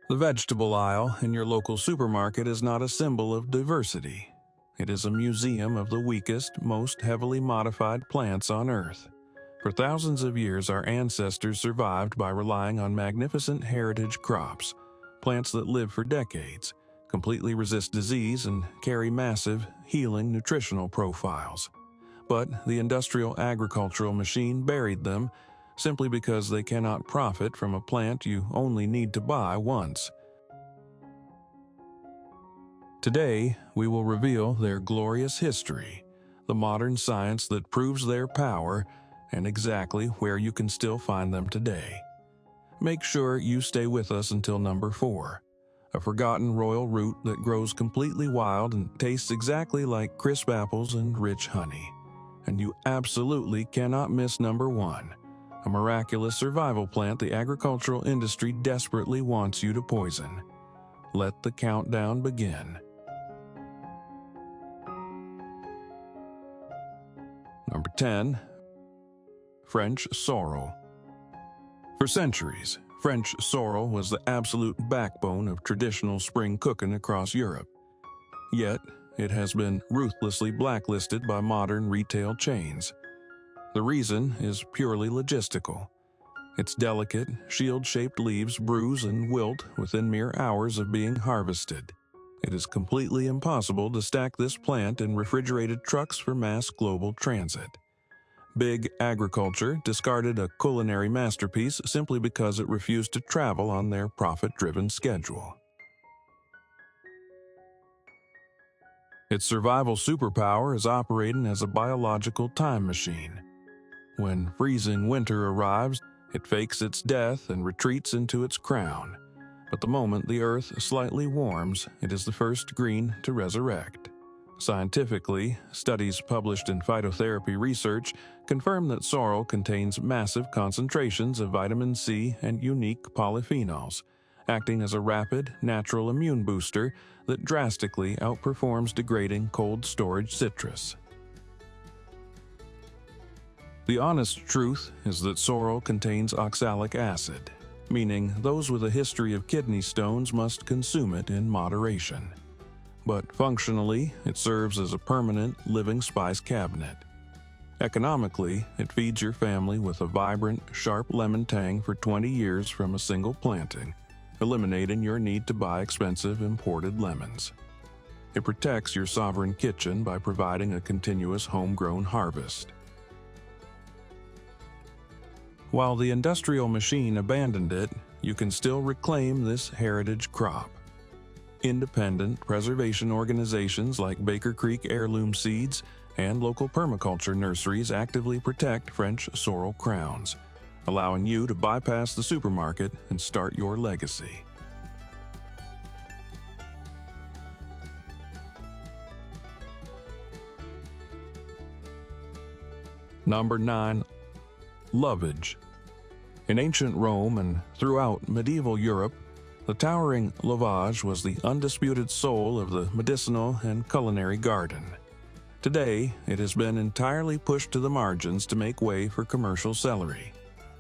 The vegetable aisle in your local supermarket is not a symbol of diversity. It is a museum of the weakest, most heavily modified plants on Earth. For thousands of years, our ancestors survived by relying on magnificent heritage crops, plants that live for decades, completely resist disease, and carry massive, healing nutritional profiles. But the industrial agricultural machine buried them simply because they cannot profit from a plant you only need to buy once. Today, we will reveal their glorious history, the modern science that proves their power, and exactly where you can still find them today. Make sure you stay with us until number 4, a forgotten royal root that grows completely wild and tastes exactly like crisp apples and rich honey. And you absolutely cannot miss number 1, a miraculous survival plant the agricultural industry desperately wants you to poison. Let the countdown begin. Number 10. French sorrel. For centuries, French sorrel was the absolute backbone of traditional spring cooking across Europe. Yet, it has been ruthlessly blacklisted by modern retail chains. The reason is purely logistical. Its delicate, shield-shaped leaves bruise and wilt within mere hours of being harvested. It is completely impossible to stack this plant in refrigerated trucks for mass global transit. Big agriculture discarded a culinary masterpiece simply because it refused to travel on their profit-driven schedule. Its survival superpower is operating as a biological time machine. When freezing winter arrives, it fakes its death and retreats into its crown. But the moment the earth slightly warms, it is the first green to resurrect. Scientifically, studies published in phytotherapy research confirm that sorrel contains massive concentrations of vitamin C and unique polyphenols, acting as a rapid, natural immune booster that drastically outperforms degrading cold storage citrus. The honest truth is that sorrel contains oxalic acid, meaning those with a history of kidney stones must consume it in moderation. But functionally, it serves as a permanent, living spice cabinet. Economically, it feeds your family with a vibrant, sharp lemon tang for 20 years from a single planting, eliminating your need to buy expensive imported lemons. It protects your sovereign kitchen by providing a continuous homegrown harvest. While the industrial machine abandoned it, you can still reclaim this heritage crop. Independent preservation organizations like Baker Creek Heirloom Seeds and local permaculture nurseries actively protect French sorrel crowns, allowing you to bypass the supermarket and start your legacy. Number 9. Lovage. In ancient Rome and throughout medieval Europe, the towering Lovage was the undisputed soul of the medicinal and culinary garden. Today, it has been entirely pushed to the margins to make way for commercial celery.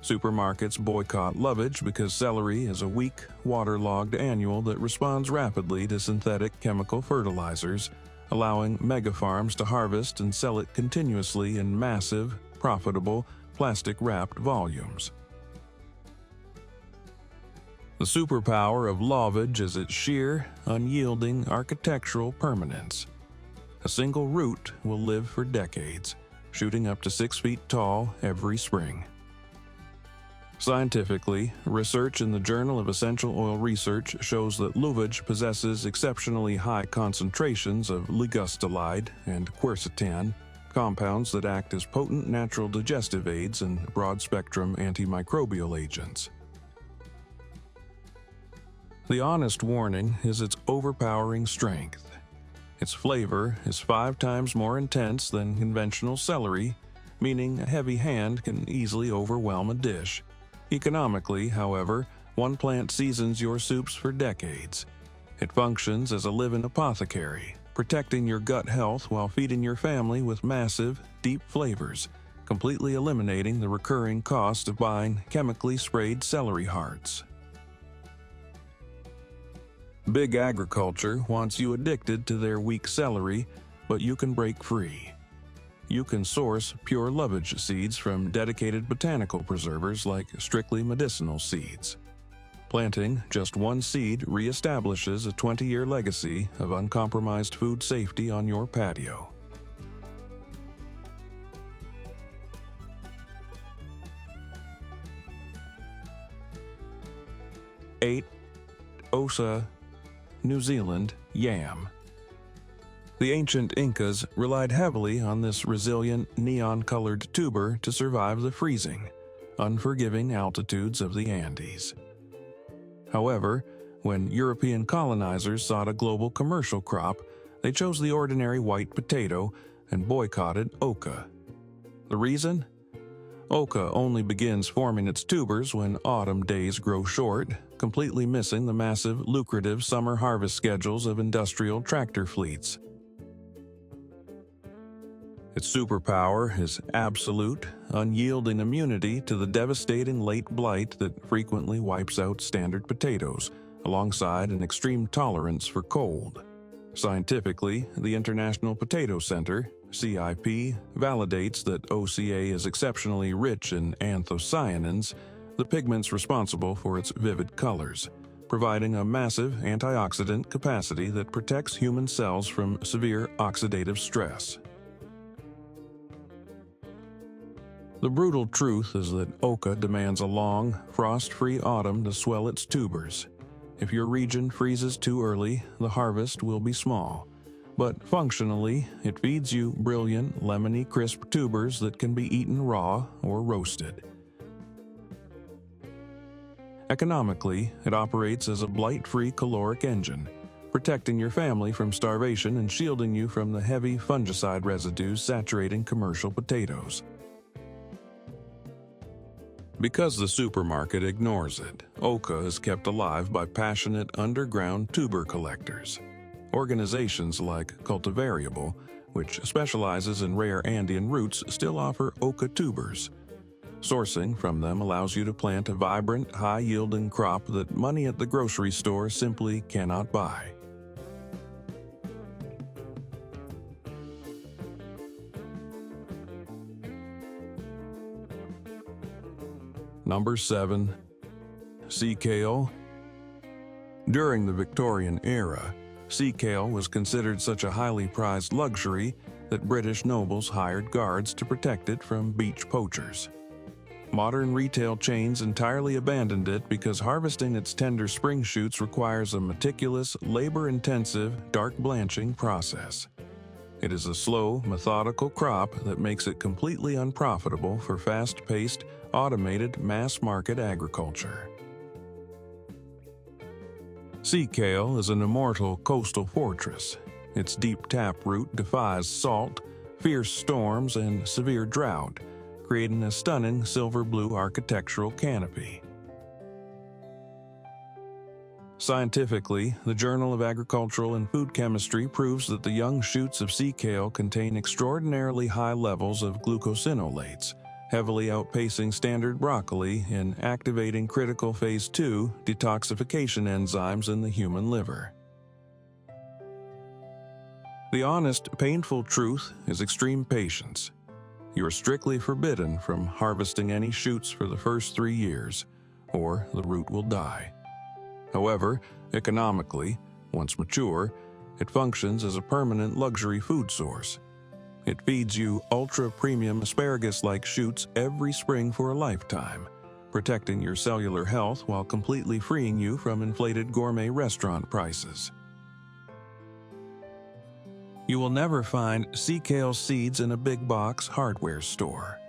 Supermarkets boycott Lovage because celery is a weak, waterlogged annual that responds rapidly to synthetic chemical fertilizers, allowing megafarms to harvest and sell it continuously in massive, profitable, plastic-wrapped volumes. The superpower of Lovage is its sheer, unyielding architectural permanence. A single root will live for decades, shooting up to 6 feet tall every spring. Scientifically, research in the Journal of Essential Oil Research shows that Lovage possesses exceptionally high concentrations of ligustolide and quercetin, compounds that act as potent natural digestive aids and broad-spectrum antimicrobial agents. The honest warning is its overpowering strength. Its flavor is 5 times more intense than conventional celery, meaning a heavy hand can easily overwhelm a dish. Economically, however, one plant seasons your soups for decades. It functions as a live-in apothecary, protecting your gut health while feeding your family with massive, deep flavors, completely eliminating the recurring cost of buying chemically sprayed celery hearts. Big agriculture wants you addicted to their weak celery, but you can break free. You can source pure Lovage seeds from dedicated botanical preservers like strictly medicinal seeds. Planting just one seed reestablishes a 20-year legacy of uncompromised food safety on your patio. Eight, Osa, New Zealand Yam. The ancient Incas relied heavily on this resilient, neon-colored tuber to survive the freezing, unforgiving altitudes of the Andes. However, when European colonizers sought a global commercial crop, they chose the ordinary white potato and boycotted oca. The reason? Oca only begins forming its tubers when autumn days grow short, completely missing the massive, lucrative summer harvest schedules of industrial tractor fleets. Its superpower is absolute, unyielding immunity to the devastating late blight that frequently wipes out standard potatoes, alongside an extreme tolerance for cold. Scientifically, the International Potato Center, CIP, validates that OCA is exceptionally rich in anthocyanins, the pigments responsible for its vivid colors, providing a massive antioxidant capacity that protects human cells from severe oxidative stress. The brutal truth is that oca demands a long, frost-free autumn to swell its tubers. If your region freezes too early, the harvest will be small. But functionally, it feeds you brilliant, lemony, crisp tubers that can be eaten raw or roasted. Economically, it operates as a blight-free caloric engine, protecting your family from starvation and shielding you from the heavy fungicide residues saturating commercial potatoes. Because the supermarket ignores it, oca is kept alive by passionate underground tuber collectors. Organizations like Cultivariable, which specializes in rare Andean roots, still offer oca tubers. Sourcing from them allows you to plant a vibrant, high-yielding crop that money at the grocery store simply cannot buy. Number 7. Sea kale. During the Victorian era, sea kale was considered such a highly prized luxury that British nobles hired guards to protect it from beach poachers. Modern retail chains entirely abandoned it because harvesting its tender spring shoots requires a meticulous, labor-intensive, dark blanching process. It is a slow, methodical crop that makes it completely unprofitable for fast-paced, automated, mass-market agriculture. Sea kale is an immortal coastal fortress. Its deep taproot defies salt, fierce storms, and severe drought, creating a stunning silver-blue architectural canopy. Scientifically, the Journal of Agricultural and Food Chemistry proves that the young shoots of sea kale contain extraordinarily high levels of glucosinolates, heavily outpacing standard broccoli in activating critical phase 2 detoxification enzymes in the human liver. The honest, painful truth is extreme patience. You are strictly forbidden from harvesting any shoots for the first 3 years, or the root will die. However, economically, once mature, it functions as a permanent luxury food source. It feeds you ultra-premium asparagus-like shoots every spring for a lifetime, protecting your cellular health while completely freeing you from inflated gourmet restaurant prices. You will never find sea kale seeds in a big box hardware store.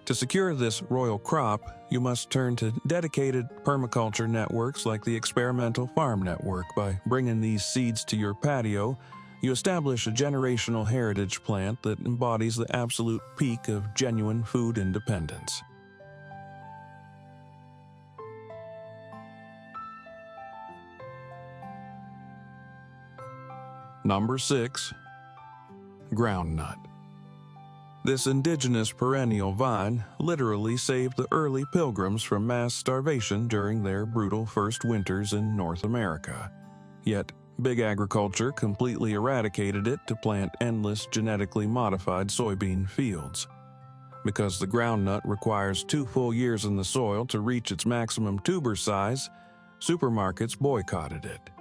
To secure this royal crop, you must turn to dedicated permaculture networks like the Experimental Farm Network. By bringing these seeds to your patio, you establish a generational heritage plant that embodies the absolute peak of genuine food independence. Number 6. Groundnut. This indigenous perennial vine literally saved the early pilgrims from mass starvation during their brutal first winters in North America. Yet, big agriculture completely eradicated it to plant endless genetically modified soybean fields. Because the groundnut requires 2 full years in the soil to reach its maximum tuber size, supermarkets boycotted it.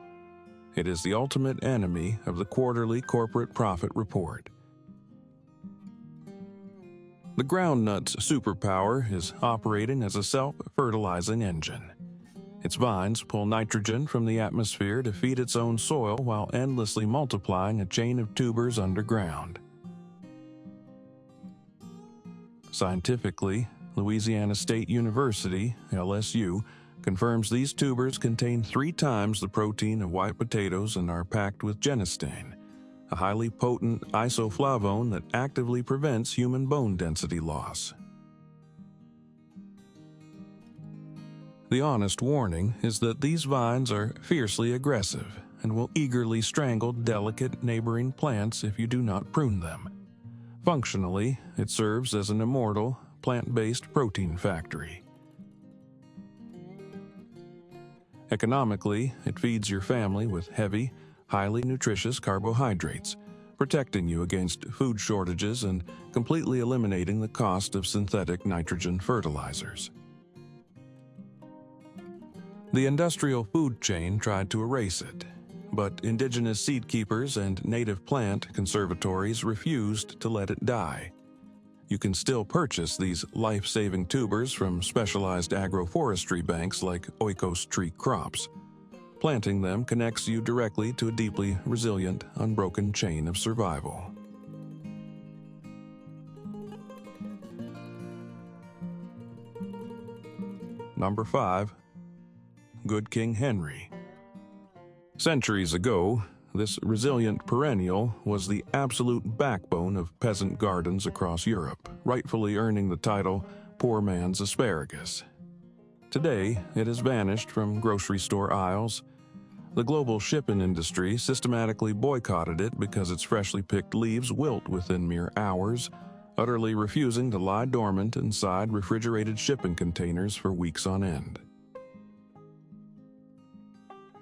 It is the ultimate enemy of the quarterly corporate profit report. The groundnut's superpower is operating as a self-fertilizing engine. Its vines pull nitrogen from the atmosphere to feed its own soil while endlessly multiplying a chain of tubers underground. Scientifically, Louisiana State University, LSU, confirms these tubers contain 3 times the protein of white potatoes and are packed with genistein, a highly potent isoflavone that actively prevents human bone density loss. The honest warning is that these vines are fiercely aggressive and will eagerly strangle delicate neighboring plants if you do not prune them. Functionally, it serves as an immortal, plant-based protein factory. Economically, it feeds your family with heavy, highly nutritious carbohydrates, protecting you against food shortages and completely eliminating the cost of synthetic nitrogen fertilizers. The industrial food chain tried to erase it, but indigenous seed keepers and native plant conservatories refused to let it die. You can still purchase these life-saving tubers from specialized agroforestry banks like Oikos Tree Crops. Planting them connects you directly to a deeply resilient, unbroken chain of survival. Number 5. Good King Henry. Centuries ago, this resilient perennial was the absolute backbone of peasant gardens across Europe, rightfully earning the title poor man's asparagus. Today, it has vanished from grocery store aisles. The global shipping industry systematically boycotted it because its freshly picked leaves wilt within mere hours, utterly refusing to lie dormant inside refrigerated shipping containers for weeks on end.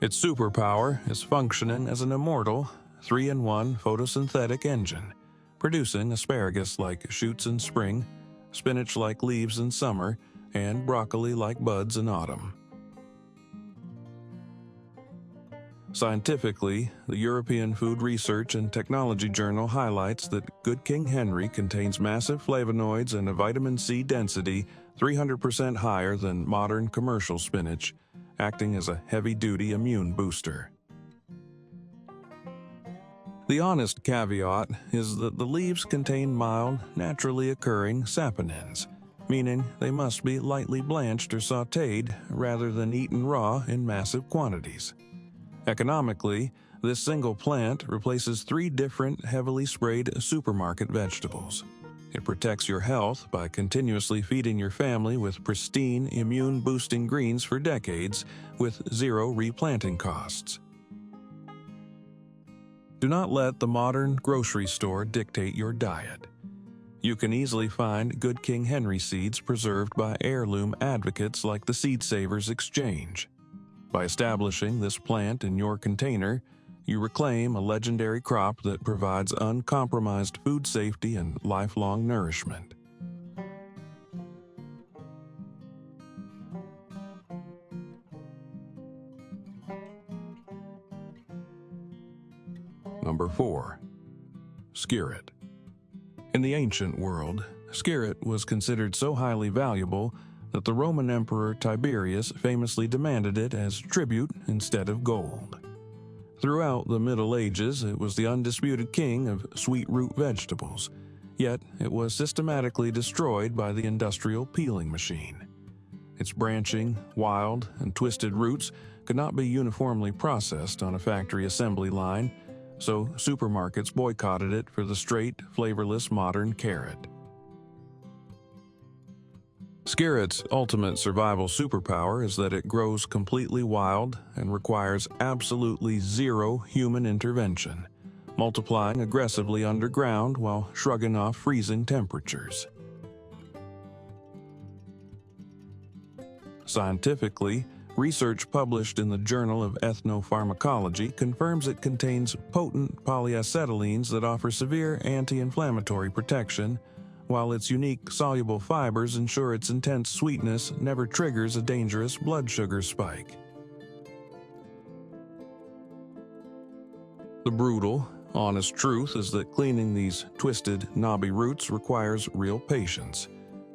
Its superpower is functioning as an immortal, 3-in-1 photosynthetic engine, producing asparagus-like shoots in spring, spinach-like leaves in summer, and broccoli-like buds in autumn. Scientifically, the European Food Research and Technology Journal highlights that Good King Henry contains massive flavonoids and a vitamin C density 300% higher than modern commercial spinach, acting as a heavy-duty immune booster. The honest caveat is that the leaves contain mild, naturally occurring saponins, meaning they must be lightly blanched or sautéed rather than eaten raw in massive quantities. Economically, this single plant replaces 3 different heavily sprayed supermarket vegetables. It protects your health by continuously feeding your family with pristine, immune-boosting greens for decades with 0 replanting costs. Do not let the modern grocery store dictate your diet. You can easily find Good King Henry seeds preserved by heirloom advocates like the Seed Savers Exchange. By establishing this plant in your container, you reclaim a legendary crop that provides uncompromised food safety and lifelong nourishment. Number 4. Skirret. In the ancient world, skirret was considered so highly valuable that the Roman Emperor Tiberius famously demanded it as tribute instead of gold. Throughout the Middle Ages, it was the undisputed king of sweet root vegetables, yet it was systematically destroyed by the industrial peeling machine. Its branching, wild, and twisted roots could not be uniformly processed on a factory assembly line, so supermarkets boycotted it for the straight, flavorless modern carrot. Skirret's ultimate survival superpower is that it grows completely wild and requires absolutely 0 human intervention, multiplying aggressively underground while shrugging off freezing temperatures. Scientifically, Research published in the Journal of Ethnopharmacology confirms it contains potent polyacetylenes that offer severe anti-inflammatory protection, while its unique soluble fibers ensure its intense sweetness never triggers a dangerous blood sugar spike. The brutal, honest truth is that cleaning these twisted, knobby roots requires real patience.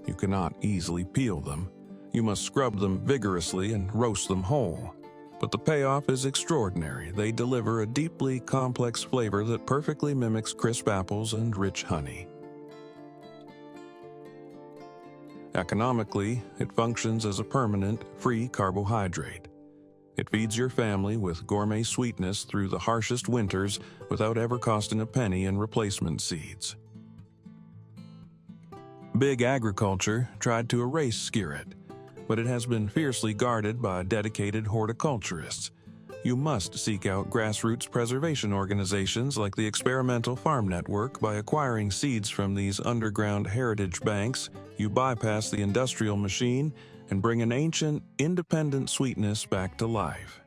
You cannot easily peel them. You must scrub them vigorously and roast them whole. But the payoff is extraordinary. They deliver a deeply complex flavor that perfectly mimics crisp apples and rich honey. Economically, it functions as a permanent, free carbohydrate. It feeds your family with gourmet sweetness through the harshest winters without ever costing a penny in replacement seeds. Big agriculture tried to erase Skirret, but it has been fiercely guarded by dedicated horticulturists. You must seek out grassroots preservation organizations like the Experimental Farm Network. By acquiring seeds from these underground heritage banks, you bypass the industrial machine and bring an ancient, independent sweetness back to life.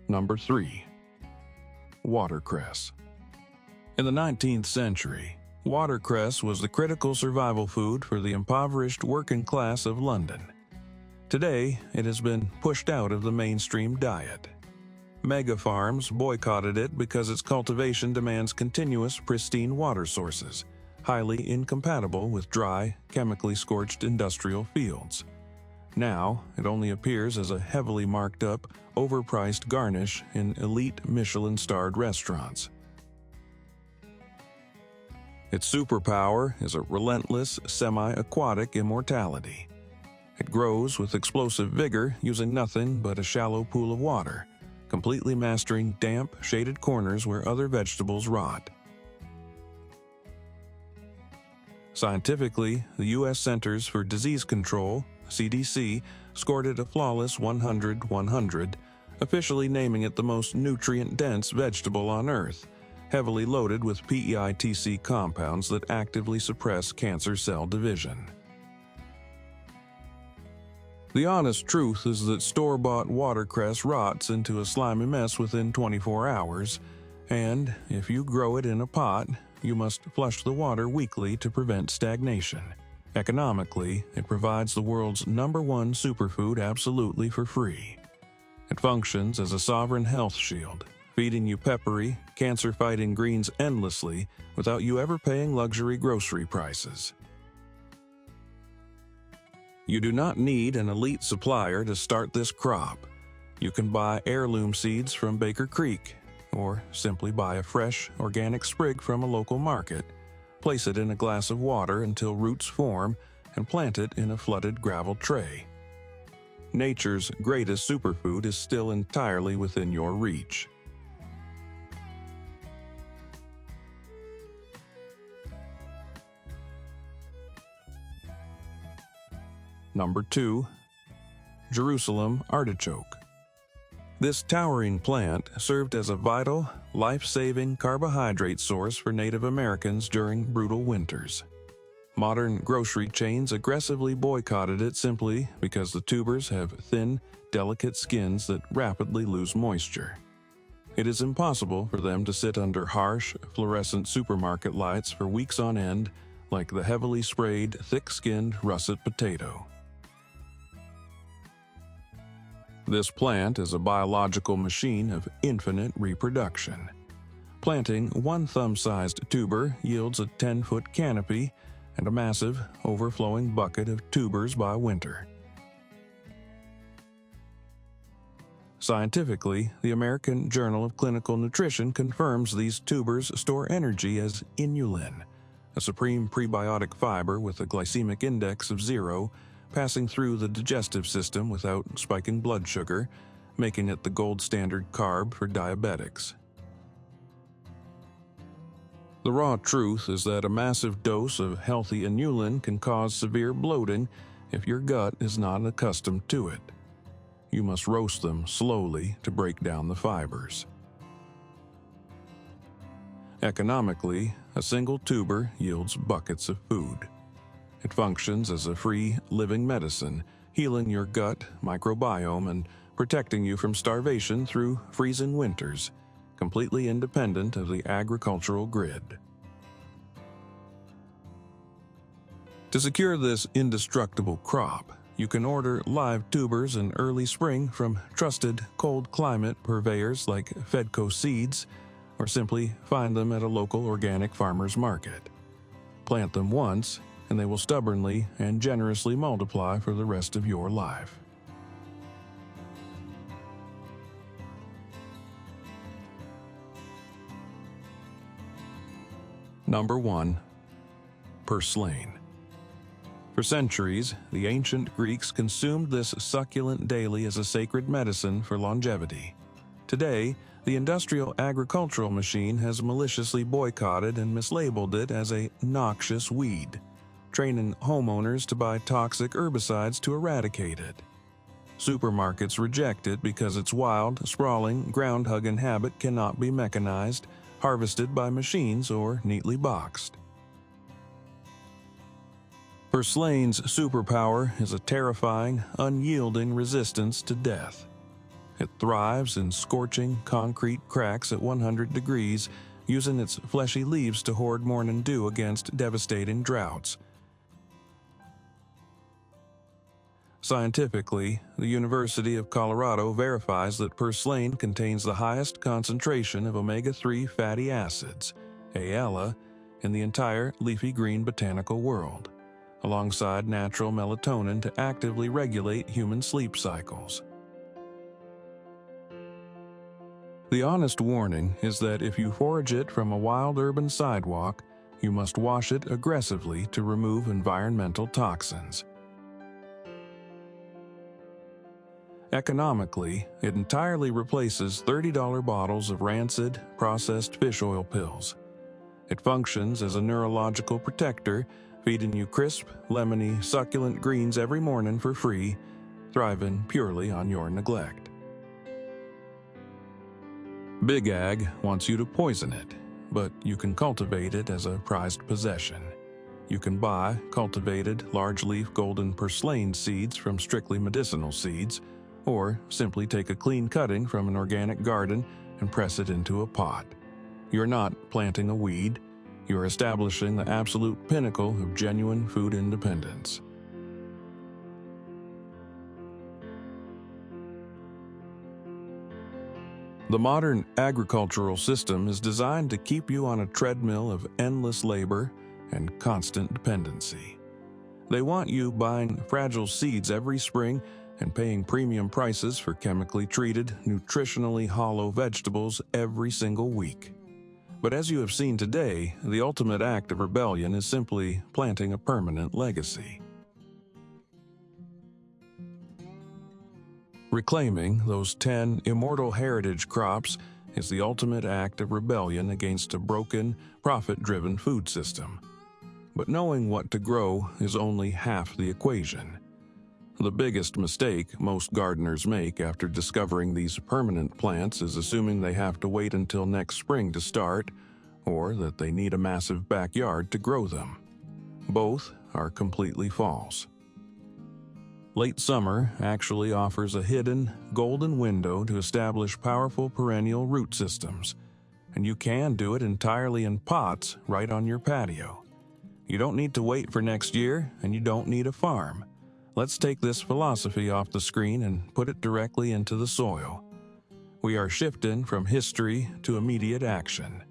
Number 3. Watercress. In the 19th century, watercress was the critical survival food for the impoverished working class of London. Today, it has been pushed out of the mainstream diet. Mega farms boycotted it because its cultivation demands continuous, pristine water sources, highly incompatible with dry, chemically scorched industrial fields. Now, it only appears as a heavily marked up, overpriced garnish in elite Michelin-starred restaurants. Its superpower is a relentless, semi-aquatic immortality. It grows with explosive vigor using nothing but a shallow pool of water, completely mastering damp, shaded corners where other vegetables rot. Scientifically, the U.S. Centers for Disease Control, CDC, scored it a flawless 100/100, officially naming it the most nutrient-dense vegetable on Earth, heavily loaded with PEITC compounds that actively suppress cancer cell division. The honest truth is that store-bought watercress rots into a slimy mess within 24 hours, and if you grow it in a pot, you must flush the water weekly to prevent stagnation. Economically, it provides the world's #1 superfood absolutely for free. It functions as a sovereign health shield, feeding you peppery, cancer-fighting greens endlessly without you ever paying luxury grocery prices. You do not need an elite supplier to start this crop. You can buy heirloom seeds from Baker Creek, or simply buy a fresh, organic sprig from a local market, place it in a glass of water until roots form, and plant it in a flooded gravel tray. Nature's greatest superfood is still entirely within your reach. Number 2. Jerusalem Artichoke. This towering plant served as a vital, life-saving carbohydrate source for Native Americans during brutal winters. Modern grocery chains aggressively boycotted it simply because the tubers have thin, delicate skins that rapidly lose moisture. It is impossible for them to sit under harsh, fluorescent supermarket lights for weeks on end like the heavily sprayed, thick-skinned russet potato. This plant is a biological machine of infinite reproduction. Planting one thumb-sized tuber yields a 10-foot canopy and a massive, overflowing bucket of tubers by winter. Scientifically, the American Journal of Clinical Nutrition confirms these tubers store energy as inulin, a supreme prebiotic fiber with a glycemic index of 0, passing through the digestive system without spiking blood sugar, making it the gold standard carb for diabetics. The raw truth is that a massive dose of healthy inulin can cause severe bloating if your gut is not accustomed to it. You must roast them slowly to break down the fibers. Economically, a single tuber yields buckets of food. It functions as a free, living medicine, healing your gut microbiome and protecting you from starvation through freezing winters, completely independent of the agricultural grid. To secure this indestructible crop, you can order live tubers in early spring from trusted cold climate purveyors like Fedco Seeds, or simply find them at a local organic farmer's market. Plant them once, and they will stubbornly and generously multiply for the rest of your life. Number 1. Purslane. For centuries, the ancient Greeks consumed this succulent daily as a sacred medicine for longevity. Today, the industrial agricultural machine has maliciously boycotted and mislabeled it as a noxious weed, training homeowners to buy toxic herbicides to eradicate it. Supermarkets reject it because its wild, sprawling, ground-hugging habit cannot be mechanized, harvested by machines, or neatly boxed. Purslane's superpower is a terrifying, unyielding resistance to death. It thrives in scorching concrete cracks at 100 degrees, using its fleshy leaves to hoard morning dew against devastating droughts. Scientifically, the University of Colorado verifies that purslane contains the highest concentration of omega-3 fatty acids, ALA, in the entire leafy green botanical world, alongside natural melatonin to actively regulate human sleep cycles. The honest warning is that if you forage it from a wild urban sidewalk, you must wash it aggressively to remove environmental toxins. Economically, it entirely replaces $30 bottles of rancid, processed fish oil pills. It functions as a neurological protector, feeding you crisp, lemony, succulent greens every morning for free, thriving purely on your neglect. Big Ag wants you to poison it, but you can cultivate it as a prized possession. You can buy cultivated large-leaf golden purslane seeds from Strictly Medicinal Seeds, or simply take a clean cutting from an organic garden and press it into a pot. You're not planting a weed. You're establishing the absolute pinnacle of genuine food independence. The modern agricultural system is designed to keep you on a treadmill of endless labor and constant dependency. They want you buying fragile seeds every spring and paying premium prices for chemically treated, nutritionally hollow vegetables every single week. But as you have seen today, the ultimate act of rebellion is simply planting a permanent legacy. Reclaiming those 10 immortal heritage crops is the ultimate act of rebellion against a broken, profit-driven food system. But knowing what to grow is only half the equation. The biggest mistake most gardeners make after discovering these permanent plants is assuming they have to wait until next spring to start, or that they need a massive backyard to grow them. Both are completely false. Late summer actually offers a hidden, golden window to establish powerful perennial root systems, and you can do it entirely in pots right on your patio. You don't need to wait for next year, and you don't need a farm. Let's take this philosophy off the screen and put it directly into the soil. We are shifting from history to immediate action.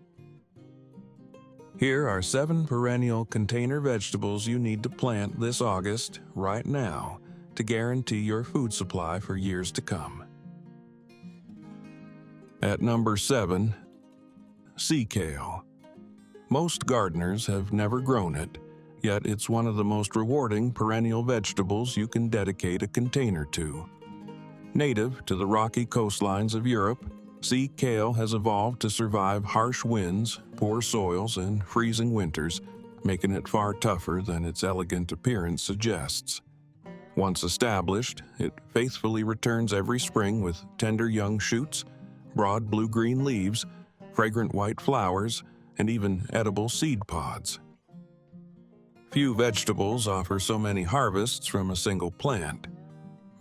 Here are 7 perennial container vegetables you need to plant this August, right now, to guarantee your food supply for years to come. At number 7, sea kale. Most gardeners have never grown it, yet it's one of the most rewarding perennial vegetables you can dedicate a container to. Native to the rocky coastlines of Europe, sea kale has evolved to survive harsh winds, poor soils, and freezing winters, making it far tougher than its elegant appearance suggests. Once established, it faithfully returns every spring with tender young shoots, broad blue-green leaves, fragrant white flowers, and even edible seed pods. Few vegetables offer so many harvests from a single plant.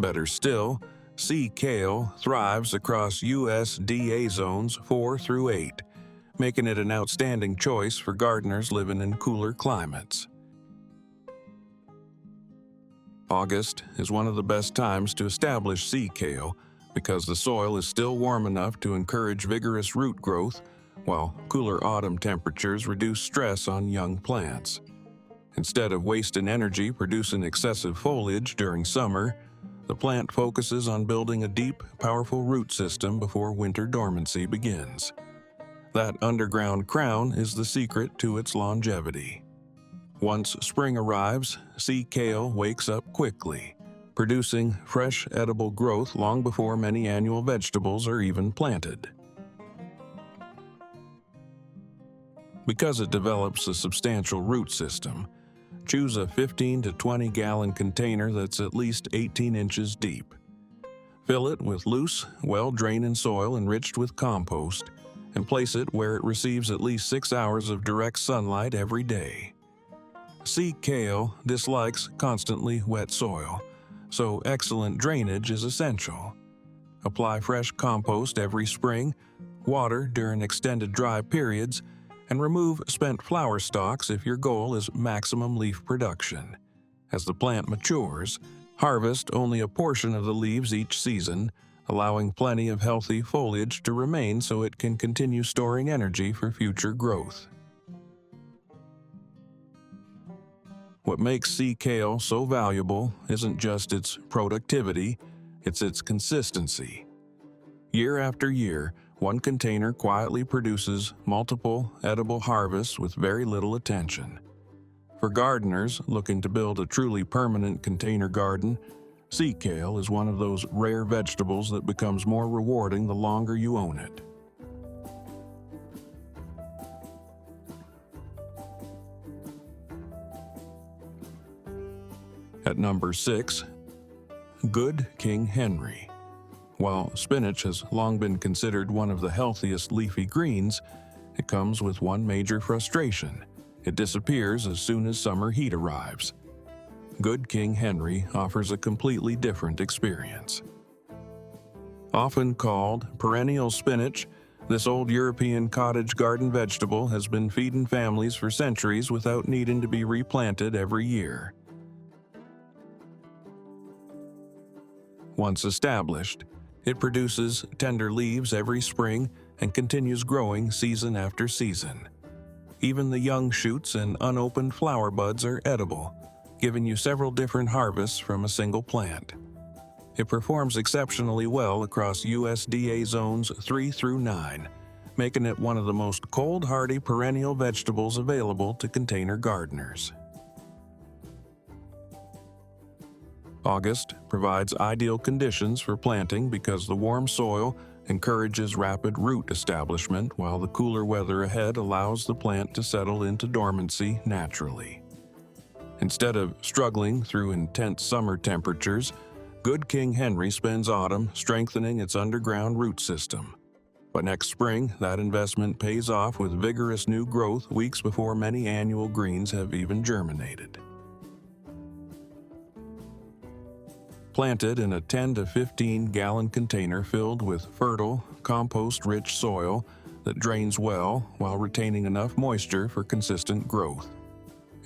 Better still, sea kale thrives across USDA zones 4 through 8, making it an outstanding choice for gardeners living in cooler climates. August is one of the best times to establish sea kale because the soil is still warm enough to encourage vigorous root growth, while cooler autumn temperatures reduce stress on young plants. Instead of wasting energy producing excessive foliage during summer, the plant focuses on building a deep, powerful root system before winter dormancy begins. That underground crown is the secret to its longevity. Once spring arrives, sea kale wakes up quickly, producing fresh, edible growth long before many annual vegetables are even planted. Because it develops a substantial root system, choose a 15 to 20 gallon container that's at least 18 inches deep. Fill it with loose, well-draining soil enriched with compost, and place it where it receives at least 6 hours of direct sunlight every day. Sea kale dislikes constantly wet soil, so excellent drainage is essential. Apply fresh compost every spring, water during extended dry periods, and remove spent flower stalks if your goal is maximum leaf production. As the plant matures, harvest only a portion of the leaves each season, allowing plenty of healthy foliage to remain so it can continue storing energy for future growth. What makes sea kale so valuable isn't just its productivity, it's its consistency. Year after year, one container quietly produces multiple edible harvests with very little attention. For gardeners looking to build a truly permanent container garden, sea kale is one of those rare vegetables that becomes more rewarding the longer you own it. At number 6, Good King Henry. While spinach has long been considered one of the healthiest leafy greens, it comes with one major frustration. It disappears as soon as summer heat arrives. Good King Henry offers a completely different experience. Often called perennial spinach, this old European cottage garden vegetable has been feeding families for centuries without needing to be replanted every year. Once established, it produces tender leaves every spring and continues growing season after season. Even the young shoots and unopened flower buds are edible, giving you several different harvests from a single plant. It performs exceptionally well across USDA zones 3 through 9, making it one of the most cold-hardy perennial vegetables available to container gardeners. August provides ideal conditions for planting because the warm soil encourages rapid root establishment, while the cooler weather ahead allows the plant to settle into dormancy naturally. Instead of struggling through intense summer temperatures, Good King Henry spends autumn strengthening its underground root system. By next spring, that investment pays off with vigorous new growth weeks before many annual greens have even germinated. Planted in a 10 to 15 gallon container filled with fertile, compost-rich soil that drains well while retaining enough moisture for consistent growth.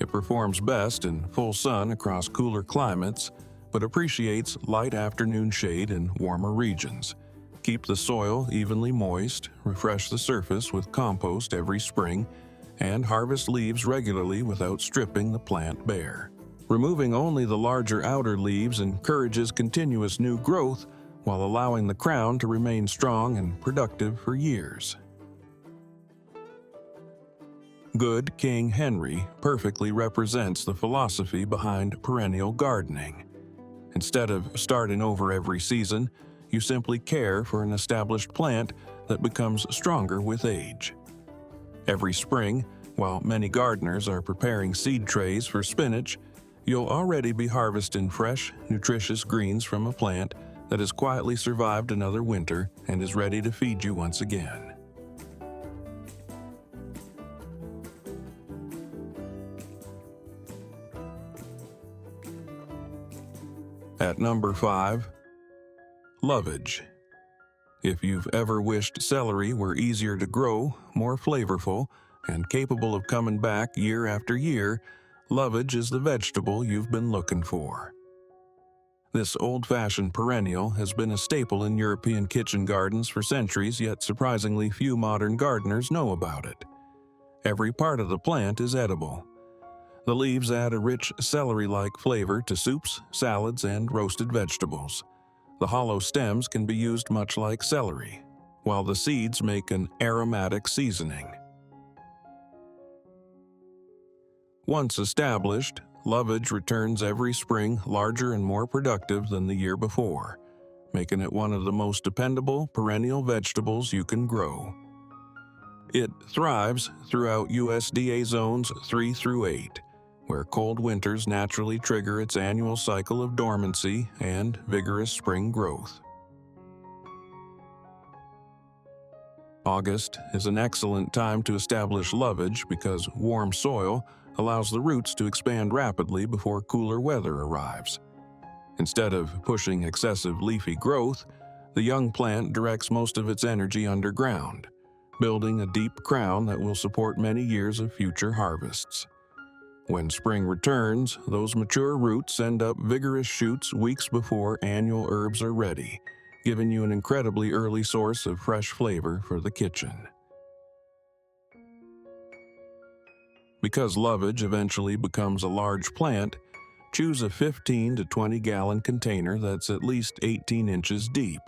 It performs best in full sun across cooler climates, but appreciates light afternoon shade in warmer regions. Keep the soil evenly moist, refresh the surface with compost every spring, and harvest leaves regularly without stripping the plant bare. Removing only the larger outer leaves encourages continuous new growth while allowing the crown to remain strong and productive for years. Good King Henry perfectly represents the philosophy behind perennial gardening. Instead of starting over every season, you simply care for an established plant that becomes stronger with age. Every spring, while many gardeners are preparing seed trays for spinach, you'll already be harvesting fresh, nutritious greens from a plant that has quietly survived another winter and is ready to feed you once again. At number 5, Lovage. If you've ever wished celery were easier to grow, more flavorful, and capable of coming back year after year, Lovage is the vegetable you've been looking for. This old-fashioned perennial has been a staple in European kitchen gardens for centuries, yet surprisingly few modern gardeners know about it. Every part of the plant is edible. The leaves add a rich celery-like flavor to soups, salads, and roasted vegetables. The hollow stems can be used much like celery, while the seeds make an aromatic seasoning. Once established, Lovage returns every spring larger and more productive than the year before, making it one of the most dependable perennial vegetables you can grow. It thrives throughout USDA zones 3 through 8, where cold winters naturally trigger its annual cycle of dormancy and vigorous spring growth. August is an excellent time to establish lovage because warm soil allows the roots to expand rapidly before cooler weather arrives. Instead of pushing excessive leafy growth, the young plant directs most of its energy underground, building a deep crown that will support many years of future harvests. When spring returns, those mature roots send up vigorous shoots weeks before annual herbs are ready, giving you an incredibly early source of fresh flavor for the kitchen. Because lovage eventually becomes a large plant, choose a 15 to 20 gallon container that's at least 18 inches deep.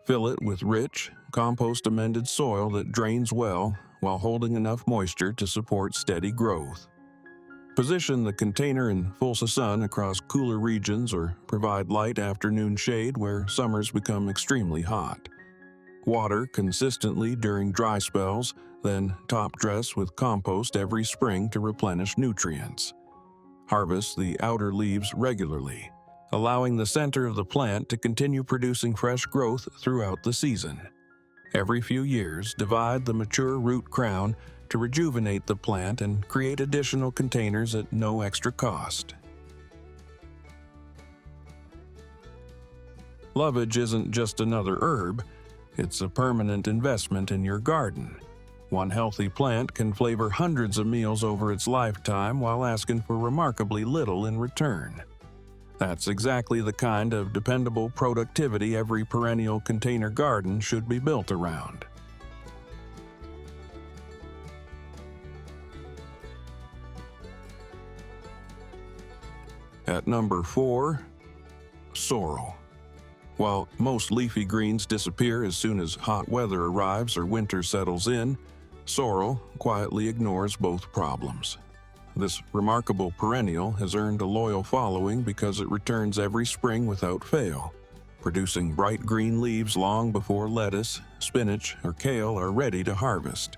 Fill it with rich, compost-amended soil that drains well while holding enough moisture to support steady growth. Position the container in full sun across cooler regions or provide light afternoon shade where summers become extremely hot. Water consistently during dry spells, then top dress with compost every spring to replenish nutrients. Harvest the outer leaves regularly, allowing the center of the plant to continue producing fresh growth throughout the season. Every few years, divide the mature root crown to rejuvenate the plant and create additional containers at no extra cost. Lovage isn't just another herb, it's a permanent investment in your garden. One healthy plant can flavor hundreds of meals over its lifetime while asking for remarkably little in return. That's exactly the kind of dependable productivity every perennial container garden should be built around. At number 4, sorrel. While most leafy greens disappear as soon as hot weather arrives or winter settles in, sorrel quietly ignores both problems. This remarkable perennial has earned a loyal following because it returns every spring without fail, producing bright green leaves long before lettuce, spinach, or kale are ready to harvest.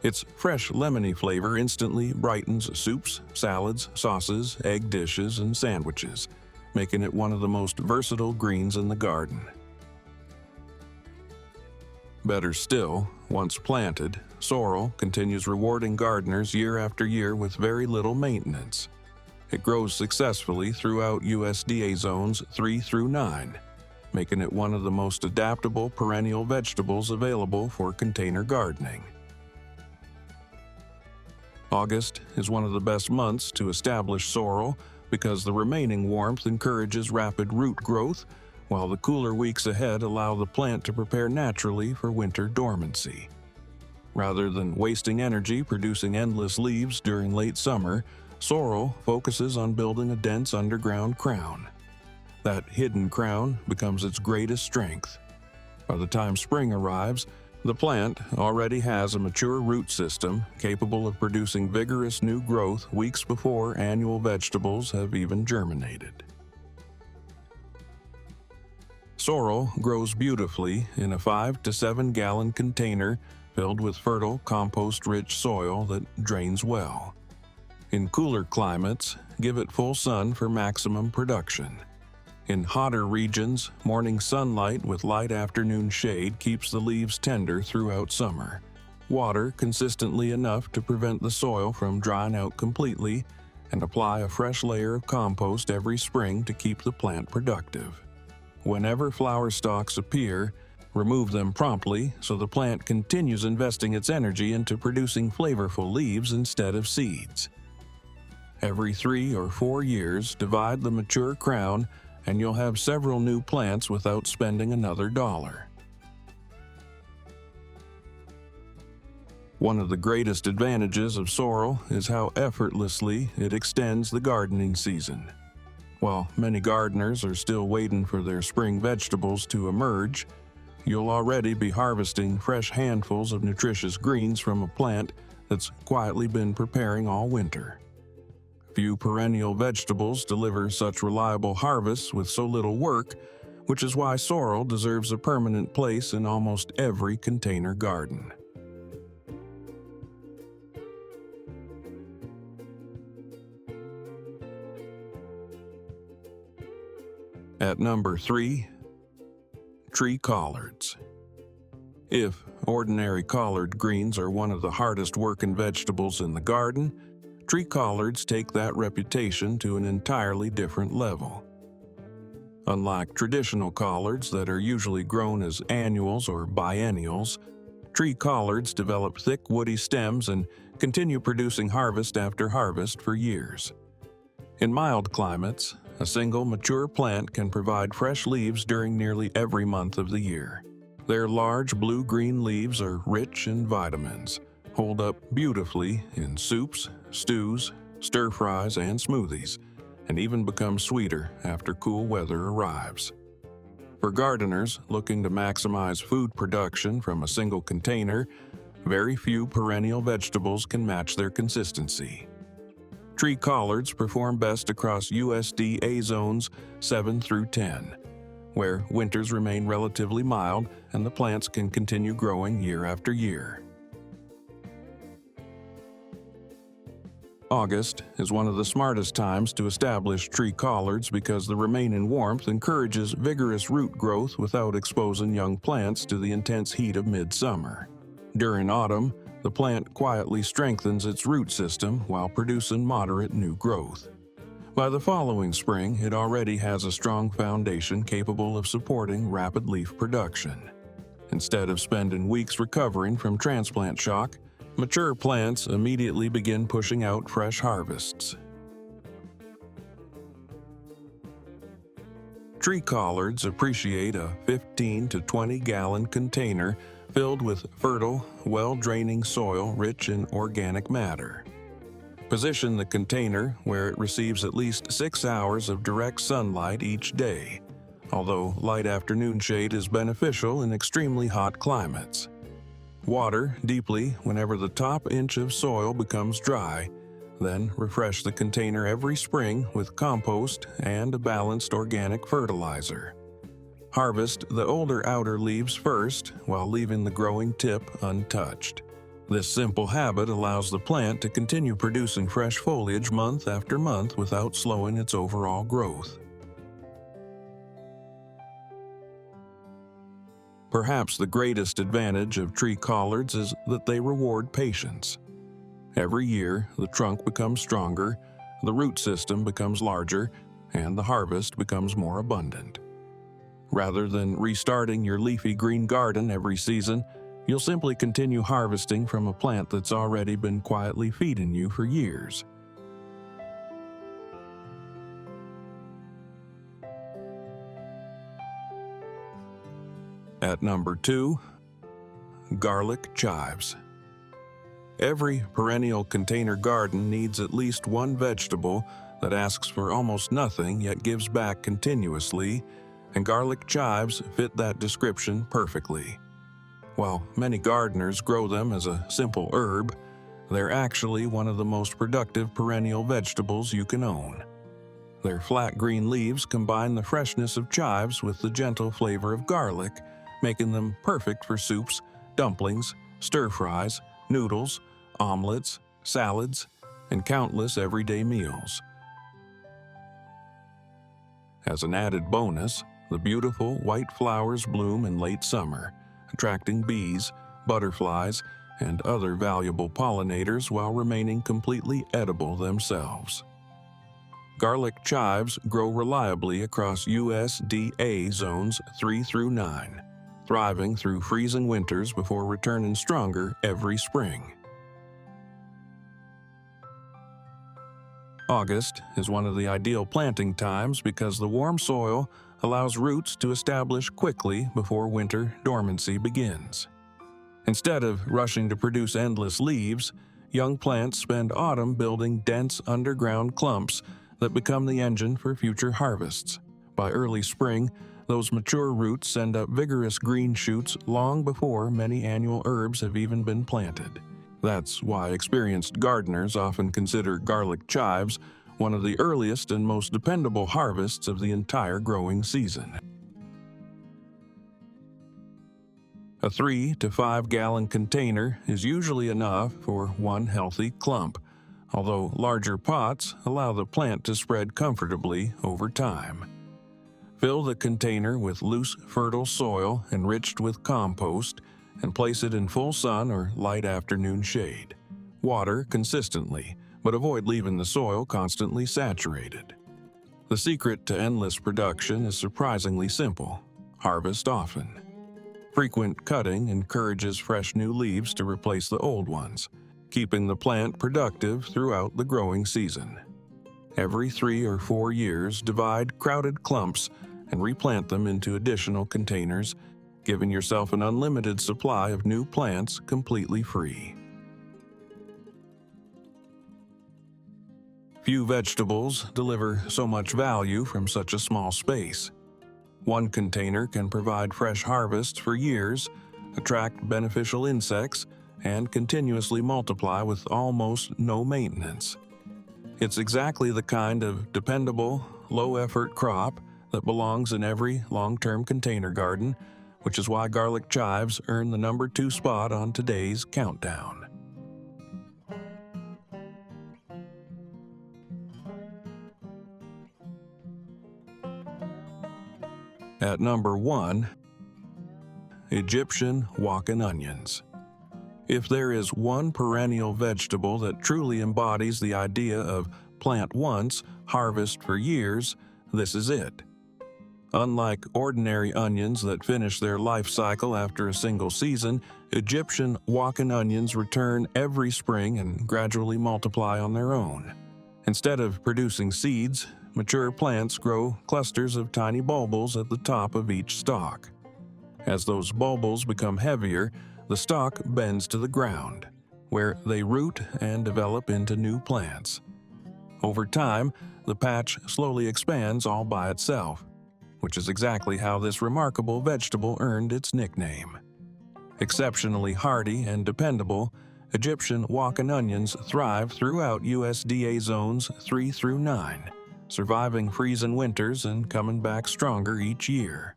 Its fresh lemony flavor instantly brightens soups, salads, sauces, egg dishes, and sandwiches, making it one of the most versatile greens in the garden. Better still, once planted, sorrel continues rewarding gardeners year after year with very little maintenance. It grows successfully throughout USDA zones 3 through 9, making it one of the most adaptable perennial vegetables available for container gardening. August is one of the best months to establish sorrel because the remaining warmth encourages rapid root growth, while the cooler weeks ahead allow the plant to prepare naturally for winter dormancy. Rather than wasting energy producing endless leaves during late summer, sorrel focuses on building a dense underground crown. That hidden crown becomes its greatest strength. By the time spring arrives, the plant already has a mature root system capable of producing vigorous new growth weeks before annual vegetables have even germinated. Sorrel grows beautifully in a 5 to 7 gallon container filled with fertile, compost-rich soil that drains well. In cooler climates, give it full sun for maximum production. In hotter regions, morning sunlight with light afternoon shade keeps the leaves tender throughout summer. Water consistently enough to prevent the soil from drying out completely, and apply a fresh layer of compost every spring to keep the plant productive. Whenever flower stalks appear, remove them promptly so the plant continues investing its energy into producing flavorful leaves instead of seeds. Every 3 or 4 years, divide the mature crown and you'll have several new plants without spending another dollar. One of the greatest advantages of sorrel is how effortlessly it extends the gardening season. While many gardeners are still waiting for their spring vegetables to emerge, you'll already be harvesting fresh handfuls of nutritious greens from a plant that's quietly been preparing all winter. Few perennial vegetables deliver such reliable harvests with so little work, which is why sorrel deserves a permanent place in almost every container garden. At number 3, tree collards. If ordinary collard greens are one of the hardest working vegetables in the garden, tree collards take that reputation to an entirely different level. Unlike traditional collards that are usually grown as annuals or biennials, tree collards develop thick woody stems and continue producing harvest after harvest for years. In mild climates, a single mature plant can provide fresh leaves during nearly every month of the year. Their large blue-green leaves are rich in vitamins, hold up beautifully in soups, stews, stir-fries, and smoothies, and even become sweeter after cool weather arrives. For gardeners looking to maximize food production from a single container, very few perennial vegetables can match their consistency. Tree collards perform best across USDA zones 7 through 10, where winters remain relatively mild and the plants can continue growing year after year. August is one of the smartest times to establish tree collards because the remaining warmth encourages vigorous root growth without exposing young plants to the intense heat of midsummer. During autumn, the plant quietly strengthens its root system while producing moderate new growth. By the following spring, it already has a strong foundation capable of supporting rapid leaf production. Instead of spending weeks recovering from transplant shock, mature plants immediately begin pushing out fresh harvests. Tree collards appreciate a 15 to 20 gallon container filled with fertile, well-draining soil rich in organic matter. Position the container where it receives at least 6 hours of direct sunlight each day, although light afternoon shade is beneficial in extremely hot climates. Water deeply whenever the top inch of soil becomes dry, then refresh the container every spring with compost and a balanced organic fertilizer. Harvest the older outer leaves first while leaving the growing tip untouched. This simple habit allows the plant to continue producing fresh foliage month after month without slowing its overall growth. Perhaps the greatest advantage of tree collards is that they reward patience. Every year, the trunk becomes stronger, the root system becomes larger, and the harvest becomes more abundant. Rather than restarting your leafy green garden every season, you'll simply continue harvesting from a plant that's already been quietly feeding you for years. At number 2, garlic chives. Every perennial container garden needs at least one vegetable that asks for almost nothing yet gives back continuously, and garlic chives fit that description perfectly. While many gardeners grow them as a simple herb, they're actually one of the most productive perennial vegetables you can own. Their flat green leaves combine the freshness of chives with the gentle flavor of garlic, making them perfect for soups, dumplings, stir-fries, noodles, omelets, salads, and countless everyday meals. As an added bonus, the beautiful white flowers bloom in late summer, attracting bees, butterflies, and other valuable pollinators while remaining completely edible themselves. Garlic chives grow reliably across USDA zones 3 through 9, thriving through freezing winters before returning stronger every spring. August is one of the ideal planting times because the warm soil allows roots to establish quickly before winter dormancy begins. Instead of rushing to produce endless leaves, young plants spend autumn building dense underground clumps that become the engine for future harvests. By early spring, those mature roots send up vigorous green shoots long before many annual herbs have even been planted. That's why experienced gardeners often consider garlic chives one of the earliest and most dependable harvests of the entire growing season. A 3 to 5 gallon container is usually enough for one healthy clump, although larger pots allow the plant to spread comfortably over time. Fill the container with loose, fertile soil enriched with compost and place it in full sun or light afternoon shade. Water consistently, but avoid leaving the soil constantly saturated. The secret to endless production is surprisingly simple: harvest often. Frequent cutting encourages fresh new leaves to replace the old ones, keeping the plant productive throughout the growing season. Every 3 or 4 years, divide crowded clumps and replant them into additional containers, giving yourself an unlimited supply of new plants completely free. Few vegetables deliver so much value from such a small space. One container can provide fresh harvests for years, attract beneficial insects, and continuously multiply with almost no maintenance. It's exactly the kind of dependable, low-effort crop that belongs in every long-term container garden, which is why garlic chives earn the number 2 spot on today's countdown. At number 1, Egyptian walking onions. If there is one perennial vegetable that truly embodies the idea of plant once, harvest for years, this is it. Unlike ordinary onions that finish their life cycle after a single season, Egyptian walking onions return every spring and gradually multiply on their own. Instead of producing seeds, mature plants grow clusters of tiny bulbils at the top of each stalk. As those bulbils become heavier, the stalk bends to the ground, where they root and develop into new plants. Over time, the patch slowly expands all by itself, which is exactly how this remarkable vegetable earned its nickname. Exceptionally hardy and dependable, Egyptian walking onions thrive throughout USDA zones 3 through 9, surviving freezing winters and coming back stronger each year.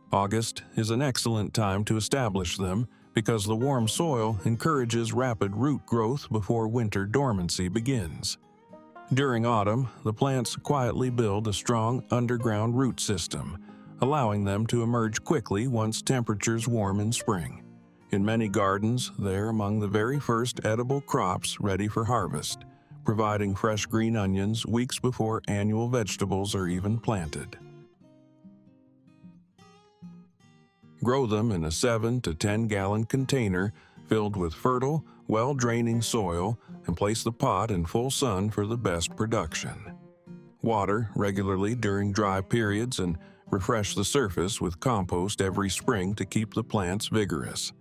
August is an excellent time to establish them because the warm soil encourages rapid root growth before winter dormancy begins. During autumn, the plants quietly build a strong underground root system, allowing them to emerge quickly once temperatures warm in spring. In many gardens, they're among the very first edible crops ready for harvest, providing fresh green onions weeks before annual vegetables are even planted. Grow them in a 7 to 10 gallon container filled with fertile, well-draining soil and place the pot in full sun for the best production. Water regularly during dry periods and refresh the surface with compost every spring to keep the plants vigorous.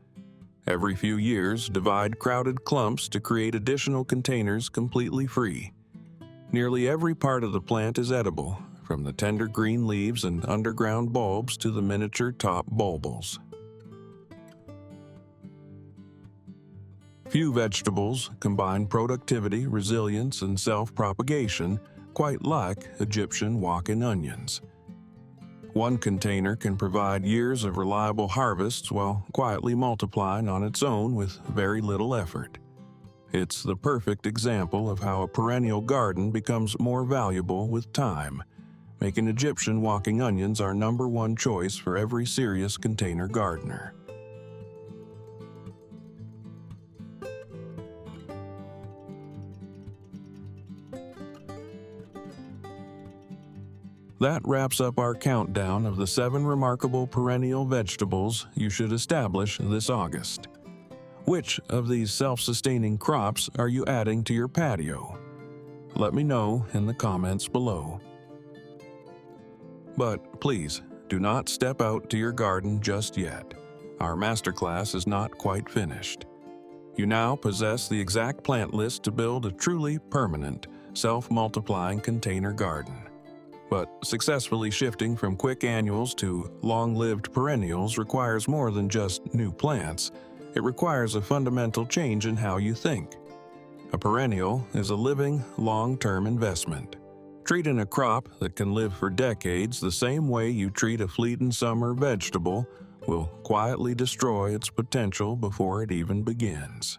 Every few years, divide crowded clumps to create additional containers completely free. Nearly every part of the plant is edible, from the tender green leaves and underground bulbs to the miniature top bulbils. Few vegetables combine productivity, resilience, and self-propagation quite like Egyptian walking onions. One container can provide years of reliable harvests while quietly multiplying on its own with very little effort. It's the perfect example of how a perennial garden becomes more valuable with time, making Egyptian walking onions our number 1 choice for every serious container gardener. That wraps up our countdown of the 7 remarkable perennial vegetables you should establish this August. Which of these self-sustaining crops are you adding to your patio? Let me know in the comments below. But please, do not step out to your garden just yet. Our masterclass is not quite finished. You now possess the exact plant list to build a truly permanent, self-multiplying container garden. But successfully shifting from quick annuals to long-lived perennials requires more than just new plants. It requires a fundamental change in how you think. A perennial is a living, long-term investment. Treating a crop that can live for decades the same way you treat a fleeting summer vegetable will quietly destroy its potential before it even begins.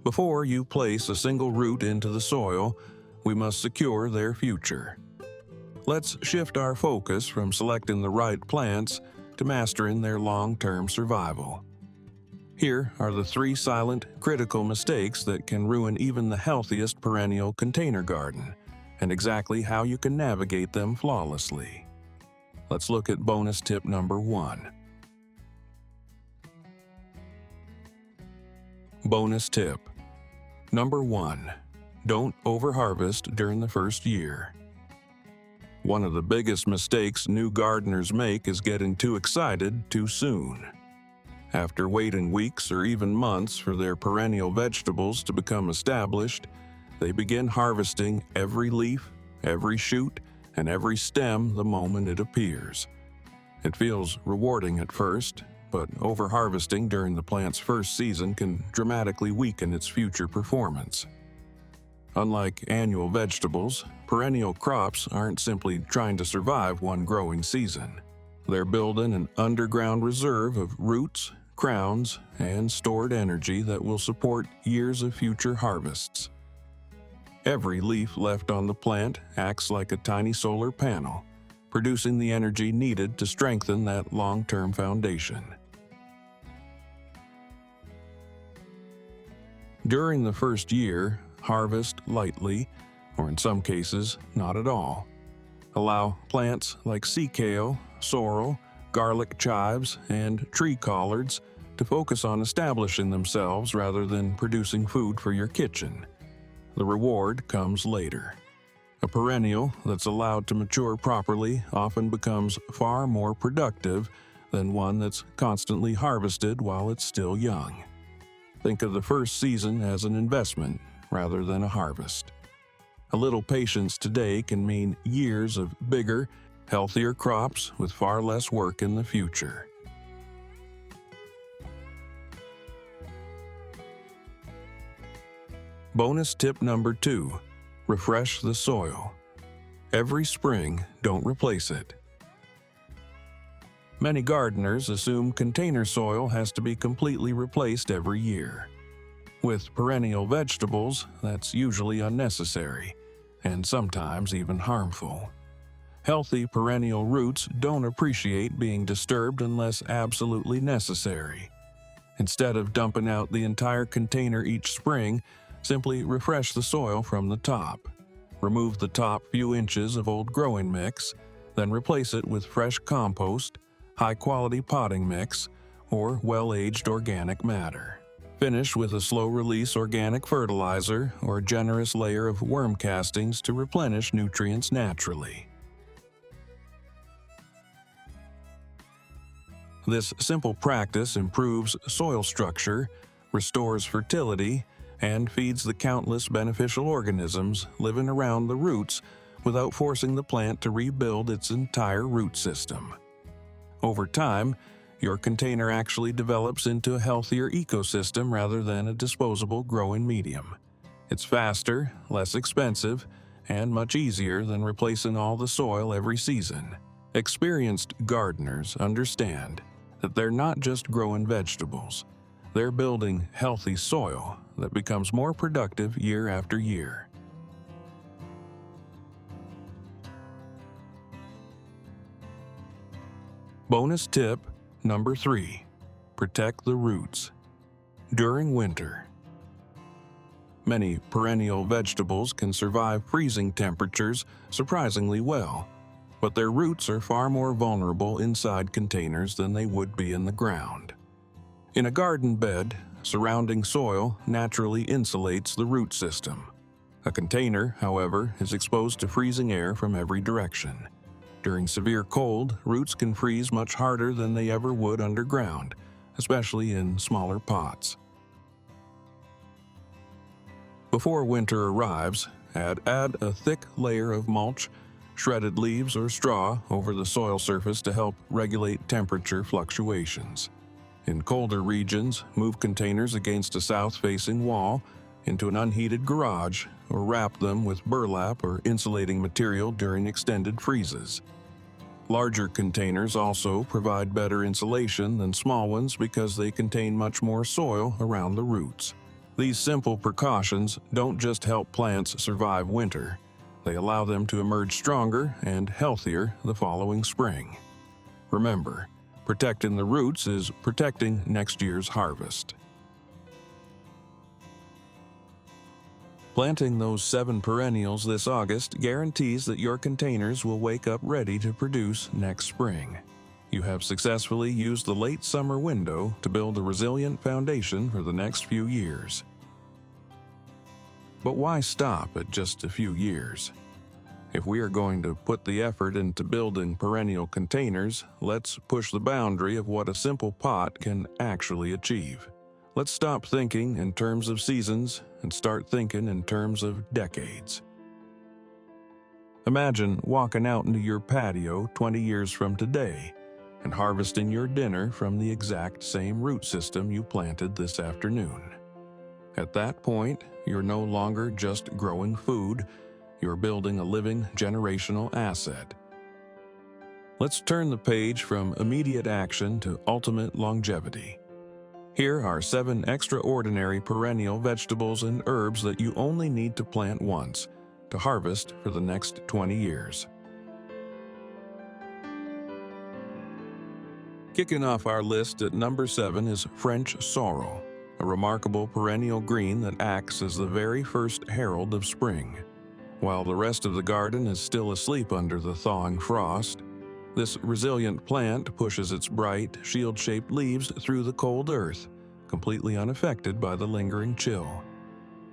Before you place a single root into the soil, we must secure their future. Let's shift our focus from selecting the right plants to mastering their long-term survival. Here are the 3 silent, critical mistakes that can ruin even the healthiest perennial container garden, and exactly how you can navigate them flawlessly. Let's look at bonus tip number 1. Bonus tip. Number 1. Don't overharvest during the first year. One of the biggest mistakes new gardeners make is getting too excited too soon. After waiting weeks or even months for their perennial vegetables to become established, they begin harvesting every leaf, every shoot, and every stem the moment it appears. It feels rewarding at first, but overharvesting during the plant's first season can dramatically weaken its future performance. Unlike annual vegetables, perennial crops aren't simply trying to survive one growing season. They're building an underground reserve of roots, crowns, and stored energy that will support years of future harvests. Every leaf left on the plant acts like a tiny solar panel, producing the energy needed to strengthen that long-term foundation. During the first year, harvest lightly, or in some cases, not at all. Allow plants like sea kale, sorrel, garlic chives, and tree collards to focus on establishing themselves rather than producing food for your kitchen. The reward comes later. A perennial that's allowed to mature properly often becomes far more productive than one that's constantly harvested while it's still young. Think of the first season as an investment rather than a harvest. A little patience today can mean years of bigger, healthier crops with far less work in the future. Bonus tip number 2. Refresh the soil. Every spring, don't replace it. Many gardeners assume container soil has to be completely replaced every year. With perennial vegetables, that's usually unnecessary, and sometimes even harmful. Healthy perennial roots don't appreciate being disturbed unless absolutely necessary. Instead of dumping out the entire container each spring, simply refresh the soil from the top. Remove the top few inches of old growing mix, then replace it with fresh compost, high-quality potting mix, or well-aged organic matter. Finish with a slow-release organic fertilizer or a generous layer of worm castings to replenish nutrients naturally. This simple practice improves soil structure, restores fertility, and feeds the countless beneficial organisms living around the roots without forcing the plant to rebuild its entire root system. Over time, your container actually develops into a healthier ecosystem rather than a disposable growing medium. It's faster, less expensive, and much easier than replacing all the soil every season. Experienced gardeners understand that they're not just growing vegetables. They're building healthy soil that becomes more productive year after year. Bonus tip number 3. Protect the roots. During winter. Many perennial vegetables can survive freezing temperatures surprisingly well, but their roots are far more vulnerable inside containers than they would be in the ground. In a garden bed, surrounding soil naturally insulates the root system. A container, however, is exposed to freezing air from every direction. During severe cold, roots can freeze much harder than they ever would underground, especially in smaller pots. Before winter arrives, add a thick layer of mulch, shredded leaves, or straw over the soil surface to help regulate temperature fluctuations. In colder regions, move containers against a south-facing wall, into an unheated garage, or wrap them with burlap or insulating material during extended freezes. Larger containers also provide better insulation than small ones because they contain much more soil around the roots. These simple precautions don't just help plants survive winter, they allow them to emerge stronger and healthier the following spring. Remember, protecting the roots is protecting next year's harvest. Planting those 7 perennials this August guarantees that your containers will wake up ready to produce next spring. You have successfully used the late summer window to build a resilient foundation for the next few years. But why stop at just a few years? If we are going to put the effort into building perennial containers, let's push the boundary of what a simple pot can actually achieve. Let's stop thinking in terms of seasons and start thinking in terms of decades. Imagine walking out into your patio 20 years from today and harvesting your dinner from the exact same root system you planted this afternoon. At that point, you're no longer just growing food, you're building a living generational asset. Let's turn the page from immediate action to ultimate longevity. Here are 7 extraordinary perennial vegetables and herbs that you only need to plant once to harvest for the next 20 years. Kicking off our list at number 7 is French sorrel, a remarkable perennial green that acts as the very first herald of spring. While the rest of the garden is still asleep under the thawing frost, this resilient plant pushes its bright, shield-shaped leaves through the cold earth, completely unaffected by the lingering chill.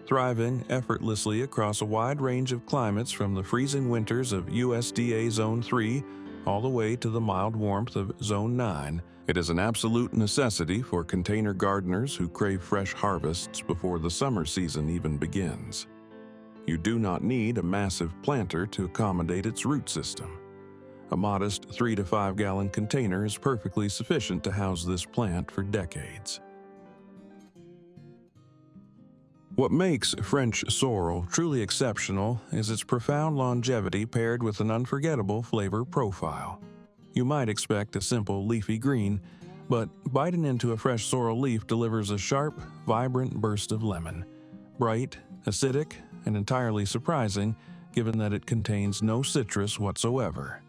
Thriving effortlessly across a wide range of climates from the freezing winters of USDA Zone 3 all the way to the mild warmth of Zone 9, it is an absolute necessity for container gardeners who crave fresh harvests before the summer season even begins. You do not need a massive planter to accommodate its root system. A modest 3 to 5 gallon container is perfectly sufficient to house this plant for decades. What makes French sorrel truly exceptional is its profound longevity paired with an unforgettable flavor profile. You might expect a simple leafy green, but biting into a fresh sorrel leaf delivers a sharp, vibrant burst of lemon. Bright, acidic, and entirely surprising given that it contains no citrus whatsoever.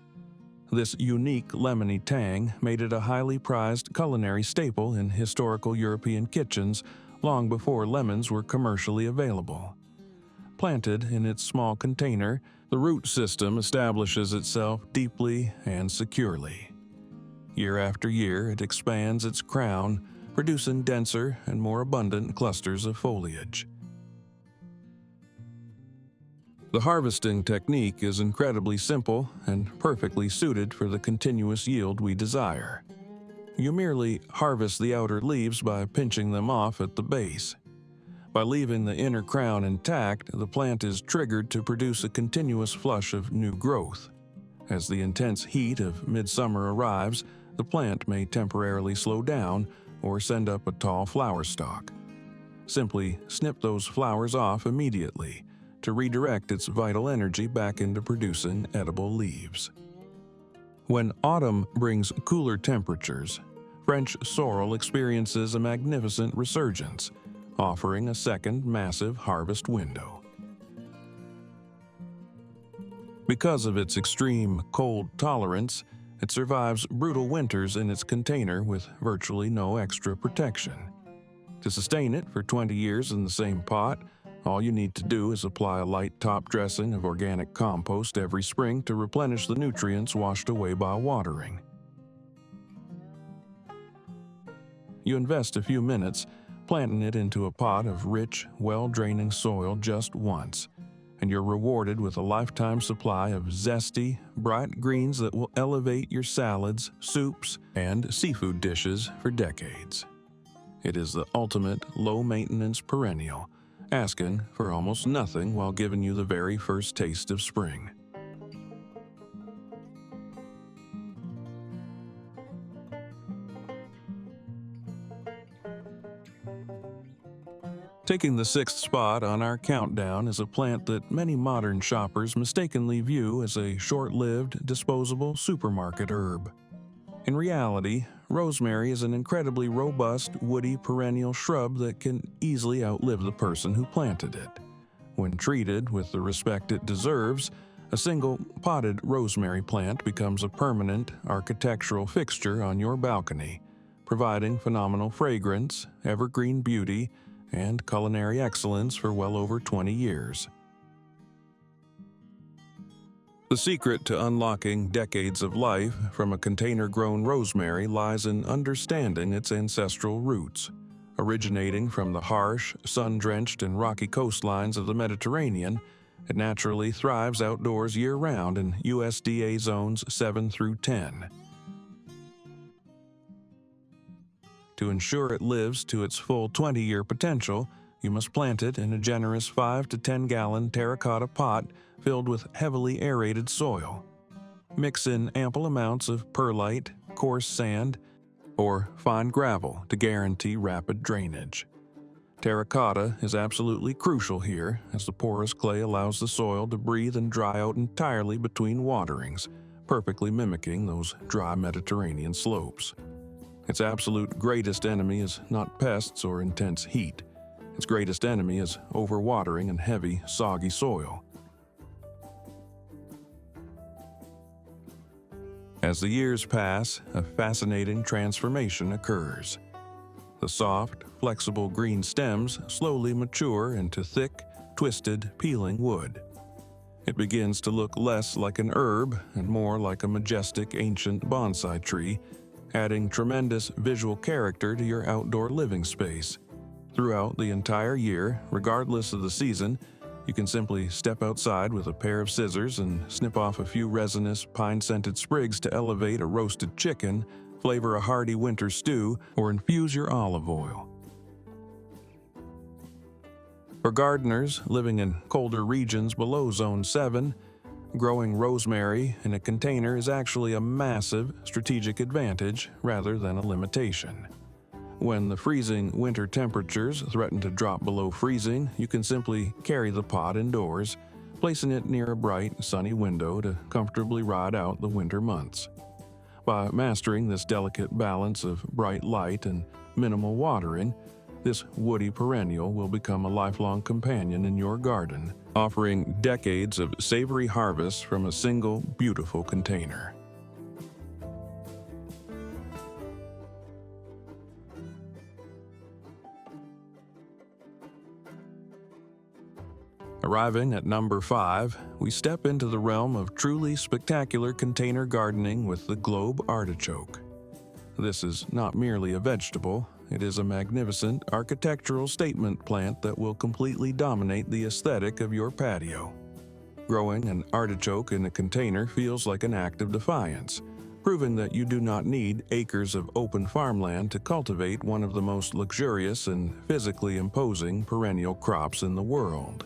This unique lemony tang made it a highly prized culinary staple in historical European kitchens long before lemons were commercially available. Planted in its small container, the root system establishes itself deeply and securely. Year after year, it expands its crown, producing denser and more abundant clusters of foliage. The harvesting technique is incredibly simple and perfectly suited for the continuous yield we desire. You merely harvest the outer leaves by pinching them off at the base. By leaving the inner crown intact, the plant is triggered to produce a continuous flush of new growth. As the intense heat of midsummer arrives, the plant may temporarily slow down or send up a tall flower stalk. Simply snip those flowers off immediately to redirect its vital energy back into producing edible leaves. When autumn brings cooler temperatures, French sorrel experiences a magnificent resurgence, offering a second massive harvest window. Because of its extreme cold tolerance, it survives brutal winters in its container with virtually no extra protection. To sustain it for 20 years in the same pot, All you need to do is apply a light top dressing of organic compost every spring to replenish the nutrients washed away by watering. You invest a few minutes planting it into a pot of rich, well-draining soil just once, and you're rewarded with a lifetime supply of zesty, bright greens that will elevate your salads, soups, and seafood dishes for decades. It is the ultimate low-maintenance perennial, asking for almost nothing while giving you the very first taste of spring. Taking the 6th spot on our countdown is a plant that many modern shoppers mistakenly view as a short-lived, disposable supermarket herb. In reality, rosemary is an incredibly robust, woody perennial shrub that can easily outlive the person who planted it. When treated with the respect it deserves, a single potted rosemary plant becomes a permanent architectural fixture on your balcony, providing phenomenal fragrance, evergreen beauty, and culinary excellence for well over 20 years. The secret to unlocking decades of life from a container-grown rosemary lies in understanding its ancestral roots. Originating from the harsh, sun-drenched, and rocky coastlines of the Mediterranean, it naturally thrives outdoors year-round in USDA zones 7 through 10. To ensure it lives to its full 20-year potential, you must plant it in a generous 5 to 10-gallon terracotta pot filled with heavily aerated soil. Mix in ample amounts of perlite, coarse sand, or fine gravel to guarantee rapid drainage. Terracotta is absolutely crucial here, as the porous clay allows the soil to breathe and dry out entirely between waterings, perfectly mimicking those dry Mediterranean slopes. Its absolute greatest enemy is not pests or intense heat. Its greatest enemy is overwatering and heavy, soggy soil. As the years pass, a fascinating transformation occurs. The soft, flexible green stems slowly mature into thick, twisted, peeling wood. It begins to look less like an herb and more like a majestic ancient bonsai tree, adding tremendous visual character to your outdoor living space. Throughout the entire year, regardless of the season, you can simply step outside with a pair of scissors and snip off a few resinous, pine-scented sprigs to elevate a roasted chicken, flavor a hearty winter stew, or infuse your olive oil. For gardeners living in colder regions below Zone 7, growing rosemary in a container is actually a massive strategic advantage rather than a limitation. When the freezing winter temperatures threaten to drop below freezing, you can simply carry the pot indoors, placing it near a bright, sunny window to comfortably ride out the winter months. By mastering this delicate balance of bright light and minimal watering, this woody perennial will become a lifelong companion in your garden, offering decades of savory harvests from a single beautiful container. Arriving at number 5, we step into the realm of truly spectacular container gardening with the globe artichoke. This is not merely a vegetable, it is a magnificent architectural statement plant that will completely dominate the aesthetic of your patio. Growing an artichoke in a container feels like an act of defiance, proving that you do not need acres of open farmland to cultivate one of the most luxurious and physically imposing perennial crops in the world.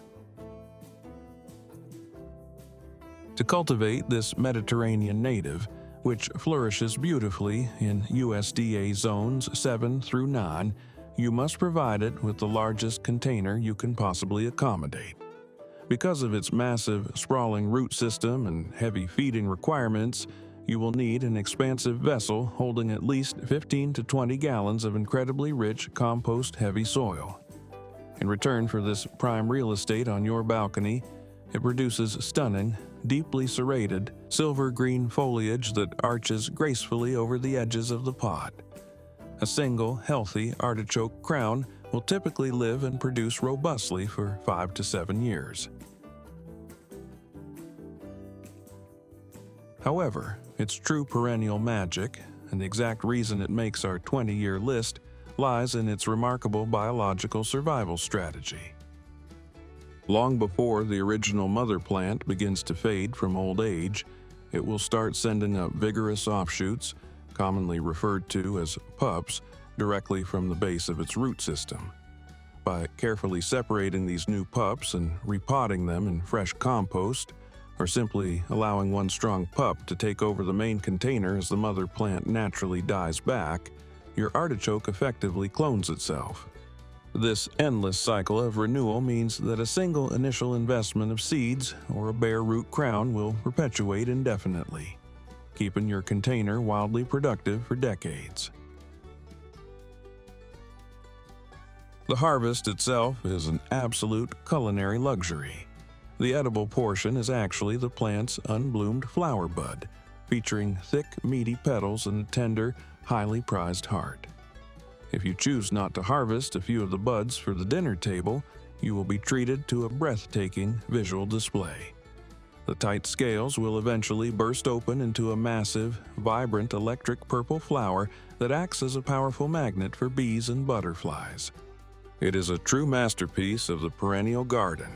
To cultivate this Mediterranean native, which flourishes beautifully in USDA zones 7 through 9, you must provide it with the largest container you can possibly accommodate. Because of its massive, sprawling root system and heavy feeding requirements, you will need an expansive vessel holding at least 15 to 20 gallons of incredibly rich, compost-heavy soil. In return for this prime real estate on your balcony, it produces stunning, deeply serrated, silver-green foliage that arches gracefully over the edges of the pot. A single, healthy artichoke crown will typically live and produce robustly for 5 to 7 years. However, its true perennial magic, and the exact reason it makes our 20-year list, lies in its remarkable biological survival strategy. Long before the original mother plant begins to fade from old age, it will start sending up vigorous offshoots, commonly referred to as pups, directly from the base of its root system. By carefully separating these new pups and repotting them in fresh compost, or simply allowing one strong pup to take over the main container as the mother plant naturally dies back, your artichoke effectively clones itself. This endless cycle of renewal means that a single initial investment of seeds or a bare root crown will perpetuate indefinitely, keeping your container wildly productive for decades. The harvest itself is an absolute culinary luxury. The edible portion is actually the plant's unbloomed flower bud, featuring thick, meaty petals and a tender, highly prized heart. If you choose not to harvest a few of the buds for the dinner table, you will be treated to a breathtaking visual display. The tight scales will eventually burst open into a massive, vibrant electric purple flower that acts as a powerful magnet for bees and butterflies. It is a true masterpiece of the perennial garden,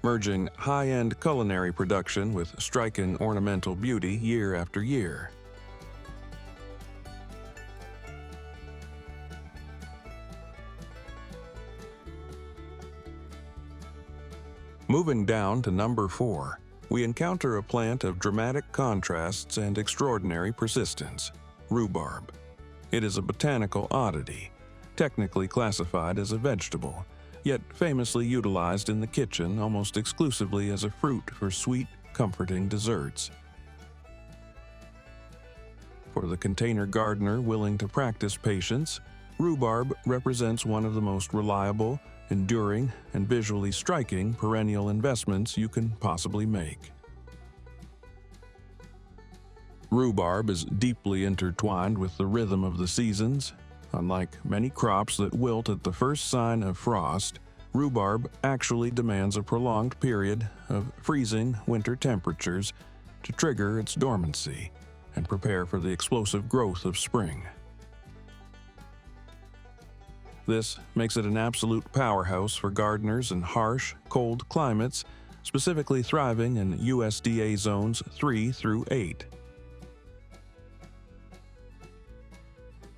merging high-end culinary production with striking ornamental beauty year after year. Moving down to number 4, we encounter a plant of dramatic contrasts and extraordinary persistence, rhubarb. It is a botanical oddity, technically classified as a vegetable, yet famously utilized in the kitchen almost exclusively as a fruit for sweet, comforting desserts. For the container gardener willing to practice patience, rhubarb represents one of the most reliable, enduring, and visually striking perennial investments you can possibly make. Rhubarb is deeply intertwined with the rhythm of the seasons. Unlike many crops that wilt at the first sign of frost, rhubarb actually demands a prolonged period of freezing winter temperatures to trigger its dormancy and prepare for the explosive growth of spring. This makes it an absolute powerhouse for gardeners in harsh, cold climates, specifically thriving in USDA zones 3 through 8.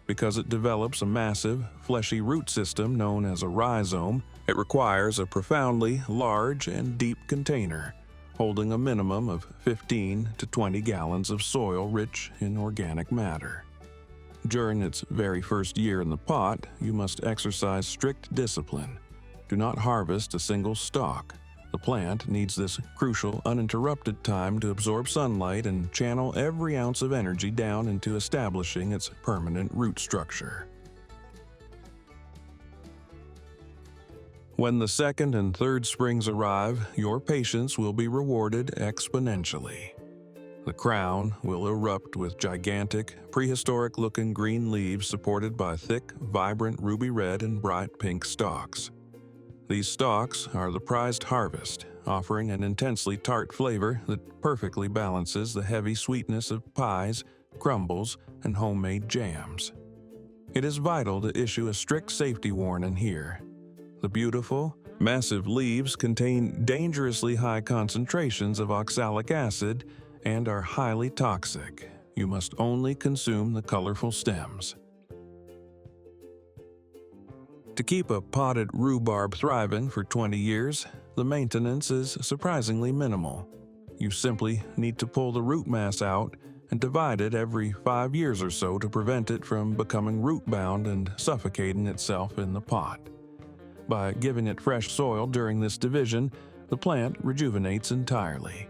Because it develops a massive, fleshy root system known as a rhizome, it requires a profoundly large and deep container, holding a minimum of 15 to 20 gallons of soil rich in organic matter. During its very first year in the pot, you must exercise strict discipline. Do not harvest a single stalk. The plant needs this crucial, uninterrupted time to absorb sunlight and channel every ounce of energy down into establishing its permanent root structure. When the second and third springs arrive, your patience will be rewarded exponentially. The crown will erupt with gigantic, prehistoric-looking green leaves supported by thick, vibrant ruby red and bright pink stalks. These stalks are the prized harvest, offering an intensely tart flavor that perfectly balances the heavy sweetness of pies, crumbles, and homemade jams. It is vital to issue a strict safety warning here. The beautiful, massive leaves contain dangerously high concentrations of oxalic acid and are highly toxic. You must only consume the colorful stems. To keep a potted rhubarb thriving for 20 years, the maintenance is surprisingly minimal. You simply need to pull the root mass out and divide it every 5 years or so to prevent it from becoming root-bound and suffocating itself in the pot. By giving it fresh soil during this division, the plant rejuvenates entirely.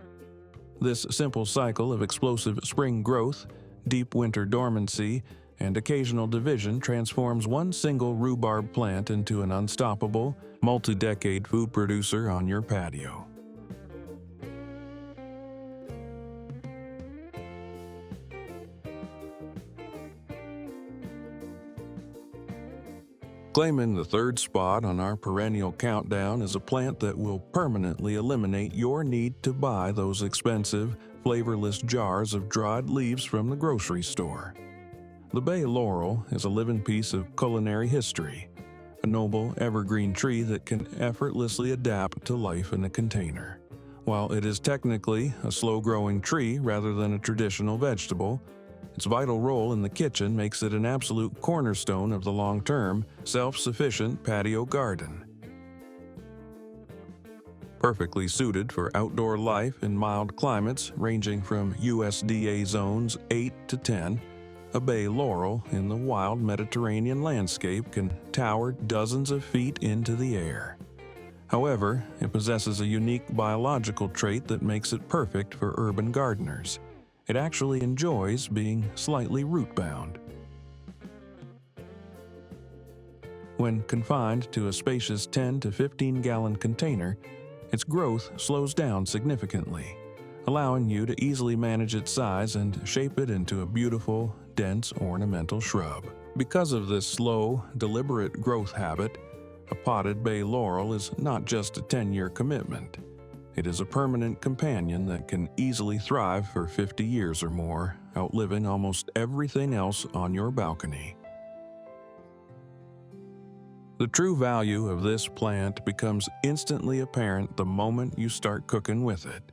This simple cycle of explosive spring growth, deep winter dormancy, and occasional division transforms one single rhubarb plant into an unstoppable, multi-decade food producer on your patio. Claiming the third spot on our perennial countdown is a plant that will permanently eliminate your need to buy those expensive, flavorless jars of dried leaves from the grocery store. The bay laurel is a living piece of culinary history, a noble evergreen tree that can effortlessly adapt to life in a container. While it is technically a slow-growing tree rather than a traditional vegetable, its vital role in the kitchen makes it an absolute cornerstone of the long-term, self-sufficient patio garden. Perfectly suited for outdoor life in mild climates ranging from USDA zones 8 to 10, a bay laurel in the wild Mediterranean landscape can tower dozens of feet into the air. However, it possesses a unique biological trait that makes it perfect for urban gardeners. It actually enjoys being slightly root-bound. When confined to a spacious 10 to 15-gallon container, its growth slows down significantly, allowing you to easily manage its size and shape it into a beautiful, dense ornamental shrub. Because of this slow, deliberate growth habit, a potted bay laurel is not just a 10-year commitment. It is a permanent companion that can easily thrive for 50 years or more, outliving almost everything else on your balcony. The true value of this plant becomes instantly apparent the moment you start cooking with it.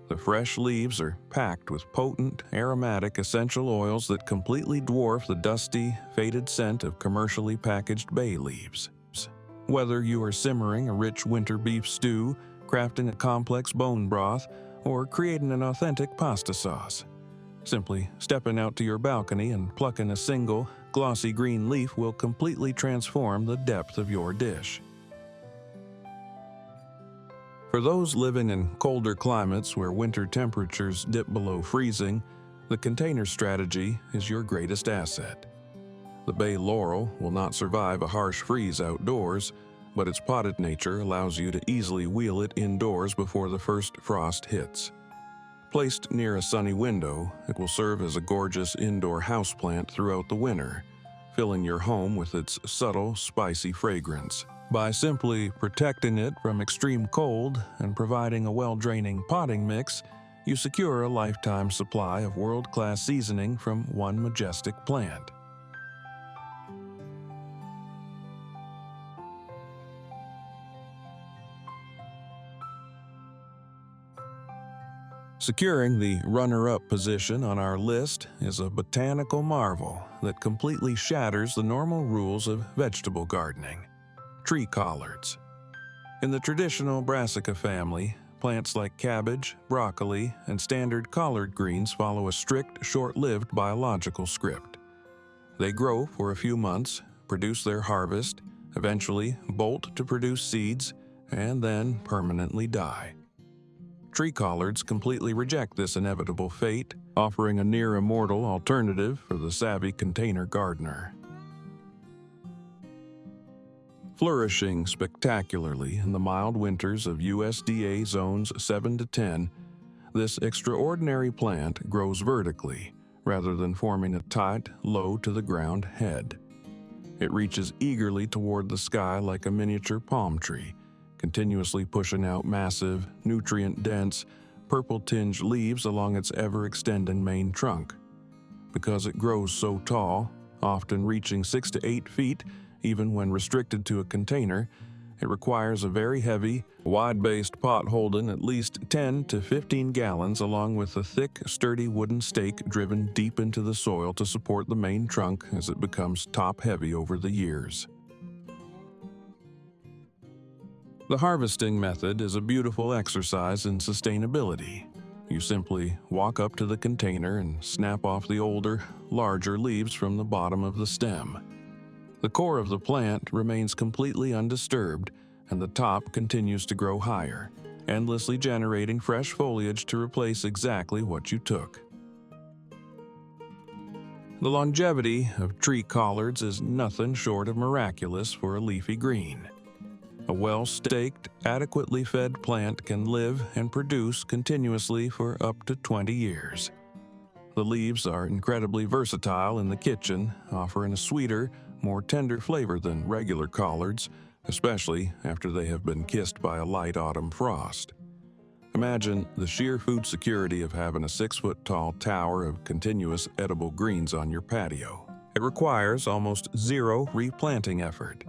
The fresh leaves are packed with potent, aromatic essential oils that completely dwarf the dusty, faded scent of commercially packaged bay leaves. Whether you are simmering a rich winter beef stew, crafting a complex bone broth, or creating an authentic pasta sauce, simply stepping out to your balcony and plucking a single, glossy green leaf will completely transform the depth of your dish. For those living in colder climates where winter temperatures dip below freezing, the container strategy is your greatest asset. The bay laurel will not survive a harsh freeze outdoors, but its potted nature allows you to easily wheel it indoors before the first frost hits. Placed near a sunny window, it will serve as a gorgeous indoor houseplant throughout the winter, filling your home with its subtle, spicy fragrance. By simply protecting it from extreme cold and providing a well-draining potting mix, you secure a lifetime supply of world-class seasoning from one majestic plant. Securing the runner-up position on our list is a botanical marvel that completely shatters the normal rules of vegetable gardening: tree collards. In the traditional brassica family, plants like cabbage, broccoli, and standard collard greens follow a strict, short-lived biological script. They grow for a few months, produce their harvest, eventually bolt to produce seeds, and then permanently die. Tree collards completely reject this inevitable fate, offering a near-immortal alternative for the savvy container gardener. Flourishing spectacularly in the mild winters of USDA zones 7 to 10, this extraordinary plant grows vertically rather than forming a tight, low-to-the-ground head. It reaches eagerly toward the sky like a miniature palm tree, continuously pushing out massive, nutrient-dense, purple-tinged leaves along its ever-extending main trunk. Because it grows so tall, often reaching 6 to 8 feet, even when restricted to a container, it requires a very heavy, wide-based pot holding at least 10 to 15 gallons along with a thick, sturdy wooden stake driven deep into the soil to support the main trunk as it becomes top-heavy over the years. The harvesting method is a beautiful exercise in sustainability. You simply walk up to the container and snap off the older, larger leaves from the bottom of the stem. The core of the plant remains completely undisturbed, and the top continues to grow higher, endlessly generating fresh foliage to replace exactly what you took. The longevity of tree collards is nothing short of miraculous for a leafy green. A well-staked, adequately fed plant can live and produce continuously for up to 20 years. The leaves are incredibly versatile in the kitchen, offering a sweeter, more tender flavor than regular collards, especially after they have been kissed by a light autumn frost. Imagine the sheer food security of having a 6-foot-tall tower of continuous edible greens on your patio. It requires almost zero replanting effort,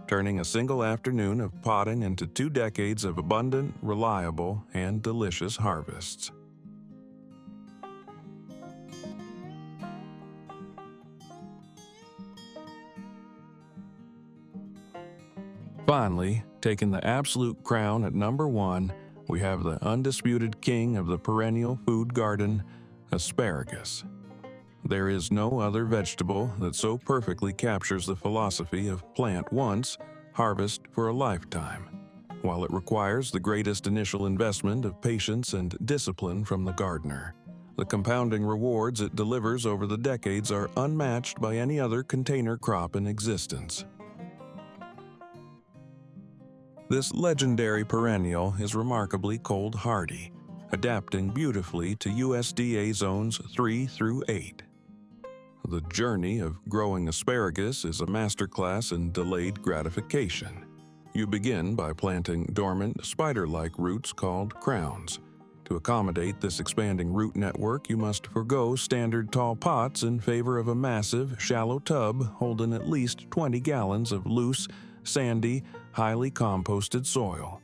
turning a single afternoon of potting into 2 decades of abundant, reliable, and delicious harvests. Finally, taking the absolute crown at number 1, we have the undisputed king of the perennial food garden, asparagus. There is no other vegetable that so perfectly captures the philosophy of plant once, harvest for a lifetime. While it requires the greatest initial investment of patience and discipline from the gardener, the compounding rewards it delivers over the decades are unmatched by any other container crop in existence. This legendary perennial is remarkably cold hardy, adapting beautifully to USDA zones 3 through 8. The journey of growing asparagus is a masterclass in delayed gratification. You begin by planting dormant, spider-like roots called crowns. To accommodate this expanding root network, you must forego standard tall pots in favor of a massive, shallow tub holding at least 20 gallons of loose, sandy, highly composted soil.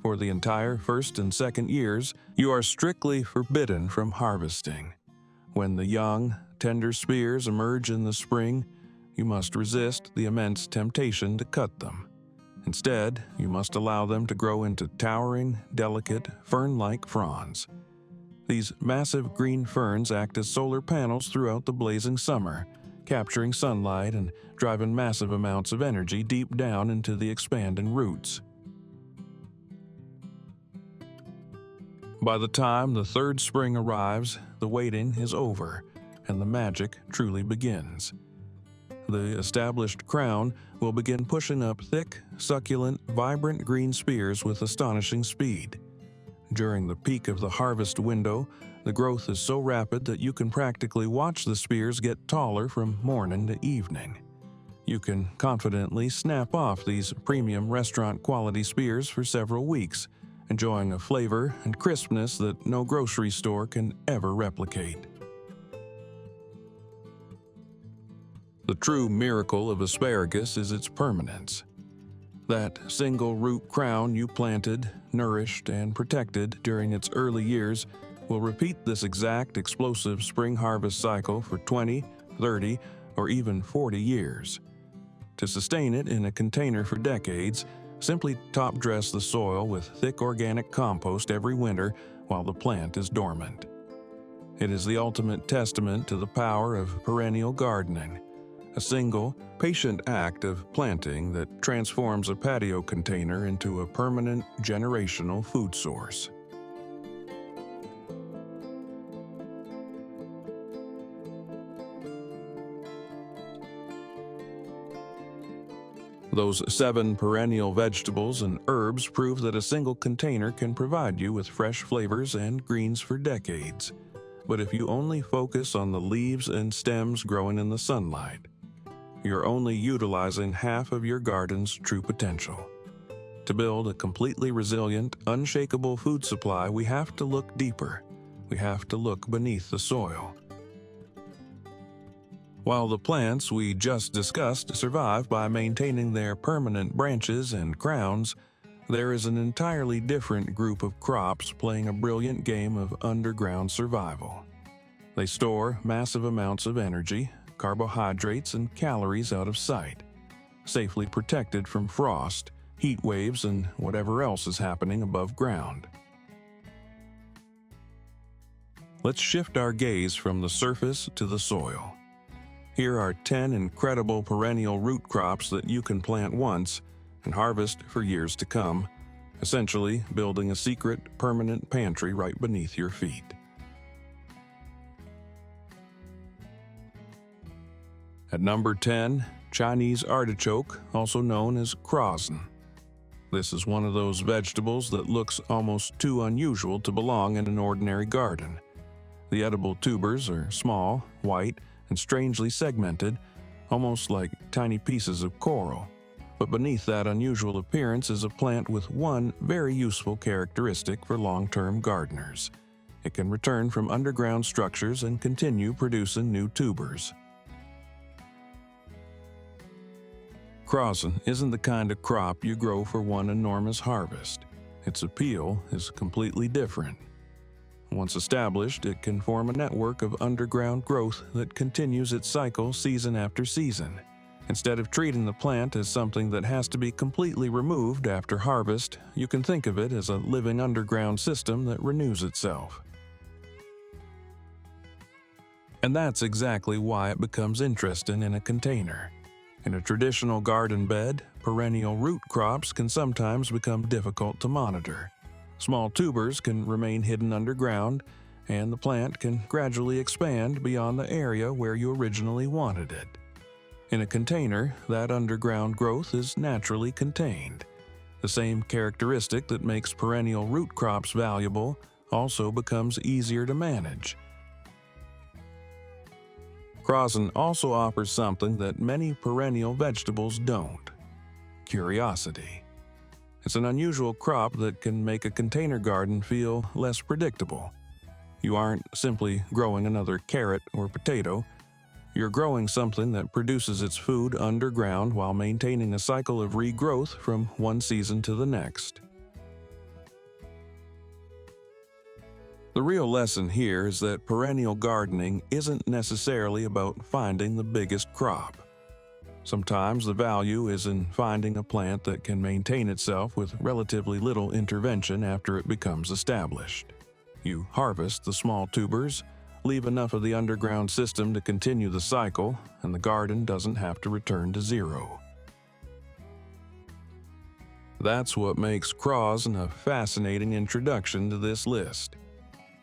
For the entire first and second years, you are strictly forbidden from harvesting. When the young, tender spears emerge in the spring, you must resist the immense temptation to cut them. Instead, you must allow them to grow into towering, delicate, fern-like fronds. These massive green ferns act as solar panels throughout the blazing summer, capturing sunlight and driving massive amounts of energy deep down into the expanding roots. By the time the third spring arrives, the waiting is over, and the magic truly begins. The established crown will begin pushing up thick, succulent, vibrant green spears with astonishing speed. During the peak of the harvest window, the growth is so rapid that you can practically watch the spears get taller from morning to evening. You can confidently snap off these premium restaurant-quality spears for several weeks, enjoying a flavor and crispness that no grocery store can ever replicate. The true miracle of asparagus is its permanence. That single root crown you planted, nourished, and protected during its early years will repeat this exact explosive spring harvest cycle for 20, 30, or even 40 years. To sustain it in a container for decades, simply top-dress the soil with thick organic compost every winter while the plant is dormant. It is the ultimate testament to the power of perennial gardening, a single, patient act of planting that transforms a patio container into a permanent, generational food source. Those 7 perennial vegetables and herbs prove that a single container can provide you with fresh flavors and greens for decades. But if you only focus on the leaves and stems growing in the sunlight, you're only utilizing half of your garden's true potential. To build a completely resilient, unshakable food supply, we have to look deeper. We have to look beneath the soil. While the plants we just discussed survive by maintaining their permanent branches and crowns, there is an entirely different group of crops playing a brilliant game of underground survival. They store massive amounts of energy, carbohydrates, and calories out of sight, safely protected from frost, heat waves, and whatever else is happening above ground. Let's shift our gaze from the surface to the soil. Here are 10 incredible perennial root crops that you can plant once and harvest for years to come, essentially building a secret, permanent pantry right beneath your feet. At number 10, Chinese artichoke, also known as crosn. This is one of those vegetables that looks almost too unusual to belong in an ordinary garden. The edible tubers are small, white, and strangely segmented, almost like tiny pieces of coral. But beneath that unusual appearance is a plant with one very useful characteristic for long-term gardeners. It can return from underground structures and continue producing new tubers. Crossin isn't the kind of crop you grow for one enormous harvest. Its appeal is completely different. Once established, it can form a network of underground growth that continues its cycle season after season. Instead of treating the plant as something that has to be completely removed after harvest, you can think of it as a living underground system that renews itself. And that's exactly why it becomes interesting in a container. In a traditional garden bed, perennial root crops can sometimes become difficult to monitor. Small tubers can remain hidden underground, and the plant can gradually expand beyond the area where you originally wanted it. In a container, that underground growth is naturally contained. The same characteristic that makes perennial root crops valuable also becomes easier to manage. Crossin also offers something that many perennial vegetables don't: curiosity. It's an unusual crop that can make a container garden feel less predictable. You aren't simply growing another carrot or potato. You're growing something that produces its food underground while maintaining a cycle of regrowth from one season to the next. The real lesson here is that perennial gardening isn't necessarily about finding the biggest crop. Sometimes the value is in finding a plant that can maintain itself with relatively little intervention after it becomes established. You harvest the small tubers, leave enough of the underground system to continue the cycle, and the garden doesn't have to return to zero. That's what makes crossin a fascinating introduction to this list.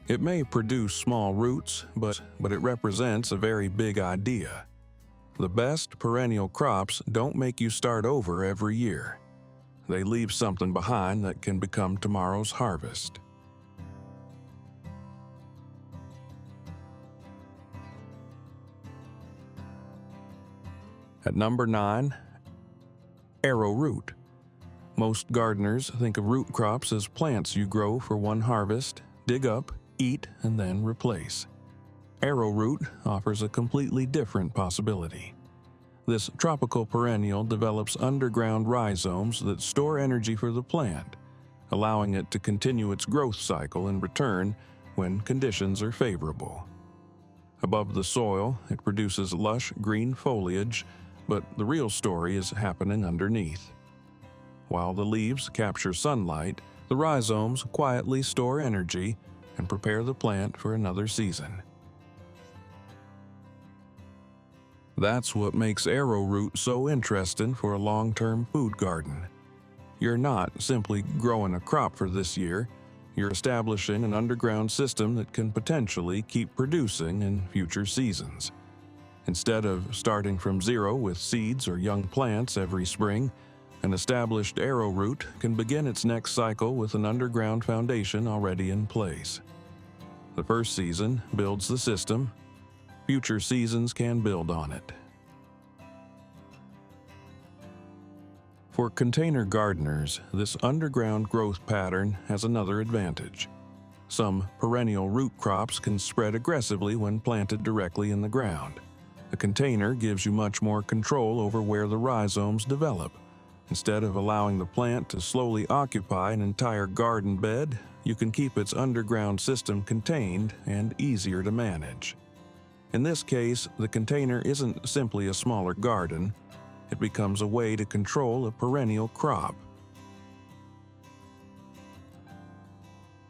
It may produce small roots, but it represents a very big idea. The best perennial crops don't make you start over every year. They leave something behind that can become tomorrow's harvest. At number 9, arrowroot. Most gardeners think of root crops as plants you grow for one harvest, dig up, eat, and then replace. Arrowroot offers a completely different possibility. This tropical perennial develops underground rhizomes that store energy for the plant, allowing it to continue its growth cycle in return when conditions are favorable. Above the soil, it produces lush green foliage, but the real story is happening underneath. While the leaves capture sunlight, the rhizomes quietly store energy and prepare the plant for another season. That's what makes arrowroot so interesting for a long-term food garden. You're not simply growing a crop for this year, you're establishing an underground system that can potentially keep producing in future seasons. Instead of starting from zero with seeds or young plants every spring, an established arrowroot can begin its next cycle with an underground foundation already in place. The first season builds the system. Future seasons can build on it. For container gardeners, this underground growth pattern has another advantage. Some perennial root crops can spread aggressively when planted directly in the ground. A container gives you much more control over where the rhizomes develop. Instead of allowing the plant to slowly occupy an entire garden bed, you can keep its underground system contained and easier to manage. In this case, the container isn't simply a smaller garden. It becomes a way to control a perennial crop.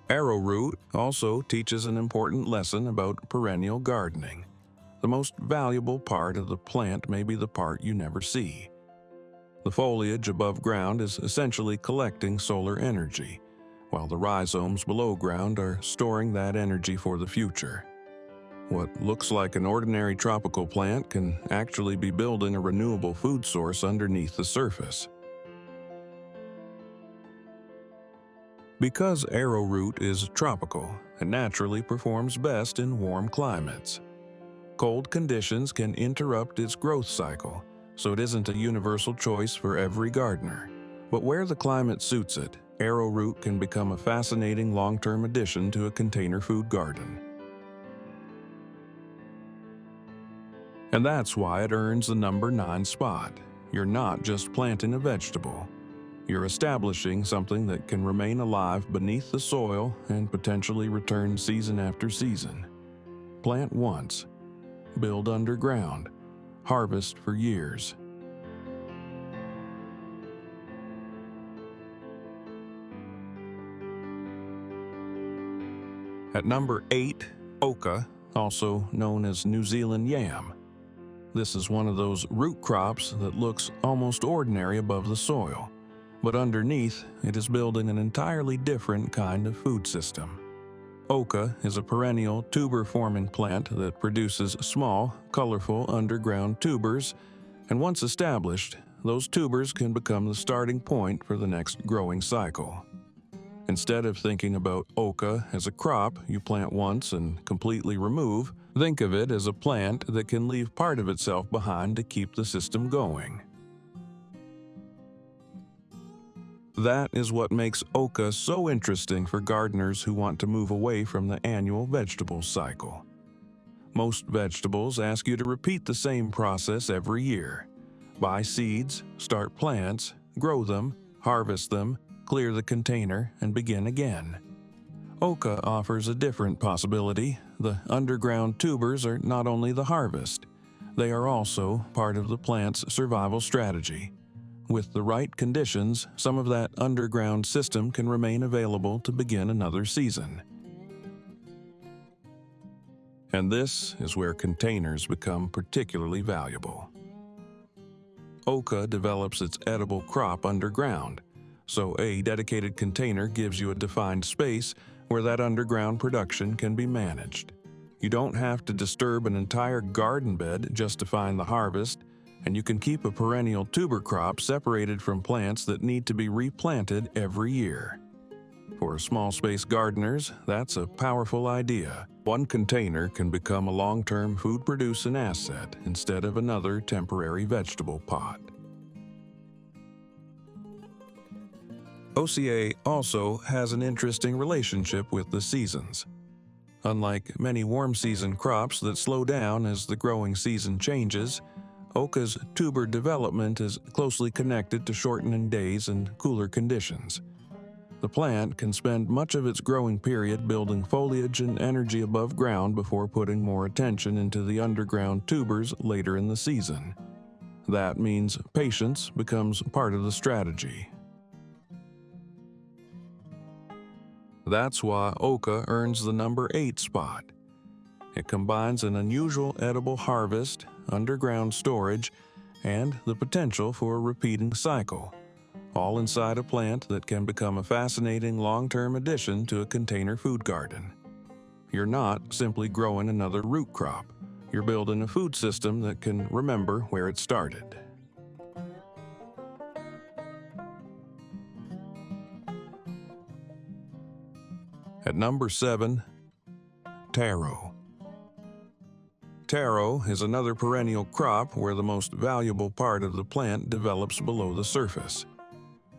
Arrowroot also teaches an important lesson about perennial gardening. The most valuable part of the plant may be the part you never see. The foliage above ground is essentially collecting solar energy, while the rhizomes below ground are storing that energy for the future. What looks like an ordinary tropical plant can actually be building a renewable food source underneath the surface. Because arrowroot is tropical and naturally performs best in warm climates. Cold conditions can interrupt its growth cycle, so it isn't a universal choice for every gardener. But where the climate suits it, arrowroot can become a fascinating long-term addition to a container food garden. And that's why it earns the number 9 spot. You're not just planting a vegetable. You're establishing something that can remain alive beneath the soil and potentially return season after season. Plant once, build underground, harvest for years. At number 8, oca, also known as New Zealand yam. This is one of those root crops that looks almost ordinary above the soil, but underneath it is building an entirely different kind of food system. Oca is a perennial tuber-forming plant that produces small, colorful underground tubers, and once established, those tubers can become the starting point for the next growing cycle. Instead of thinking about oca as a crop you plant once and completely remove, think of it as a plant that can leave part of itself behind to keep the system going. That is what makes oca so interesting for gardeners who want to move away from the annual vegetable cycle. Most vegetables ask you to repeat the same process every year. Buy seeds, start plants, grow them, harvest them, clear the container, and begin again. Oca offers a different possibility. The underground tubers are not only the harvest, they are also part of the plant's survival strategy. With the right conditions, some of that underground system can remain available to begin another season. And this is where containers become particularly valuable. Oca develops its edible crop underground, so a dedicated container gives you a defined space where that underground production can be managed. You don't have to disturb an entire garden bed just to find the harvest, and you can keep a perennial tuber crop separated from plants that need to be replanted every year. For small space gardeners, that's a powerful idea. One container can become a long-term food-producing asset instead of another temporary vegetable pot. Oca also has an interesting relationship with the seasons. Unlike many warm-season crops that slow down as the growing season changes, oca's tuber development is closely connected to shortening days and cooler conditions. The plant can spend much of its growing period building foliage and energy above ground before putting more attention into the underground tubers later in the season. That means patience becomes part of the strategy. That's why oca earns the number 8 spot. It combines an unusual edible harvest, underground storage, and the potential for a repeating cycle, all inside a plant that can become a fascinating long-term addition to a container food garden. You're not simply growing another root crop. You're building a food system that can remember where it started. At number 7, taro. Taro is another perennial crop where the most valuable part of the plant develops below the surface.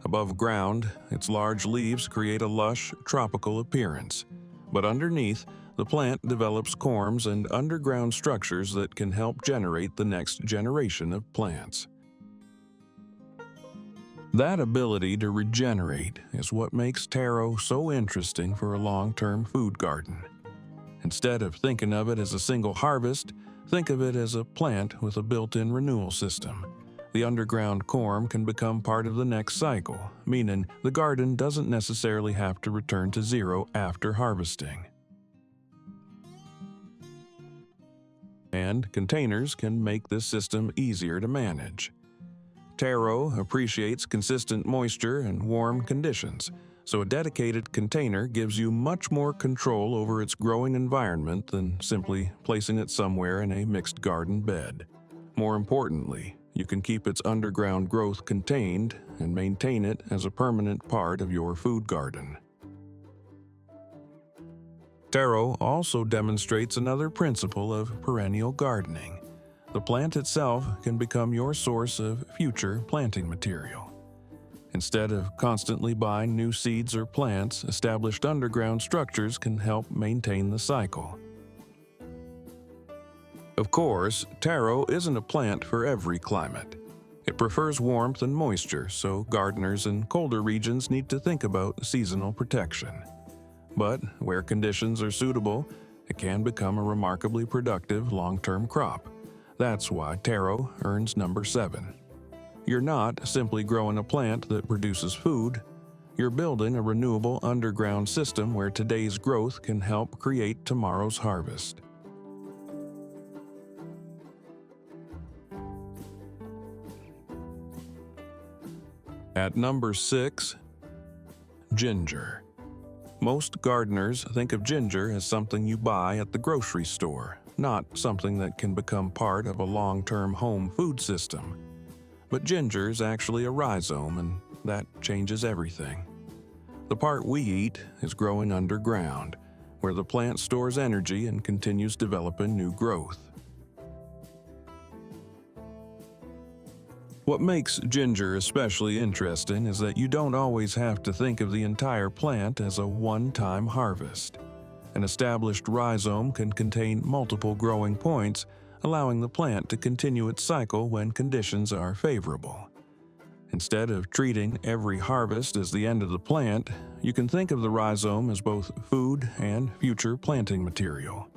Above ground, its large leaves create a lush, tropical appearance, but underneath, the plant develops corms and underground structures that can help generate the next generation of plants. That ability to regenerate is what makes taro so interesting for a long-term food garden. Instead of thinking of it as a single harvest, think of it as a plant with a built-in renewal system. The underground corm can become part of the next cycle, meaning the garden doesn't necessarily have to return to zero after harvesting. And containers can make this system easier to manage. Taro appreciates consistent moisture and warm conditions, so a dedicated container gives you much more control over its growing environment than simply placing it somewhere in a mixed garden bed. More importantly, you can keep its underground growth contained and maintain it as a permanent part of your food garden. Taro also demonstrates another principle of perennial gardening. The plant itself can become your source of future planting material. Instead of constantly buying new seeds or plants, established underground structures can help maintain the cycle. Of course, taro isn't a plant for every climate. It prefers warmth and moisture, so gardeners in colder regions need to think about seasonal protection. But where conditions are suitable, it can become a remarkably productive long-term crop. That's why taro earns number 7. You're not simply growing a plant that produces food. You're building a renewable underground system where today's growth can help create tomorrow's harvest. At number 6, ginger. Most gardeners think of ginger as something you buy at the grocery store, not something that can become part of a long-term home food system. But ginger is actually a rhizome, and that changes everything. The part we eat is growing underground, where the plant stores energy and continues developing new growth. What makes ginger especially interesting is that you don't always have to think of the entire plant as a one-time harvest. An established rhizome can contain multiple growing points, allowing the plant to continue its cycle when conditions are favorable. Instead of treating every harvest as the end of the plant, you can think of the rhizome as both food and future planting material.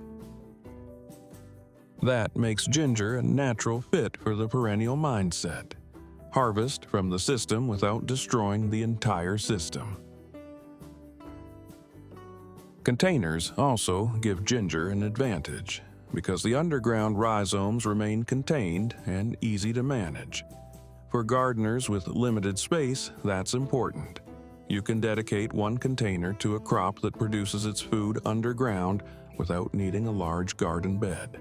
That makes ginger a natural fit for the perennial mindset. Harvest from the system without destroying the entire system. Containers also give ginger an advantage, because the underground rhizomes remain contained and easy to manage. For gardeners with limited space, that's important. You can dedicate one container to a crop that produces its food underground without needing a large garden bed.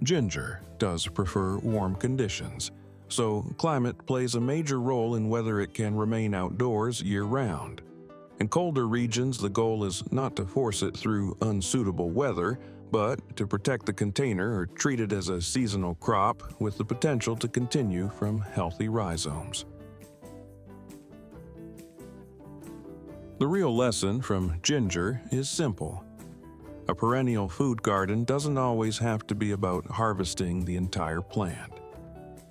Ginger does prefer warm conditions, so climate plays a major role in whether it can remain outdoors year-round. In colder regions, the goal is not to force it through unsuitable weather, but to protect the container or treat it as a seasonal crop with the potential to continue from healthy rhizomes. The real lesson from ginger is simple. A perennial food garden doesn't always have to be about harvesting the entire plant.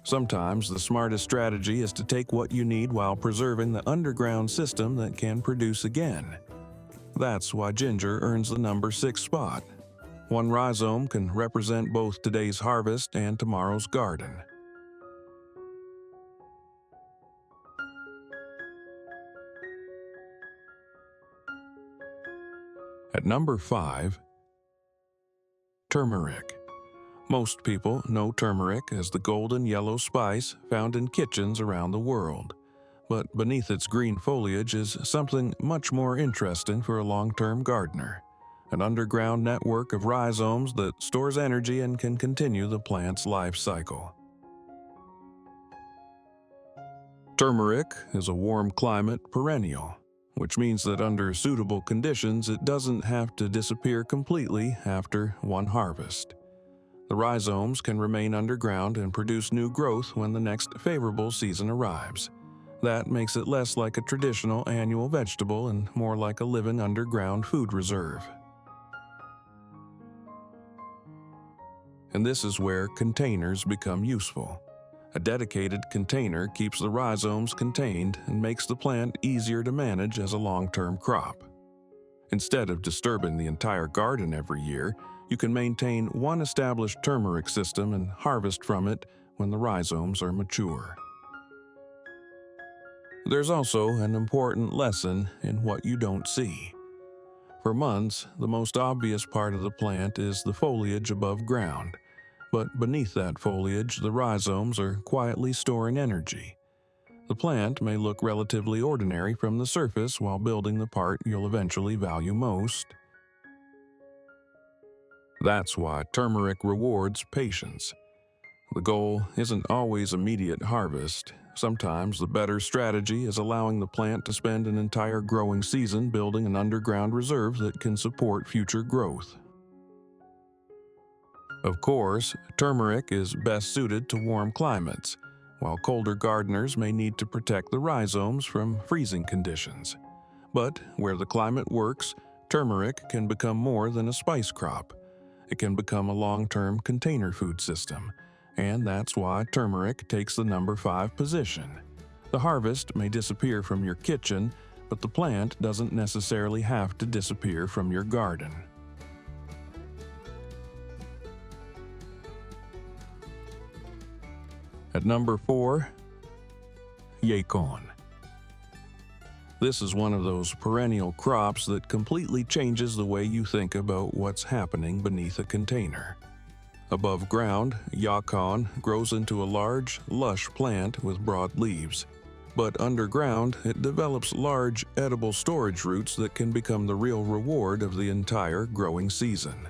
Sometimes the smartest strategy is to take what you need while preserving the underground system that can produce again. That's why ginger earns the number 6 spot. One rhizome can represent both today's harvest and tomorrow's garden. At number 5, turmeric. Most people know turmeric as the golden yellow spice found in kitchens around the world. But beneath its green foliage is something much more interesting for a long-term gardener. An underground network of rhizomes that stores energy and can continue the plant's life cycle. Turmeric is a warm climate perennial, which means that under suitable conditions it doesn't have to disappear completely after one harvest. The rhizomes can remain underground and produce new growth when the next favorable season arrives. That makes it less like a traditional annual vegetable and more like a living underground food reserve. And this is where containers become useful. A dedicated container keeps the rhizomes contained and makes the plant easier to manage as a long-term crop. Instead of disturbing the entire garden every year, you can maintain one established turmeric system and harvest from it when the rhizomes are mature. There's also an important lesson in what you don't see. For months, the most obvious part of the plant is the foliage above ground, but beneath that foliage, the rhizomes are quietly storing energy. The plant may look relatively ordinary from the surface while building the part you'll eventually value most. That's why turmeric rewards patience. The goal isn't always immediate harvest. Sometimes the better strategy is allowing the plant to spend an entire growing season building an underground reserve that can support future growth. Of course, turmeric is best suited to warm climates, while colder gardeners may need to protect the rhizomes from freezing conditions. But where the climate works, turmeric can become more than a spice crop. It can become a long-term container food system, and that's why turmeric takes the number 5 position. The harvest may disappear from your kitchen, but the plant doesn't necessarily have to disappear from your garden. At number 4, yacon. This is one of those perennial crops that completely changes the way you think about what's happening beneath a container. Above ground, yacon grows into a large, lush plant with broad leaves. But underground, it develops large, edible storage roots that can become the real reward of the entire growing season.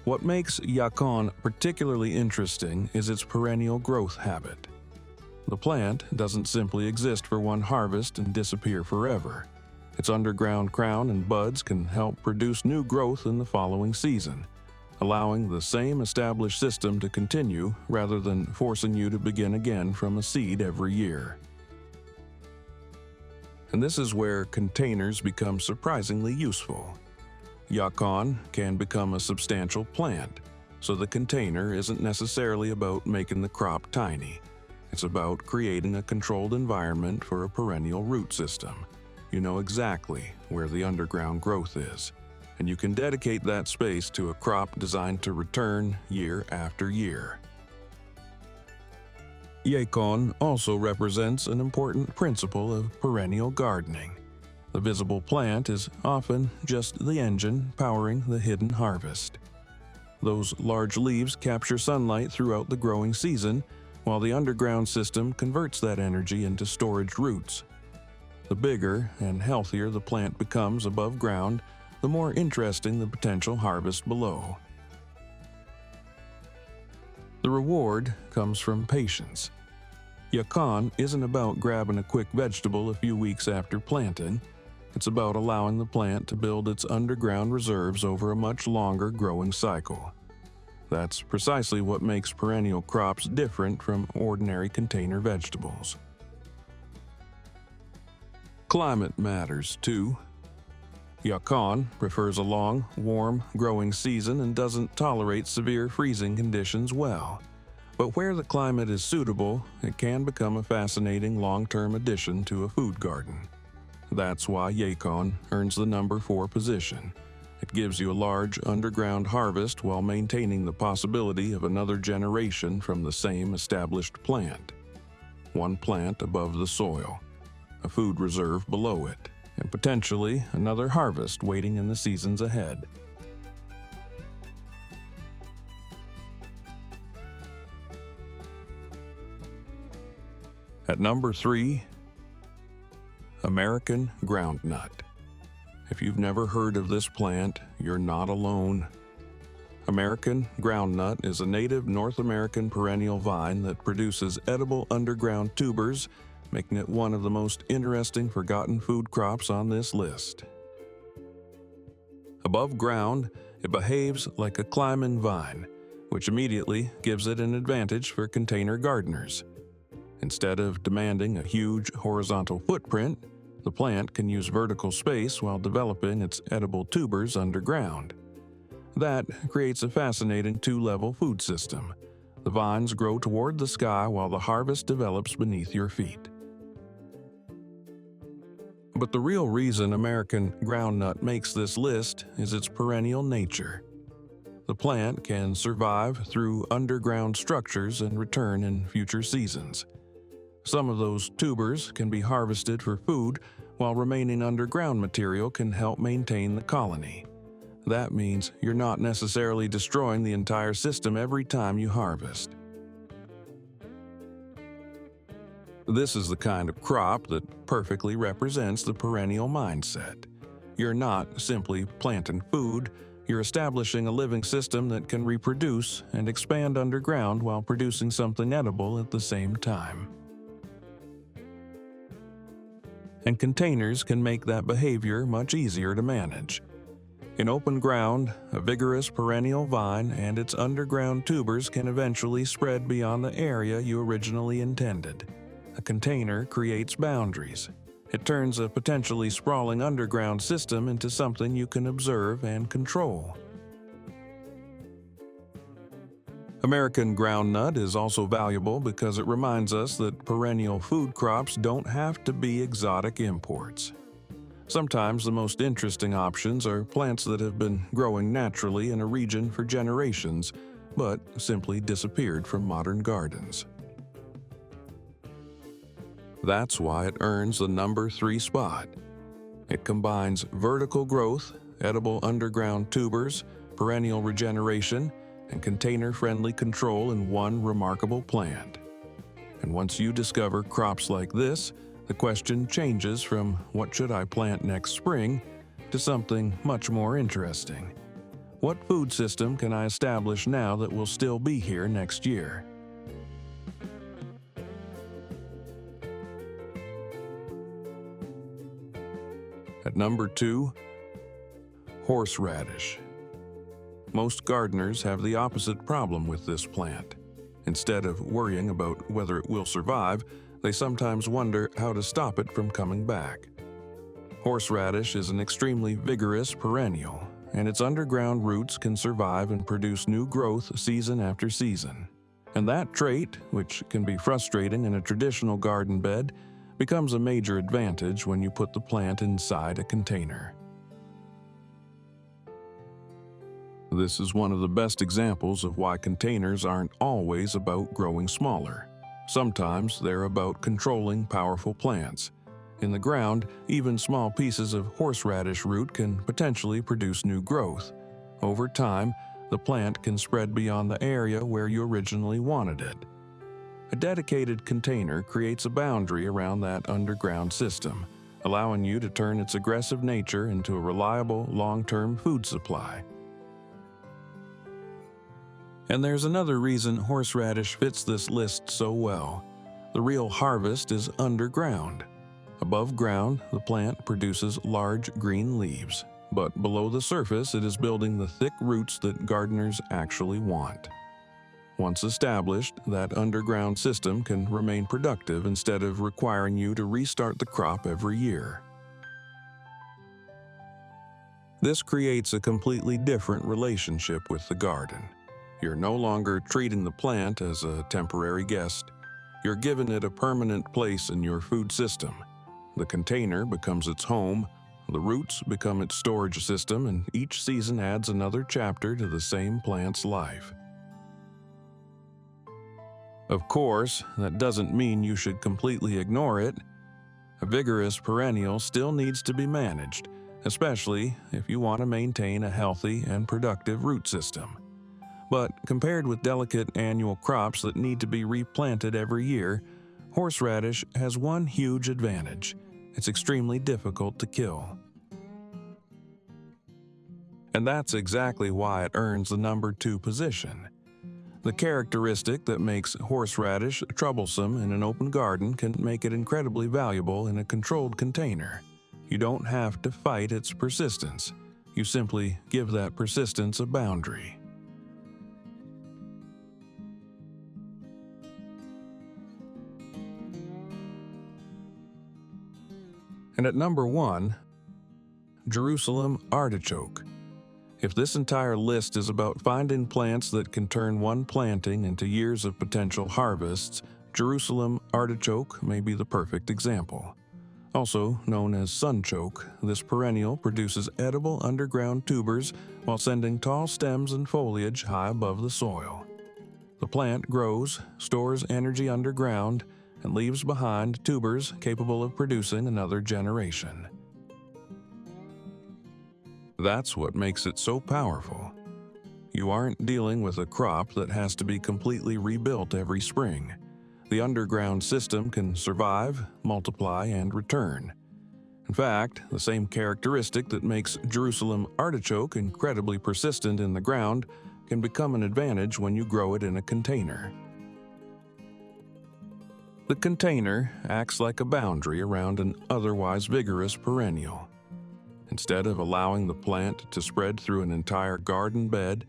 What makes yacon particularly interesting is its perennial growth habit. The plant doesn't simply exist for one harvest and disappear forever. Its underground crown and buds can help produce new growth in the following season, allowing the same established system to continue rather than forcing you to begin again from a seed every year. And this is where containers become surprisingly useful. Yacon can become a substantial plant, so the container isn't necessarily about making the crop tiny. It's about creating a controlled environment for a perennial root system. You know exactly where the underground growth is, and you can dedicate that space to a crop designed to return year after year. Yacon also represents an important principle of perennial gardening. The visible plant is often just the engine powering the hidden harvest. Those large leaves capture sunlight throughout the growing season, while the underground system converts that energy into storage roots. The bigger and healthier the plant becomes above ground, the more interesting the potential harvest below. The reward comes from patience. Yacon isn't about grabbing a quick vegetable a few weeks after planting. It's about allowing the plant to build its underground reserves over a much longer growing cycle. That's precisely what makes perennial crops different from ordinary container vegetables. Climate matters too. Yacon prefers a long, warm growing season and doesn't tolerate severe freezing conditions well. But where the climate is suitable, it can become a fascinating long-term addition to a food garden. That's why yacon earns the number 4 position. It gives you a large underground harvest while maintaining the possibility of another generation from the same established plant. One plant above the soil, a food reserve below it, and potentially another harvest waiting in the seasons ahead. At number 3, American groundnut. If you've never heard of this plant, you're not alone. American groundnut is a native North American perennial vine that produces edible underground tubers, making it one of the most interesting forgotten food crops on this list. Above ground, it behaves like a climbing vine, which immediately gives it an advantage for container gardeners. Instead of demanding a huge horizontal footprint, the plant can use vertical space while developing its edible tubers underground. That creates a fascinating 2-level food system. The vines grow toward the sky while the harvest develops beneath your feet. But the real reason American groundnut makes this list is its perennial nature. The plant can survive through underground structures and return in future seasons. Some of those tubers can be harvested for food, while remaining underground material can help maintain the colony. That means you're not necessarily destroying the entire system every time you harvest. This is the kind of crop that perfectly represents the perennial mindset. You're not simply planting food, You're establishing a living system that can reproduce and expand underground while producing something edible at the same time. And containers can make that behavior much easier to manage. In open ground, a vigorous perennial vine and its underground tubers can eventually spread beyond the area you originally intended. A container creates boundaries. It turns a potentially sprawling underground system into something you can observe and control. American groundnut is also valuable because it reminds us that perennial food crops don't have to be exotic imports. Sometimes the most interesting options are plants that have been growing naturally in a region for generations, but simply disappeared from modern gardens. That's why it earns the number 3 spot. It combines vertical growth, edible underground tubers, perennial regeneration, and container-friendly control in one remarkable plant. And once you discover crops like this, the question changes from what should I plant next spring to something much more interesting. What food system can I establish now that will still be here next year? At number 2, horseradish. Most gardeners have the opposite problem with this plant. Instead of worrying about whether it will survive, they sometimes wonder how to stop it from coming back. Horseradish is an extremely vigorous perennial, and its underground roots can survive and produce new growth season after season. And that trait, which can be frustrating in a traditional garden bed, becomes a major advantage when you put the plant inside a container. This is one of the best examples of why containers aren't always about growing smaller. Sometimes they're about controlling powerful plants. In the ground, even small pieces of horseradish root can potentially produce new growth. Over time, the plant can spread beyond the area where you originally wanted it. A dedicated container creates a boundary around that underground system, allowing you to turn its aggressive nature into a reliable, long-term food supply. And there's another reason horseradish fits this list so well. The real harvest is underground. Above ground, the plant produces large green leaves, but below the surface it is building the thick roots that gardeners actually want. Once established, that underground system can remain productive instead of requiring you to restart the crop every year. This creates a completely different relationship with the garden. You're no longer treating the plant as a temporary guest. You're giving it a permanent place in your food system. The container becomes its home, the roots become its storage system, and each season adds another chapter to the same plant's life. Of course, that doesn't mean you should completely ignore it. A vigorous perennial still needs to be managed, especially if you want to maintain a healthy and productive root system. But compared with delicate annual crops that need to be replanted every year, horseradish has one huge advantage: it's extremely difficult to kill. And that's exactly why it earns the number 2 position. The characteristic that makes horseradish troublesome in an open garden can make it incredibly valuable in a controlled container. You don't have to fight its persistence. You simply give that persistence a boundary. And at number 1, Jerusalem artichoke. If this entire list is about finding plants that can turn one planting into years of potential harvests, Jerusalem artichoke may be the perfect example. Also known as sunchoke, this perennial produces edible underground tubers while sending tall stems and foliage high above the soil. The plant grows, stores energy underground, and leaves behind tubers capable of producing another generation. That's what makes it so powerful. You aren't dealing with a crop that has to be completely rebuilt every spring. The underground system can survive, multiply, and return. In fact, the same characteristic that makes Jerusalem artichoke incredibly persistent in the ground can become an advantage when you grow it in a container. The container acts like a boundary around an otherwise vigorous perennial. Instead of allowing the plant to spread through an entire garden bed,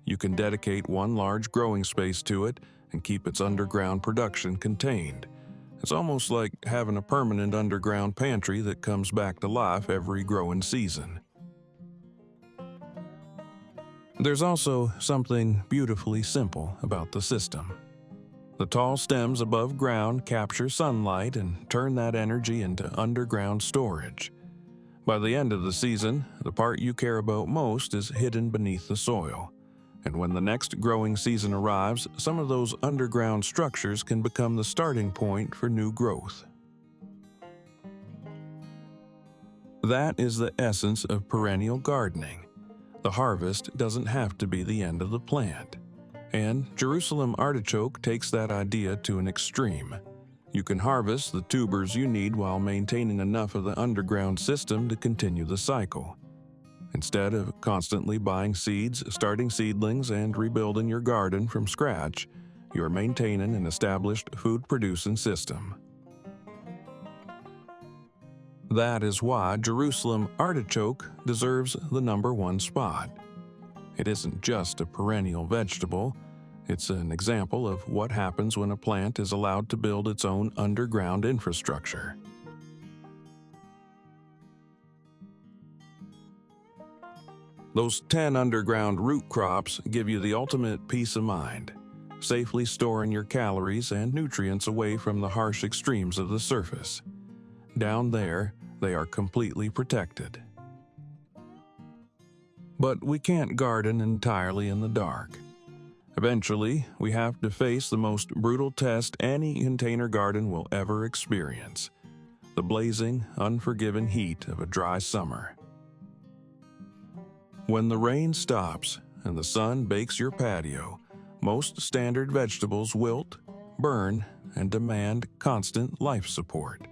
you can dedicate one large growing space to it and keep its underground production contained. It's almost like having a permanent underground pantry that comes back to life every growing season. There's also something beautifully simple about the system. The tall stems above ground capture sunlight and turn that energy into underground storage. By the end of the season, the part you care about most is hidden beneath the soil. And when the next growing season arrives, some of those underground structures can become the starting point for new growth. That is the essence of perennial gardening. The harvest doesn't have to be the end of the plant. And Jerusalem artichoke takes that idea to an extreme. You can harvest the tubers you need while maintaining enough of the underground system to continue the cycle. Instead of constantly buying seeds, starting seedlings, and rebuilding your garden from scratch, you are maintaining an established food-producing system. That is why Jerusalem artichoke deserves the #1 spot. It isn't just a perennial vegetable, it's an example of what happens when a plant is allowed to build its own underground infrastructure. Those 10 underground root crops give you the ultimate peace of mind, safely storing your calories and nutrients away from the harsh extremes of the surface. Down there, they are completely protected. But we can't garden entirely in the dark. Eventually, we have to face the most brutal test any container garden will ever experience: the blazing, unforgiving heat of a dry summer. When the rain stops and the sun bakes your patio, most standard vegetables wilt, burn, and demand constant life support.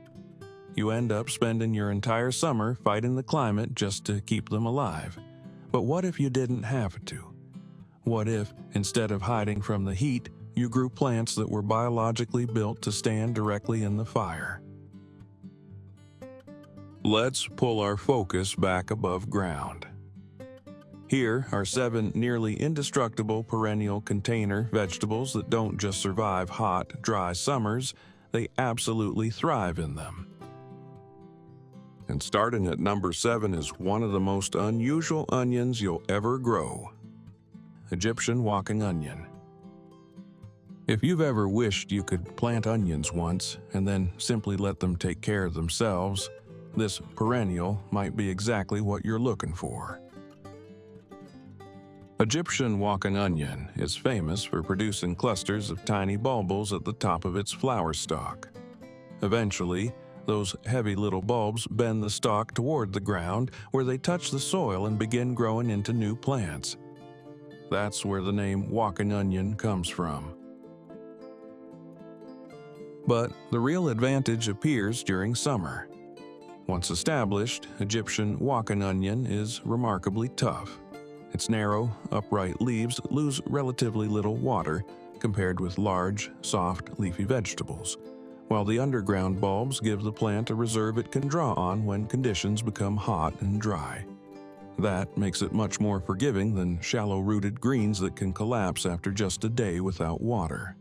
You end up spending your entire summer fighting the climate just to keep them alive. But what if you didn't have to? What if, instead of hiding from the heat, you grew plants that were biologically built to stand directly in the fire? Let's pull our focus back above ground. Here are 7 nearly indestructible perennial container vegetables that don't just survive hot, dry summers, they absolutely thrive in them. And starting at number 7 is one of the most unusual onions you'll ever grow: Egyptian walking onion. If you've ever wished you could plant onions once and then simply let them take care of themselves, this perennial might be exactly what you're looking for. Egyptian walking onion is famous for producing clusters of tiny bulbils at the top of its flower stalk. Eventually, those heavy little bulbs bend the stalk toward the ground, where they touch the soil and begin growing into new plants. That's where the name walking onion comes from. But the real advantage appears during summer. Once established, Egyptian walking onion is remarkably tough. Its narrow, upright leaves lose relatively little water compared with large, soft, leafy vegetables, while the underground bulbs give the plant a reserve it can draw on when conditions become hot and dry. That makes it much more forgiving than shallow-rooted greens that can collapse after just a day without water.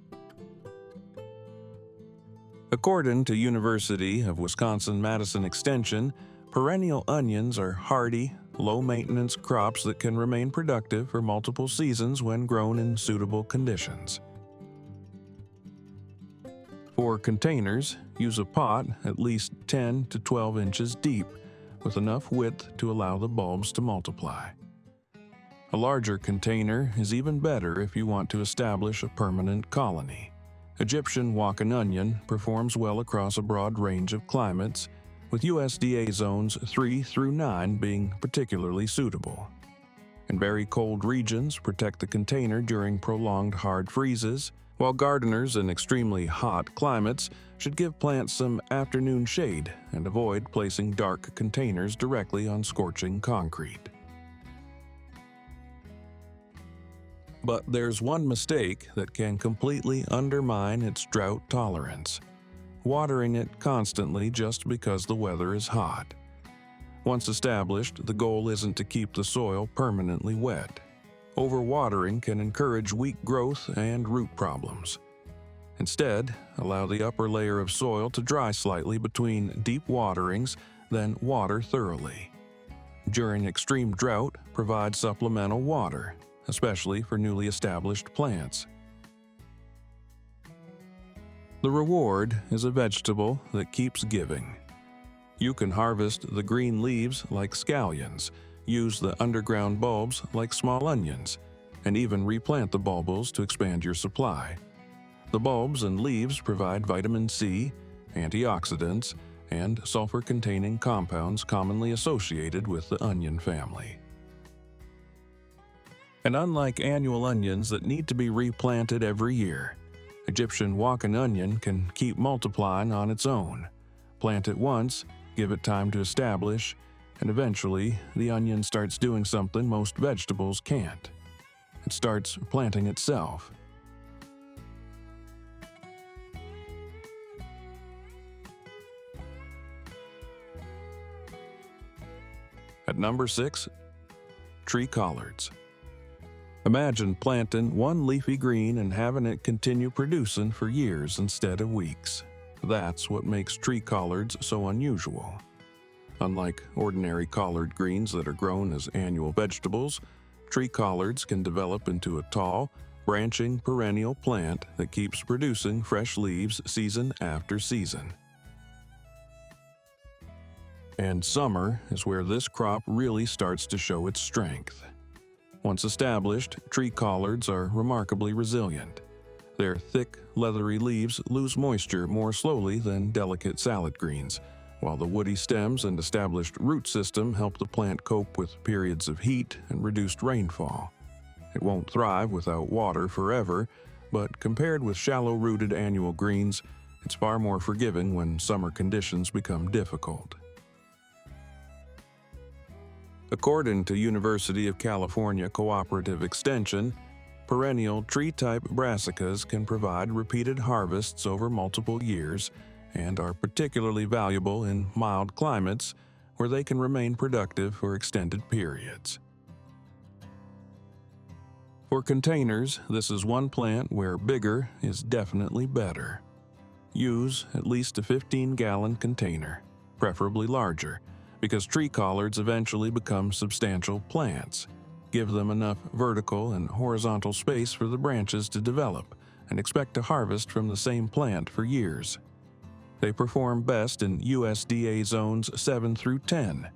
According to University of Wisconsin-Madison Extension, perennial onions are hardy, low-maintenance crops that can remain productive for multiple seasons when grown in suitable conditions. For containers, use a pot at least 10 to 12 inches deep, with enough width to allow the bulbs to multiply. A larger container is even better if you want to establish a permanent colony. Egyptian walking onion performs well across a broad range of climates, with USDA zones 3 through 9 being particularly suitable. In very cold regions, protect the container during prolonged hard freezes, while gardeners in extremely hot climates should give plants some afternoon shade and avoid placing dark containers directly on scorching concrete. But there's one mistake that can completely undermine its drought tolerance: watering it constantly just because the weather is hot. Once established, the goal isn't to keep the soil permanently wet. Overwatering can encourage weak growth and root problems. Instead, allow the upper layer of soil to dry slightly between deep waterings, then water thoroughly. During extreme drought, provide supplemental water, especially for newly established plants. The reward is a vegetable that keeps giving. You can harvest the green leaves like scallions, use the underground bulbs like small onions, and even replant the bulbils to expand your supply. The bulbs and leaves provide vitamin C, antioxidants, and sulfur-containing compounds commonly associated with the onion family. And unlike annual onions that need to be replanted every year, Egyptian walking onion can keep multiplying on its own. Plant it once, give it time to establish, and eventually the onion starts doing something most vegetables can't. It starts planting itself. At number 6, tree collards. Imagine planting one leafy green and having it continue producing for years instead of weeks. That's what makes tree collards so unusual. Unlike ordinary collard greens that are grown as annual vegetables, tree collards can develop into a tall, branching perennial plant that keeps producing fresh leaves season after season. And summer is where this crop really starts to show its strength. Once established, tree collards are remarkably resilient. Their thick, leathery leaves lose moisture more slowly than delicate salad greens, while the woody stems and established root system help the plant cope with periods of heat and reduced rainfall. It won't thrive without water forever, but compared with shallow-rooted annual greens, it's far more forgiving when summer conditions become difficult. According to University of California Cooperative Extension, perennial tree-type brassicas can provide repeated harvests over multiple years and are particularly valuable in mild climates where they can remain productive for extended periods. For containers, this is one plant where bigger is definitely better. Use at least a 15-gallon container, preferably larger, because tree collards eventually become substantial plants. Give them enough vertical and horizontal space for the branches to develop, and expect to harvest from the same plant for years. They perform best in USDA zones 7 through 10.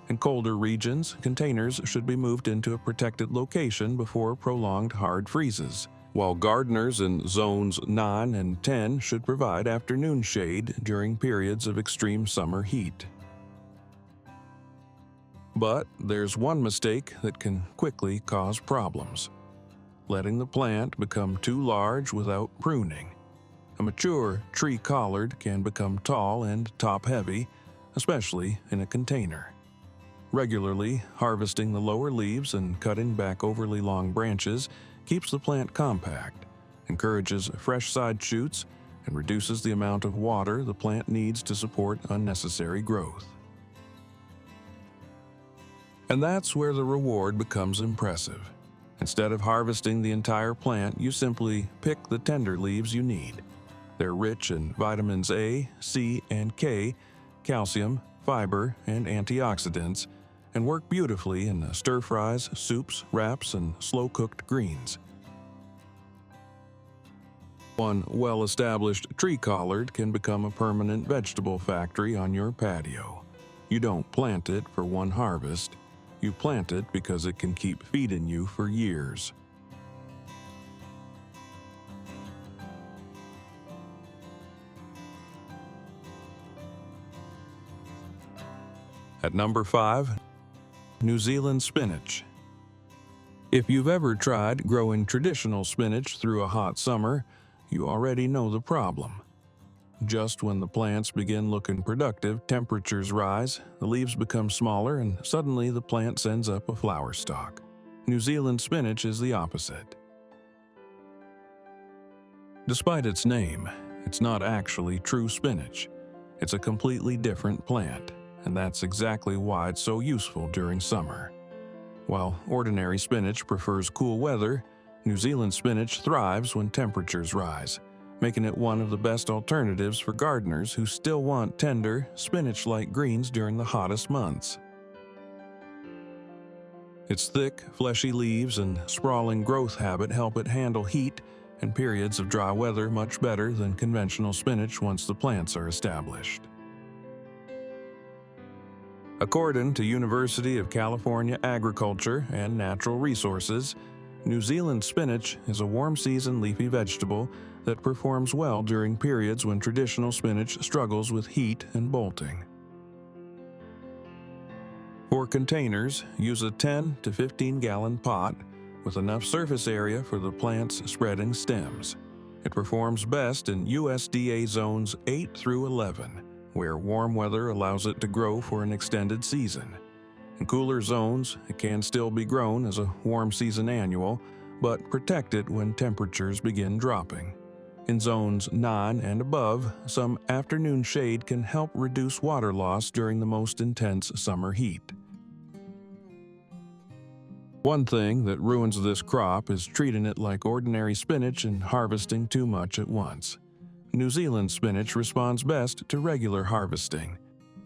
In colder regions, containers should be moved into a protected location before prolonged hard freezes, while gardeners in zones 9 and 10 should provide afternoon shade during periods of extreme summer heat. But there's one mistake that can quickly cause problems: letting the plant become too large without pruning. A mature tree collard can become tall and top-heavy, especially in a container. Regularly harvesting the lower leaves and cutting back overly long branches keeps the plant compact, encourages fresh side shoots, and reduces the amount of water the plant needs to support unnecessary growth. And that's where the reward becomes impressive. Instead of harvesting the entire plant, you simply pick the tender leaves you need. They're rich in vitamins A, C, and K, calcium, fiber, and antioxidants, and work beautifully in stir-fries, soups, wraps, and slow-cooked greens. One well-established tree collard can become a permanent vegetable factory on your patio. You don't plant it for one harvest. You plant it because it can keep feeding you for years. At number 5, New Zealand spinach. If you've ever tried growing traditional spinach through a hot summer, you already know the problem. Just when the plants begin looking productive, temperatures rise, the leaves become smaller, and suddenly the plant sends up a flower stalk. New Zealand spinach is the opposite. Despite its name, it's not actually true spinach. It's a completely different plant, and that's exactly why it's so useful during summer. While ordinary spinach prefers cool weather, New Zealand spinach thrives when temperatures rise, making it one of the best alternatives for gardeners who still want tender, spinach-like greens during the hottest months. Its thick, fleshy leaves and sprawling growth habit help it handle heat and periods of dry weather much better than conventional spinach once the plants are established. According to University of California Agriculture and Natural Resources, New Zealand spinach is a warm-season leafy vegetable that performs well during periods when traditional spinach struggles with heat and bolting. For containers, use a 10 to 15-gallon pot with enough surface area for the plant's spreading stems. It performs best in USDA zones 8 through 11, where warm weather allows it to grow for an extended season. In cooler zones, it can still be grown as a warm season annual, but protected when temperatures begin dropping. In zones 9 and above, some afternoon shade can help reduce water loss during the most intense summer heat. One thing that ruins this crop is treating it like ordinary spinach and harvesting too much at once. New Zealand spinach responds best to regular harvesting.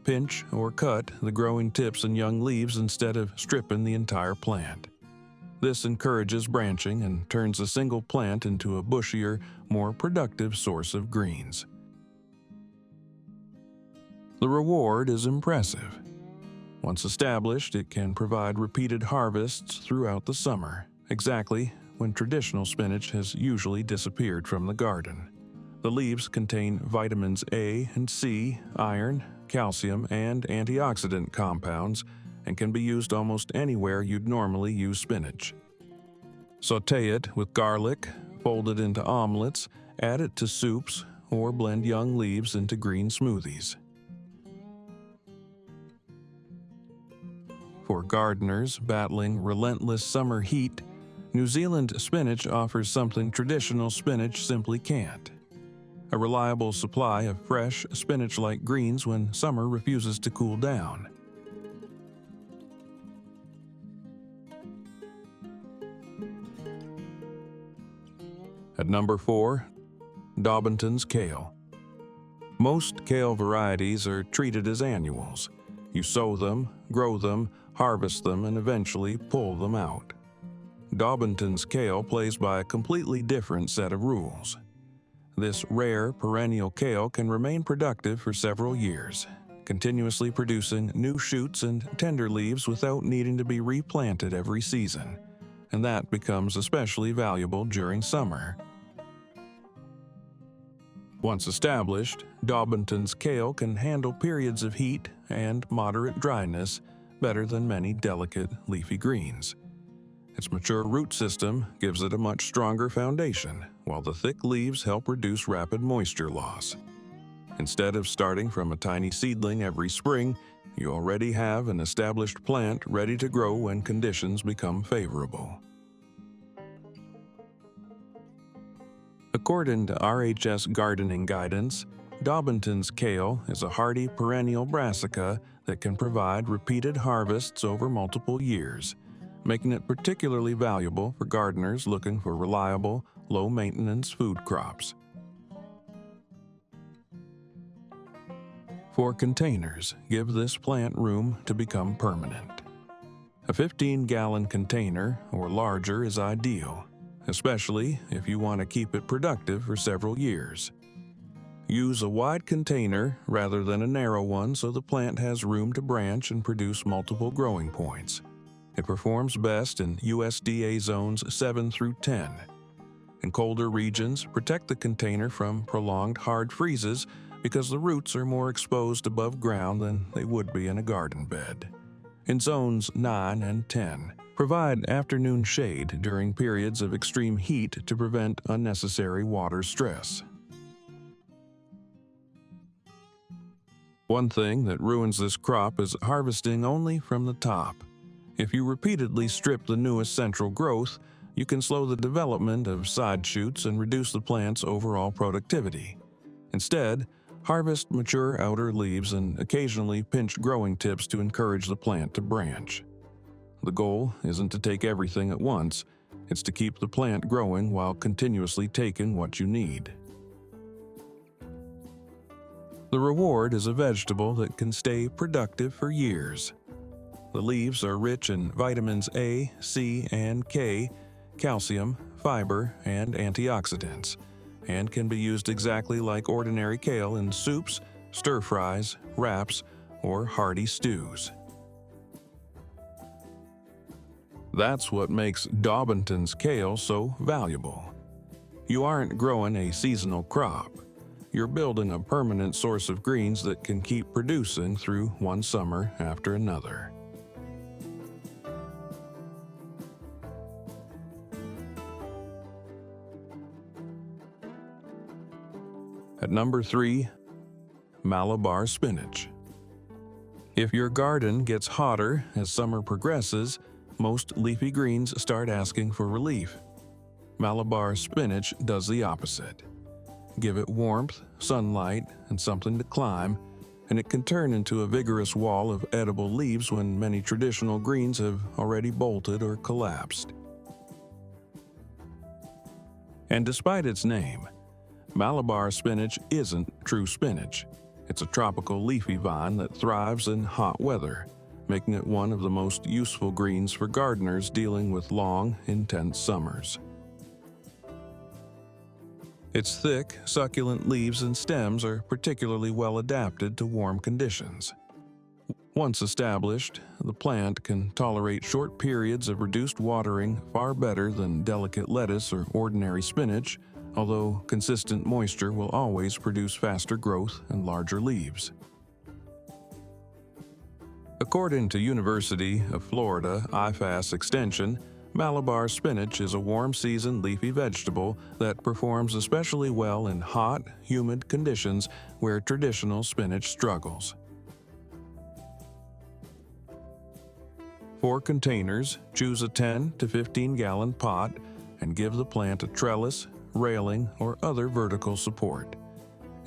Pinch or cut the growing tips and young leaves instead of stripping the entire plant. This encourages branching and turns a single plant into a bushier, more productive source of greens. The reward is impressive. Once established, it can provide repeated harvests throughout the summer, exactly when traditional spinach has usually disappeared from the garden. The leaves contain vitamins A and C, iron, calcium, and antioxidant compounds, and can be used almost anywhere you'd normally use spinach. Sauté it with garlic, fold it into omelets, add it to soups, or blend young leaves into green smoothies. For gardeners battling relentless summer heat, New Zealand spinach offers something traditional spinach simply can't: a reliable supply of fresh, spinach-like greens when summer refuses to cool down. At number 4, Dobbinton's Kale. Most kale varieties are treated as annuals. You sow them, grow them, harvest them, and eventually pull them out. Dobbinton's kale plays by a completely different set of rules. This rare perennial kale can remain productive for several years, continuously producing new shoots and tender leaves without needing to be replanted every season, and that becomes especially valuable during summer. Once established, Dobbinton's kale can handle periods of heat and moderate dryness better than many delicate leafy greens. Its mature root system gives it a much stronger foundation, while the thick leaves help reduce rapid moisture loss. Instead of starting from a tiny seedling every spring, you already have an established plant ready to grow when conditions become favorable. According to RHS gardening guidance, Dobbinton's kale is a hardy perennial brassica that can provide repeated harvests over multiple years, making it particularly valuable for gardeners looking for reliable, low-maintenance food crops. For containers, give this plant room to become permanent. A 15-gallon container or larger is ideal, especially if you want to keep it productive for several years. Use a wide container rather than a narrow one so the plant has room to branch and produce multiple growing points. It performs best in USDA zones 7 through 10. In colder regions, protect the container from prolonged hard freezes because the roots are more exposed above ground than they would be in a garden bed. In zones 9 and 10, Provide afternoon shade during periods of extreme heat to prevent unnecessary water stress. One thing that ruins this crop is harvesting only from the top. If you repeatedly strip the newest central growth, you can slow the development of side shoots and reduce the plant's overall productivity. Instead, harvest mature outer leaves and occasionally pinch growing tips to encourage the plant to branch. The goal isn't to take everything at once, it's to keep the plant growing while continuously taking what you need. The reward is a vegetable that can stay productive for years. The leaves are rich in vitamins A, C, and K, calcium, fiber, and antioxidants, and can be used exactly like ordinary kale in soups, stir-fries, wraps, or hearty stews. That's what makes Dobbinton's kale so valuable. You aren't growing a seasonal crop. You're building a permanent source of greens that can keep producing through one summer after another. At number 3, Malabar spinach. If your garden gets hotter as summer progresses, most leafy greens start asking for relief. Malabar spinach does the opposite. Give it warmth, sunlight, and something to climb, and it can turn into a vigorous wall of edible leaves when many traditional greens have already bolted or collapsed. And despite its name, Malabar spinach isn't true spinach. It's a tropical leafy vine that thrives in hot weather, making it one of the most useful greens for gardeners dealing with long, intense summers. Its thick, succulent leaves and stems are particularly well adapted to warm conditions. Once established, the plant can tolerate short periods of reduced watering far better than delicate lettuce or ordinary spinach, although consistent moisture will always produce faster growth and larger leaves. According to University of Florida IFAS Extension, Malabar spinach is a warm-season leafy vegetable that performs especially well in hot, humid conditions where traditional spinach struggles. For containers, choose a 10 to 15-gallon pot and give the plant a trellis, railing, or other vertical support.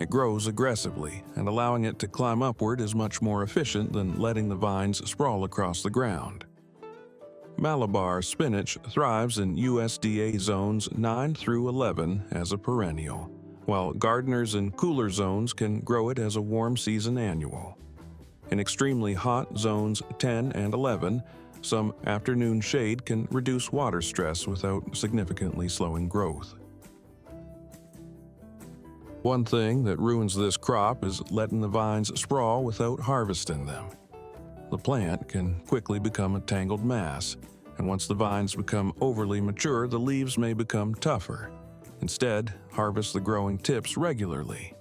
It grows aggressively, and allowing it to climb upward is much more efficient than letting the vines sprawl across the ground. Malabar spinach thrives in USDA zones 9 through 11 as a perennial, while gardeners in cooler zones can grow it as a warm season annual. In extremely hot zones 10 and 11, some afternoon shade can reduce water stress without significantly slowing growth. One thing that ruins this crop is letting the vines sprawl without harvesting them. The plant can quickly become a tangled mass, and once the vines become overly mature, the leaves may become tougher. Instead, harvest the growing tips regularly.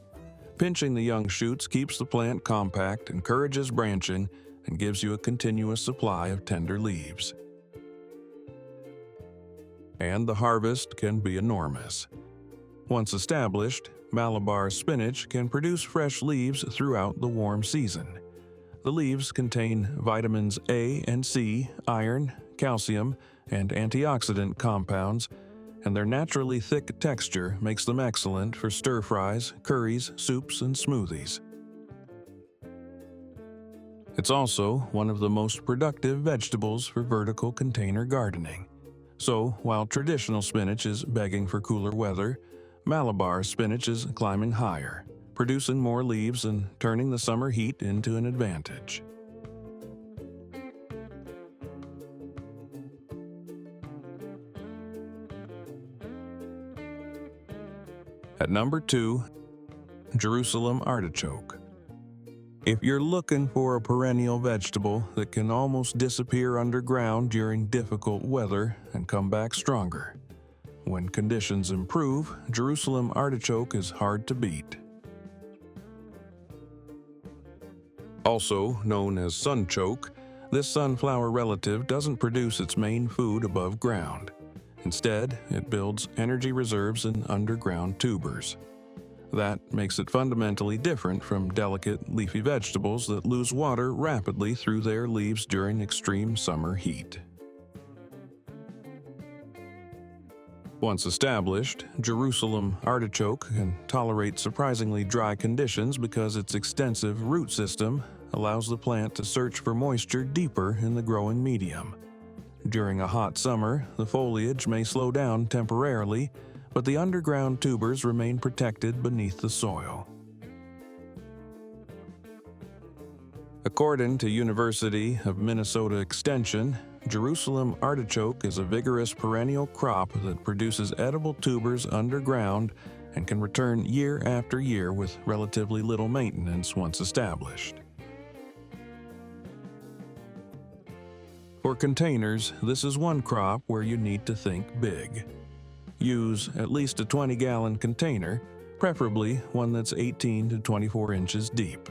Pinching the young shoots keeps the plant compact, encourages branching, and gives you a continuous supply of tender leaves. And the harvest can be enormous. Once established, Malabar spinach can produce fresh leaves throughout the warm season. The leaves contain vitamins A and C, iron, calcium, and antioxidant compounds, and their naturally thick texture makes them excellent for stir-fries, curries, soups, and smoothies. It's also one of the most productive vegetables for vertical container gardening. So, while traditional spinach is begging for cooler weather, Malabar spinach is climbing higher, producing more leaves and turning the summer heat into an advantage. At number 2, Jerusalem artichoke. If you're looking for a perennial vegetable that can almost disappear underground during difficult weather and come back stronger, when conditions improve, Jerusalem artichoke is hard to beat. Also known as sunchoke, This sunflower relative doesn't produce its main food above ground. Instead, it builds energy reserves in underground tubers. That makes it fundamentally different from delicate leafy vegetables that lose water rapidly through their leaves during extreme summer heat. Once established, Jerusalem artichoke can tolerate surprisingly dry conditions because its extensive root system allows the plant to search for moisture deeper in the growing medium. During a hot summer, the foliage may slow down temporarily, but the underground tubers remain protected beneath the soil. According to University of Minnesota Extension, Jerusalem artichoke is a vigorous perennial crop that produces edible tubers underground and can return year after year with relatively little maintenance once established. For containers, this is one crop where you need to think big. Use at least a 20-gallon container, preferably one that's 18 to 24 inches deep.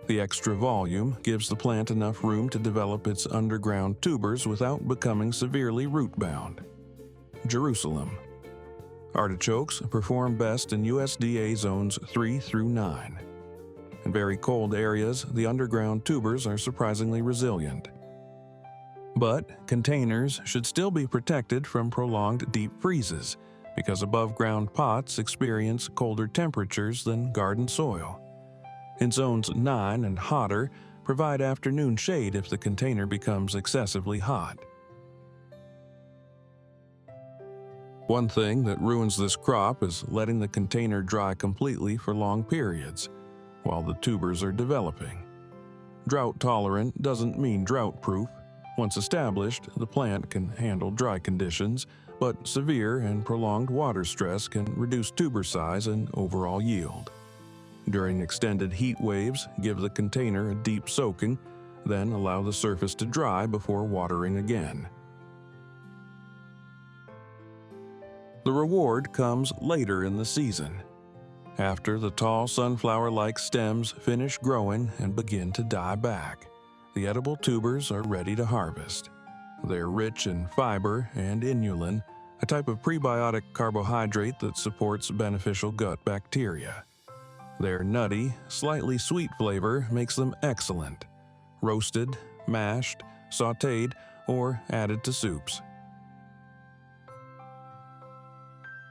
The extra volume gives the plant enough room to develop its underground tubers without becoming severely root-bound. Jerusalem. Artichokes perform best in USDA zones 3 through 9. In very cold areas, the underground tubers are surprisingly resilient. But containers should still be protected from prolonged deep freezes because above-ground pots experience colder temperatures than garden soil. In zones 9 and hotter, provide afternoon shade if the container becomes excessively hot. One thing that ruins this crop is letting the container dry completely for long periods while the tubers are developing. Drought-tolerant doesn't mean drought-proof. Once established, the plant can handle dry conditions, but severe and prolonged water stress can reduce tuber size and overall yield. During extended heat waves, give the container a deep soaking, then allow the surface to dry before watering again. The reward comes later in the season, after the tall sunflower-like stems finish growing and begin to die back. The edible tubers are ready to harvest. They're rich in fiber and inulin, a type of prebiotic carbohydrate that supports beneficial gut bacteria. Their nutty, slightly sweet flavor makes them excellent, roasted, mashed, sautéed, or added to soups.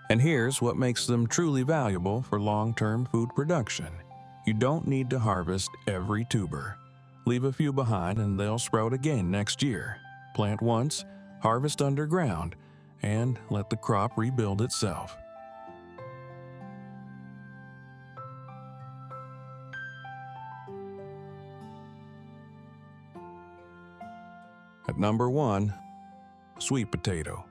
And here's what makes them truly valuable for long-term food production. You don't need to harvest every tuber. Leave a few behind and they'll sprout again next year. Plant once, harvest underground, and let the crop rebuild itself. At number 1, sweet potato.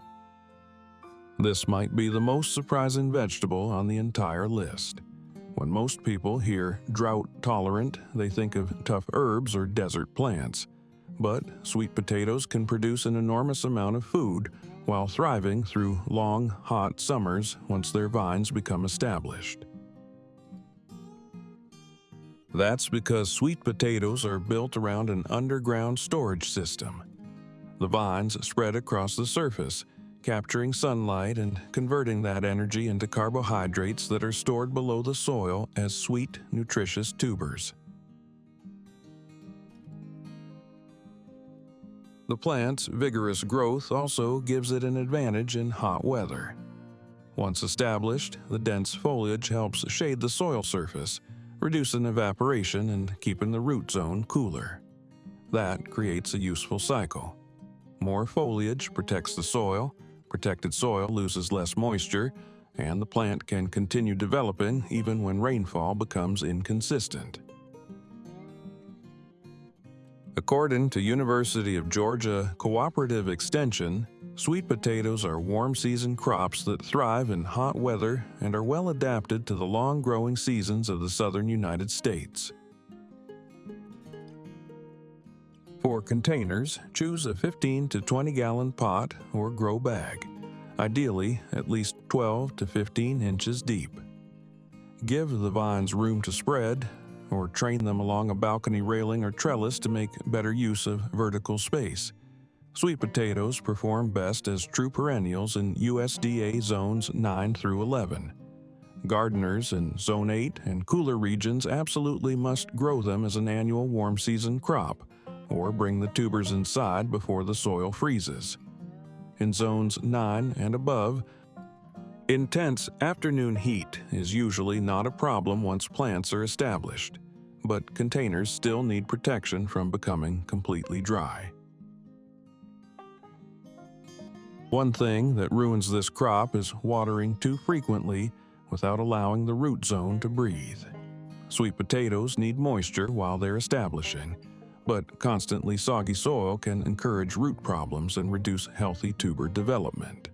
This might be the most surprising vegetable on the entire list. When most people hear drought-tolerant, they think of tough herbs or desert plants. But sweet potatoes can produce an enormous amount of food while thriving through long, hot summers once their vines become established. That's because sweet potatoes are built around an underground storage system. The vines spread across the surface, capturing sunlight and converting that energy into carbohydrates that are stored below the soil as sweet, nutritious tubers. The plant's vigorous growth also gives it an advantage in hot weather. Once established, the dense foliage helps shade the soil surface, reducing evaporation and keeping the root zone cooler. That creates a useful cycle. More foliage protects the soil, protected soil loses less moisture, and the plant can continue developing even when rainfall becomes inconsistent. According to University of Georgia Cooperative Extension, sweet potatoes are warm-season crops that thrive in hot weather and are well adapted to the long growing seasons of the southern United States. For containers, choose a 15 to 20 gallon pot or grow bag, ideally at least 12 to 15 inches deep. Give the vines room to spread, or train them along a balcony railing or trellis to make better use of vertical space. Sweet potatoes perform best as true perennials in USDA zones 9 through 11. Gardeners in Zone 8 and cooler regions absolutely must grow them as an annual warm season crop, or bring the tubers inside before the soil freezes. In Zones 9 and above, intense afternoon heat is usually not a problem once plants are established, but containers still need protection from becoming completely dry. One thing that ruins this crop is watering too frequently without allowing the root zone to breathe. Sweet potatoes need moisture while they're establishing, but constantly soggy soil can encourage root problems and reduce healthy tuber development.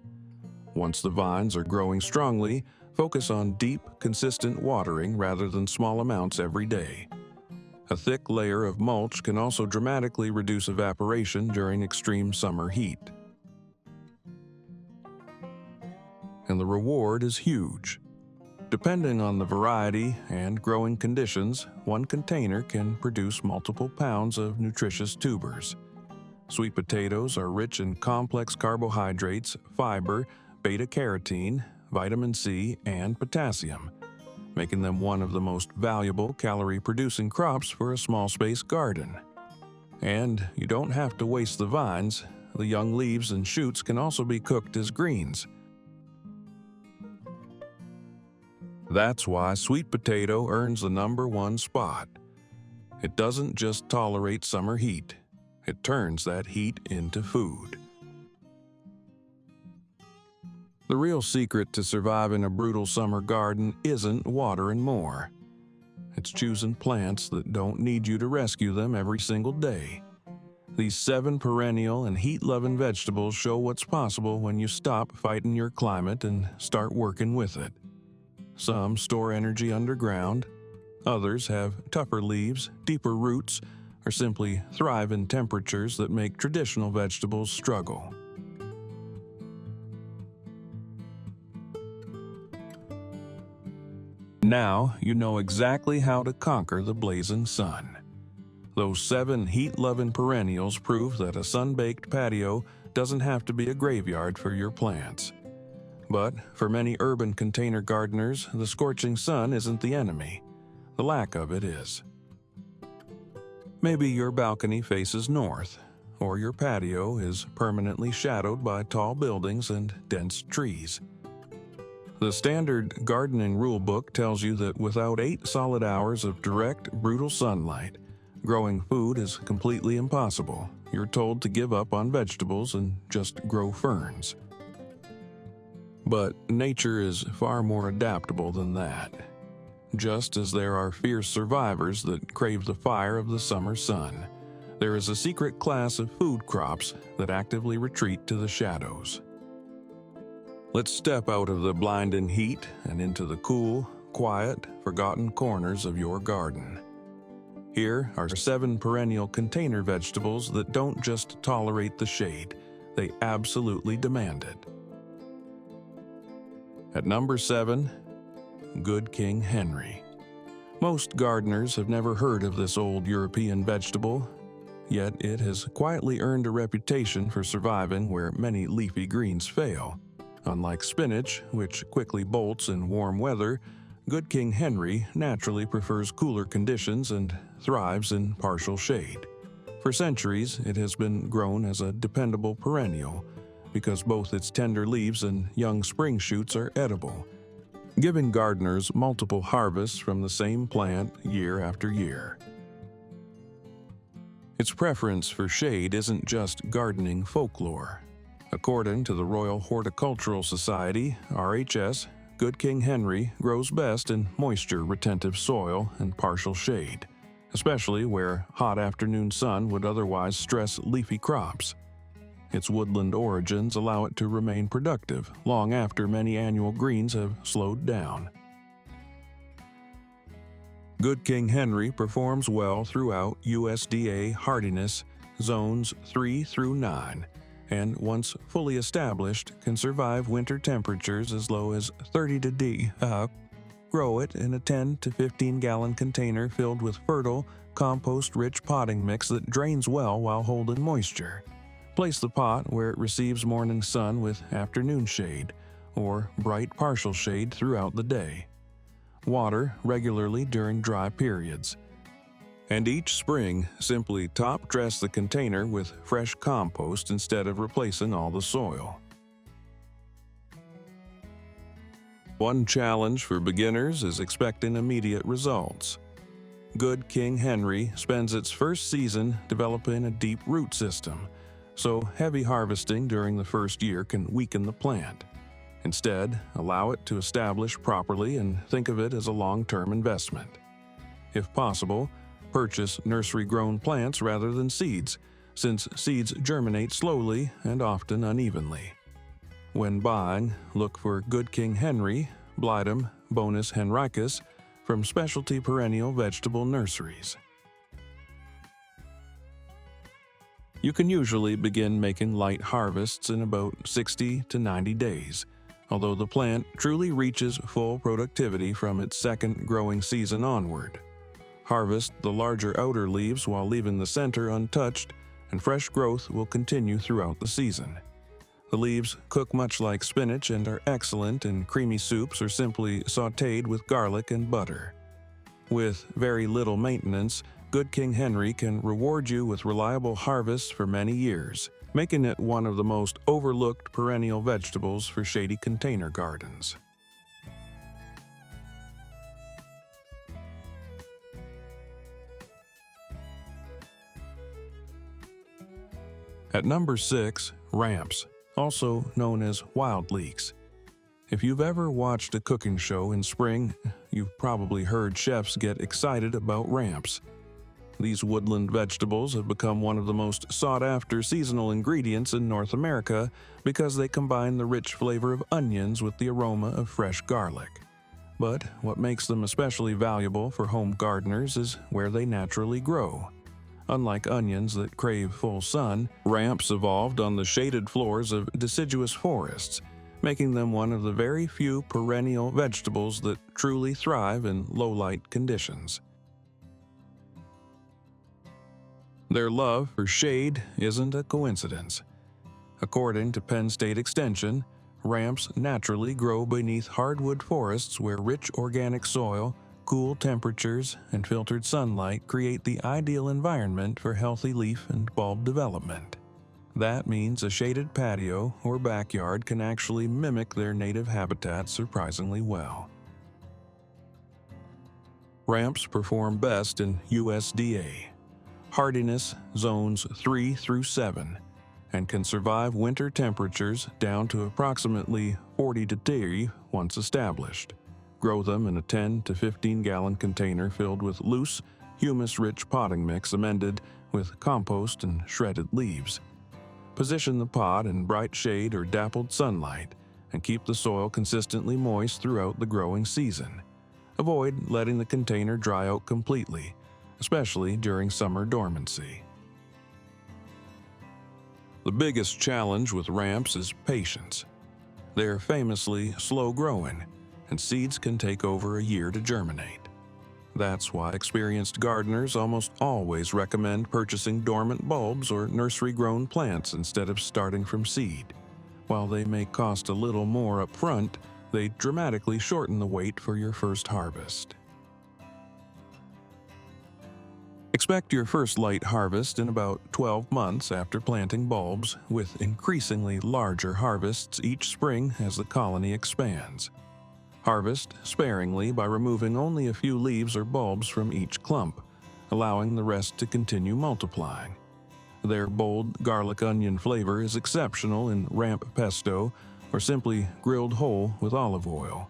Once the vines are growing strongly, focus on deep, consistent watering rather than small amounts every day. A thick layer of mulch can also dramatically reduce evaporation during extreme summer heat. And the reward is huge. Depending on the variety and growing conditions, one container can produce multiple pounds of nutritious tubers. Sweet potatoes are rich in complex carbohydrates, fiber, beta-carotene, vitamin C, and potassium, making them one of the most valuable calorie-producing crops for a small-space garden. And you don't have to waste the vines. The young leaves and shoots can also be cooked as greens. That's why sweet potato earns the #1 spot. It doesn't just tolerate summer heat. It turns that heat into food. The real secret to survive in a brutal summer garden isn't watering more. It's choosing plants that don't need you to rescue them every single day. These 7 perennial and heat-loving vegetables show what's possible when you stop fighting your climate and start working with it. Some store energy underground, others have tougher leaves, deeper roots, or simply thrive in temperatures that make traditional vegetables struggle. Now you know exactly how to conquer the blazing sun. Those 7 heat-loving perennials prove that a sun-baked patio doesn't have to be a graveyard for your plants. But for many urban container gardeners, the scorching sun isn't the enemy. The lack of it is. Maybe your balcony faces north, or your patio is permanently shadowed by tall buildings and dense trees. The standard gardening rulebook tells you that without 8 solid hours of direct, brutal sunlight, growing food is completely impossible. You're told to give up on vegetables and just grow ferns. But nature is far more adaptable than that. Just as there are fierce survivors that crave the fire of the summer sun, there is a secret class of food crops that actively retreat to the shadows. Let's step out of the blinding heat and into the cool, quiet, forgotten corners of your garden. Here are 7 perennial container vegetables that don't just tolerate the shade, they absolutely demand it. At number 7, Good King Henry. Most gardeners have never heard of this old European vegetable, yet it has quietly earned a reputation for surviving where many leafy greens fail. Unlike spinach, which quickly bolts in warm weather, Good King Henry naturally prefers cooler conditions and thrives in partial shade. For centuries, it has been grown as a dependable perennial, because both its tender leaves and young spring shoots are edible, giving gardeners multiple harvests from the same plant year after year. Its preference for shade isn't just gardening folklore. According to the Royal Horticultural Society, RHS, Good King Henry grows best in moisture-retentive soil and partial shade, especially where hot afternoon sun would otherwise stress leafy crops. Its woodland origins allow it to remain productive long after many annual greens have slowed down. Good King Henry performs well throughout USDA hardiness zones 3 through 9, and once fully established can survive winter temperatures as low as 30 degrees, grow it in a 10 to 15 gallon container filled with fertile, compost-rich potting mix that drains well while holding moisture. Place the pot where it receives morning sun with afternoon shade, or bright partial shade throughout the day. Water regularly during dry periods. And each spring, simply top dress the container with fresh compost instead of replacing all the soil. One challenge for beginners is expecting immediate results. Good King Henry spends its first season developing a deep root system, so heavy harvesting during the first year can weaken the plant. Instead, allow it to establish properly and think of it as a long-term investment. If possible, purchase nursery-grown plants rather than seeds, since seeds germinate slowly and often unevenly. When buying, look for Good King Henry, Blightum, Bonus Henricus from specialty perennial vegetable nurseries. You can usually begin making light harvests in about 60 to 90 days, although the plant truly reaches full productivity from its second growing season onward. Harvest the larger outer leaves while leaving the center untouched, and fresh growth will continue throughout the season. The leaves cook much like spinach and are excellent in creamy soups or simply sautéed with garlic and butter. With very little maintenance, Good King Henry can reward you with reliable harvests for many years, making it one of the most overlooked perennial vegetables for shady container gardens. At number 6, ramps, also known as wild leeks. If you've ever watched a cooking show in spring, you've probably heard chefs get excited about ramps. These woodland vegetables have become one of the most sought-after seasonal ingredients in North America because they combine the rich flavor of onions with the aroma of fresh garlic. But what makes them especially valuable for home gardeners is where they naturally grow. Unlike onions that crave full sun, ramps evolved on the shaded floors of deciduous forests, making them one of the very few perennial vegetables that truly thrive in low-light conditions. Their love for shade isn't a coincidence. According to Penn State Extension, ramps naturally grow beneath hardwood forests where rich organic soil, cool temperatures, and filtered sunlight create the ideal environment for healthy leaf and bulb development. That means a shaded patio or backyard can actually mimic their native habitat surprisingly well. Ramps perform best in USDA, hardiness zones 3 through 7, and can survive winter temperatures down to approximately 40 degrees once established. Grow them in a 10 to 15 gallon container filled with loose, humus-rich potting mix amended with compost and shredded leaves. Position the pot in bright shade or dappled sunlight and keep the soil consistently moist throughout the growing season. Avoid letting the container dry out completely, especially during summer dormancy. The biggest challenge with ramps is patience. They're famously slow-growing, and seeds can take over a year to germinate. That's why experienced gardeners almost always recommend purchasing dormant bulbs or nursery-grown plants instead of starting from seed. While they may cost a little more up front, they dramatically shorten the wait for your first harvest. Expect your first light harvest in about 12 months after planting bulbs, with increasingly larger harvests each spring as the colony expands. Harvest sparingly by removing only a few leaves or bulbs from each clump, allowing the rest to continue multiplying. Their bold garlic onion flavor is exceptional in ramp pesto or simply grilled whole with olive oil.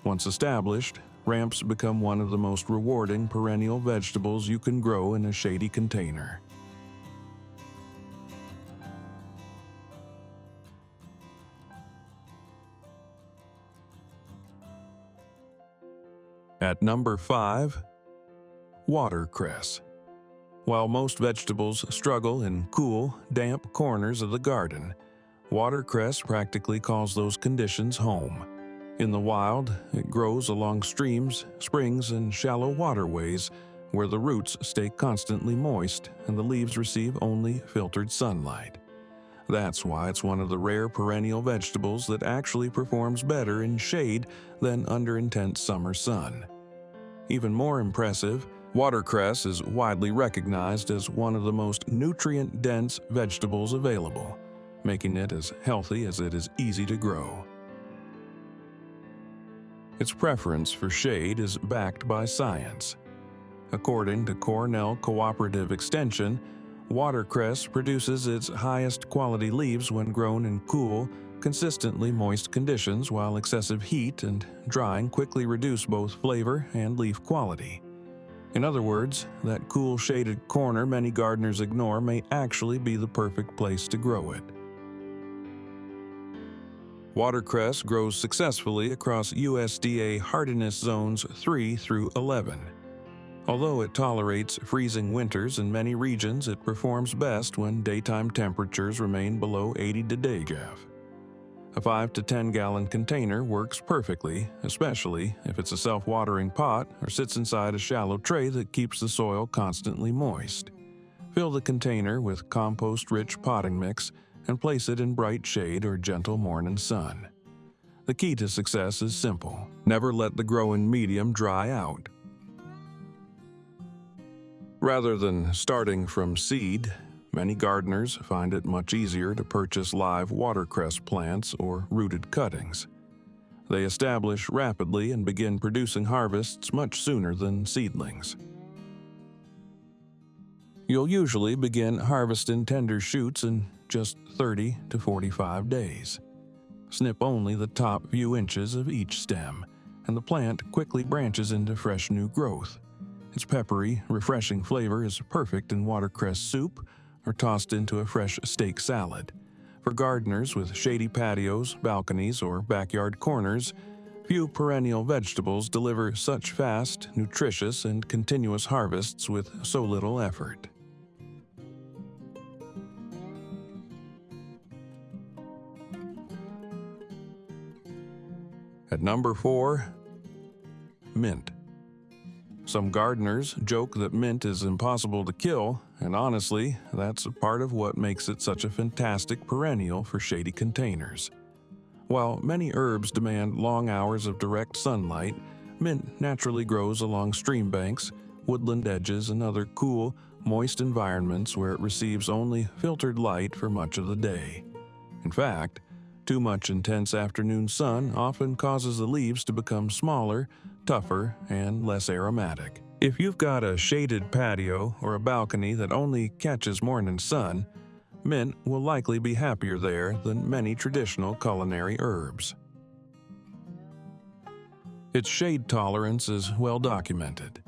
Once established, ramps become one of the most rewarding perennial vegetables you can grow in a shady container. At number 5, watercress. While most vegetables struggle in cool, damp corners of the garden, watercress practically calls those conditions home. In the wild, it grows along streams, springs, and shallow waterways where the roots stay constantly moist and the leaves receive only filtered sunlight. That's why it's one of the rare perennial vegetables that actually performs better in shade than under intense summer sun. Even more impressive, watercress is widely recognized as one of the most nutrient-dense vegetables available, making it as healthy as it is easy to grow. Its preference for shade is backed by science. According to Cornell Cooperative Extension, watercress produces its highest quality leaves when grown in cool, consistently moist conditions, while excessive heat and drying quickly reduce both flavor and leaf quality. In other words, that cool shaded corner many gardeners ignore may actually be the perfect place to grow it. Watercress grows successfully across USDA hardiness zones 3 through 11. Although it tolerates freezing winters in many regions, it performs best when daytime temperatures remain below 80 degrees. A 5 to 10 gallon container works perfectly, especially if it's a self-watering pot or sits inside a shallow tray that keeps the soil constantly moist. Fill the container with compost-rich potting mix and place it in bright shade or gentle morning sun. The key to success is simple. Never let the growing medium dry out. Rather than starting from seed, many gardeners find it much easier to purchase live watercress plants or rooted cuttings. They establish rapidly and begin producing harvests much sooner than seedlings. You'll usually begin harvesting tender shoots in just 30 to 45 days. Snip only the top few inches of each stem, and the plant quickly branches into fresh new growth. Its peppery, refreshing flavor is perfect in watercress soup or tossed into a fresh steak salad. For gardeners with shady patios, balconies, or backyard corners, few perennial vegetables deliver such fast, nutritious, and continuous harvests with so little effort. At number 4, mint. Some gardeners joke that mint is impossible to kill, and honestly, that's a part of what makes it such a fantastic perennial for shady containers. While many herbs demand long hours of direct sunlight, mint naturally grows along stream banks, woodland edges, and other cool, moist environments where it receives only filtered light for much of the day. In fact, too much intense afternoon sun often causes the leaves to become smaller, tougher, and less aromatic. If you've got a shaded patio or a balcony that only catches morning sun, mint will likely be happier there than many traditional culinary herbs. Its shade tolerance is well documented.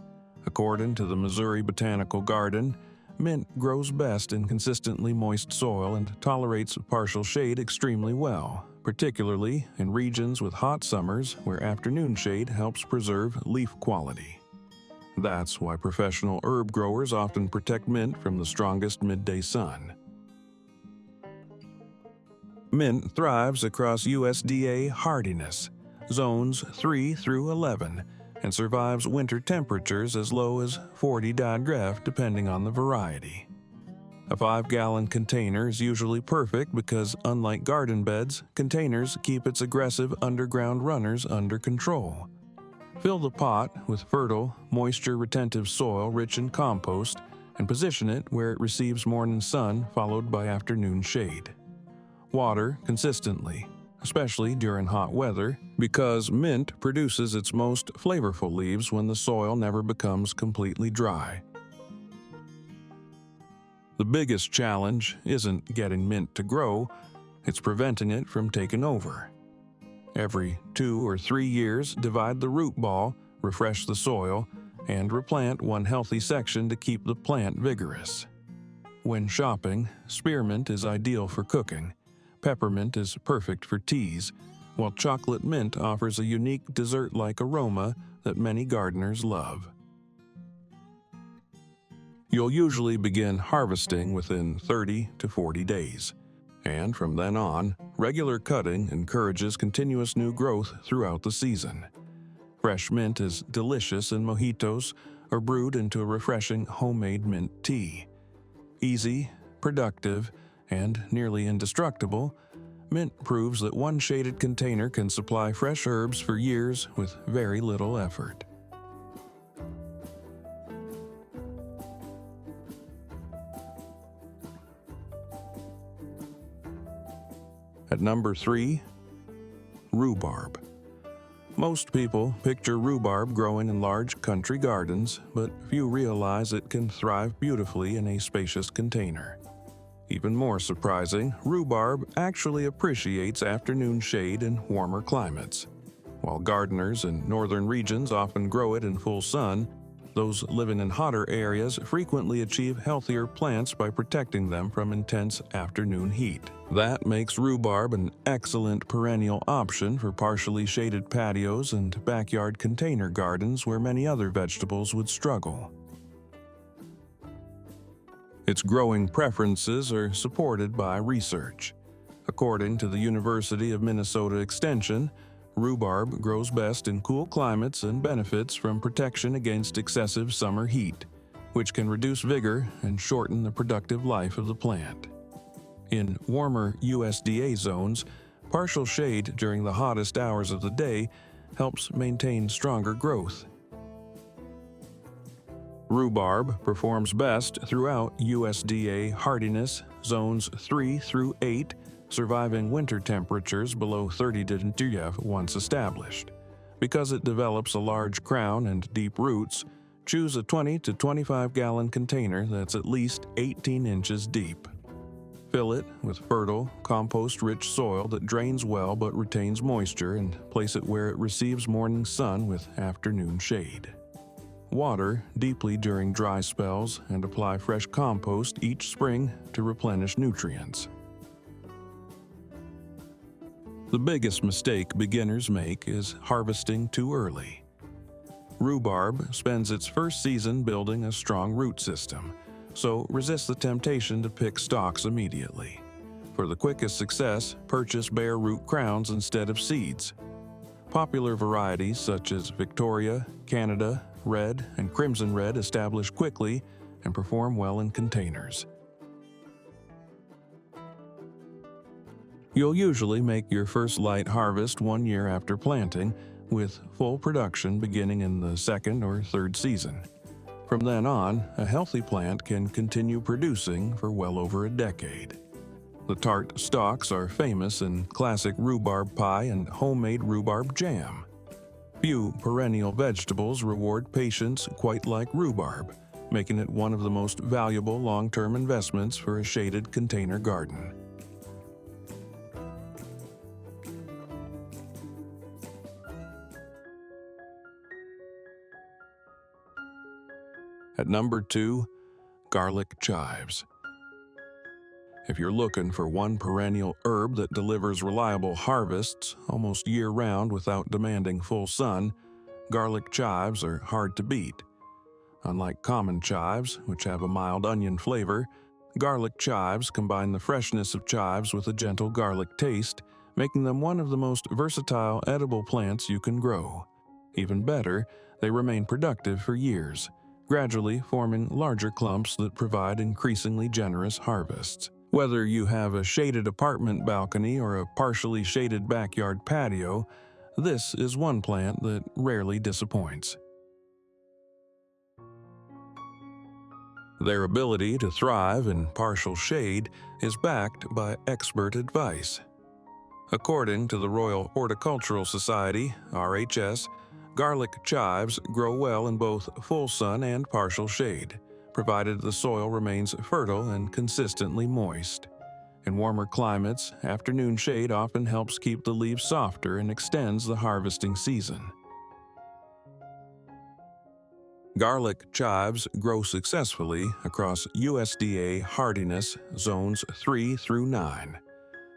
According to the Missouri Botanical Garden, mint grows best in consistently moist soil and tolerates partial shade extremely well, particularly in regions with hot summers where afternoon shade helps preserve leaf quality. That's why professional herb growers often protect mint from the strongest midday sun. Mint thrives across USDA hardiness, zones 3 through 11, and survives winter temperatures as low as 40 degrees depending on the variety. A 5-gallon container is usually perfect because, unlike garden beds, containers keep its aggressive underground runners under control. Fill the pot with fertile, moisture-retentive soil rich in compost and position it where it receives morning sun followed by afternoon shade. Water consistently, especially during hot weather, because mint produces its most flavorful leaves when the soil never becomes completely dry. The biggest challenge isn't getting mint to grow, it's preventing it from taking over. Every 2 or 3 years, divide the root ball, refresh the soil, and replant one healthy section to keep the plant vigorous. When shopping, spearmint is ideal for cooking. Peppermint is perfect for teas, while chocolate mint offers a unique dessert-like aroma that many gardeners love. You'll usually begin harvesting within 30 to 40 days. And from then on, regular cutting encourages continuous new growth throughout the season. Fresh mint is delicious in mojitos or brewed into a refreshing homemade mint tea. Easy, productive, and nearly indestructible, mint proves that one shaded container can supply fresh herbs for years with very little effort. At number 3, rhubarb. Most people picture rhubarb growing in large country gardens, but few realize it can thrive beautifully in a spacious container. Even more surprising, rhubarb actually appreciates afternoon shade in warmer climates. While gardeners in northern regions often grow it in full sun, those living in hotter areas frequently achieve healthier plants by protecting them from intense afternoon heat. That makes rhubarb an excellent perennial option for partially shaded patios and backyard container gardens where many other vegetables would struggle. Its growing preferences are supported by research. According to the University of Minnesota Extension, rhubarb grows best in cool climates and benefits from protection against excessive summer heat, which can reduce vigor and shorten the productive life of the plant. In warmer USDA zones, partial shade during the hottest hours of the day helps maintain stronger growth. Rhubarb performs best throughout USDA hardiness zones 3 through 8, surviving winter temperatures below 30 degrees once established. Because it develops a large crown and deep roots, choose a 20 to 25 gallon container that's at least 18 inches deep. Fill it with fertile, compost-rich soil that drains well but retains moisture, and place it where it receives morning sun with afternoon shade. Water deeply during dry spells and apply fresh compost each spring to replenish nutrients. The biggest mistake beginners make is harvesting too early. Rhubarb spends its first season building a strong root system, so resist the temptation to pick stalks immediately. For the quickest success, purchase bare root crowns instead of seeds. Popular varieties such as Victoria, Canada, Red, and Crimson Red establish quickly and perform well in containers. You'll usually make your first light harvest 1 year after planting, with full production beginning in the second or third season. From then on, a healthy plant can continue producing for well over a decade. The tart stalks are famous in classic rhubarb pie and homemade rhubarb jam. Few perennial vegetables reward patience quite like rhubarb, making it one of the most valuable long-term investments for a shaded container garden. At number 2, garlic chives. If you're looking for one perennial herb that delivers reliable harvests almost year-round without demanding full sun, garlic chives are hard to beat. Unlike common chives, which have a mild onion flavor, garlic chives combine the freshness of chives with a gentle garlic taste, making them one of the most versatile edible plants you can grow. Even better, they remain productive for years, gradually forming larger clumps that provide increasingly generous harvests. Whether you have a shaded apartment balcony or a partially shaded backyard patio, this is one plant that rarely disappoints. Their ability to thrive in partial shade is backed by expert advice. According to the Royal Horticultural Society, RHS, garlic chives grow well in both full sun and partial shade, provided the soil remains fertile and consistently moist. In warmer climates, afternoon shade often helps keep the leaves softer and extends the harvesting season. Garlic chives grow successfully across USDA hardiness zones 3 through 9,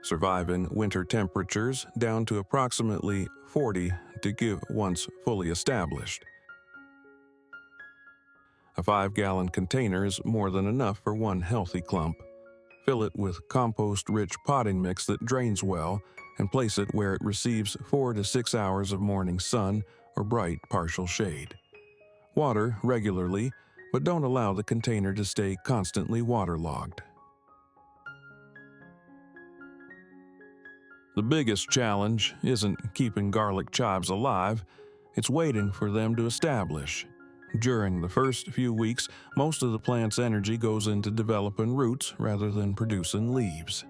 surviving winter temperatures down to approximately 40 degrees once fully established. A 5-gallon container is more than enough for one healthy clump. Fill it with compost-rich potting mix that drains well and place it where it receives 4 to 6 hours of morning sun or bright partial shade. Water regularly, but don't allow the container to stay constantly waterlogged. The biggest challenge isn't keeping garlic chives alive, it's waiting for them to establish. During the first few weeks, most of the plant's energy goes into developing roots rather than producing leaves.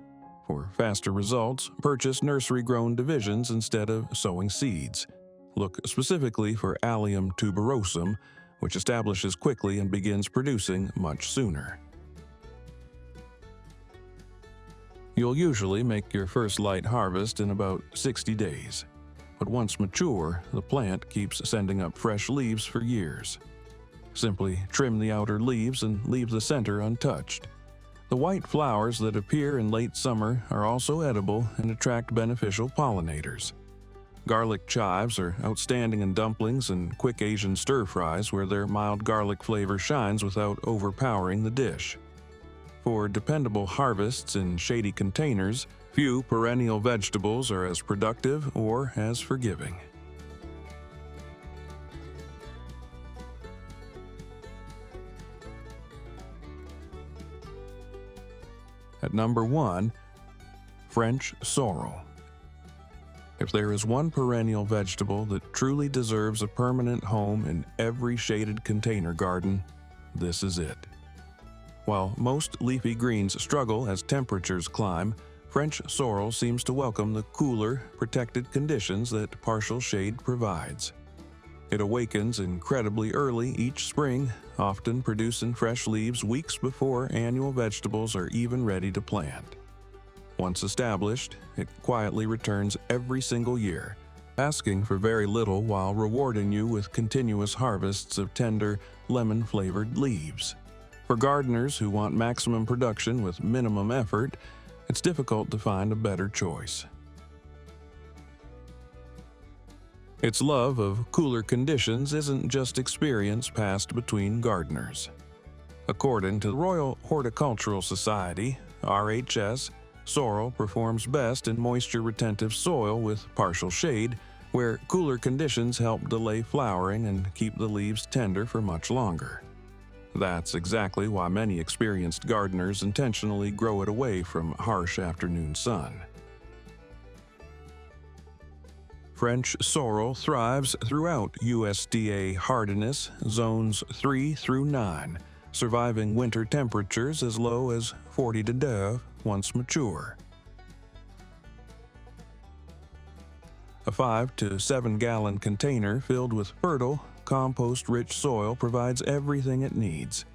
For faster results, purchase nursery-grown divisions instead of sowing seeds. Look specifically for Allium tuberosum, which establishes quickly and begins producing much sooner. You'll usually make your first light harvest in about 60 days, but once mature, the plant keeps sending up fresh leaves for years. Simply trim the outer leaves and leave the center untouched. The white flowers that appear in late summer are also edible and attract beneficial pollinators. Garlic chives are outstanding in dumplings and quick Asian stir-fries where their mild garlic flavor shines without overpowering the dish. For dependable harvests in shady containers, few perennial vegetables are as productive or as forgiving. At number 1, French sorrel. If there is one perennial vegetable that truly deserves a permanent home in every shaded container garden, this is it. While most leafy greens struggle as temperatures climb, French sorrel seems to welcome the cooler, protected conditions that partial shade provides. It awakens incredibly early each spring, often producing fresh leaves weeks before annual vegetables are even ready to plant. Once established, it quietly returns every single year, asking for very little while rewarding you with continuous harvests of tender, lemon-flavored leaves. For gardeners who want maximum production with minimum effort, it's difficult to find a better choice. Its love of cooler conditions isn't just experience passed between gardeners. According to the Royal Horticultural Society, RHS, sorrel performs best in moisture-retentive soil with partial shade, where cooler conditions help delay flowering and keep the leaves tender for much longer. That's exactly why many experienced gardeners intentionally grow it away from harsh afternoon sun. French sorrel thrives throughout USDA hardiness zones 3 through 9, surviving winter temperatures as low as 40 degrees once mature. A 5 to 7 gallon container filled with fertile, compost-rich soil provides everything it needs.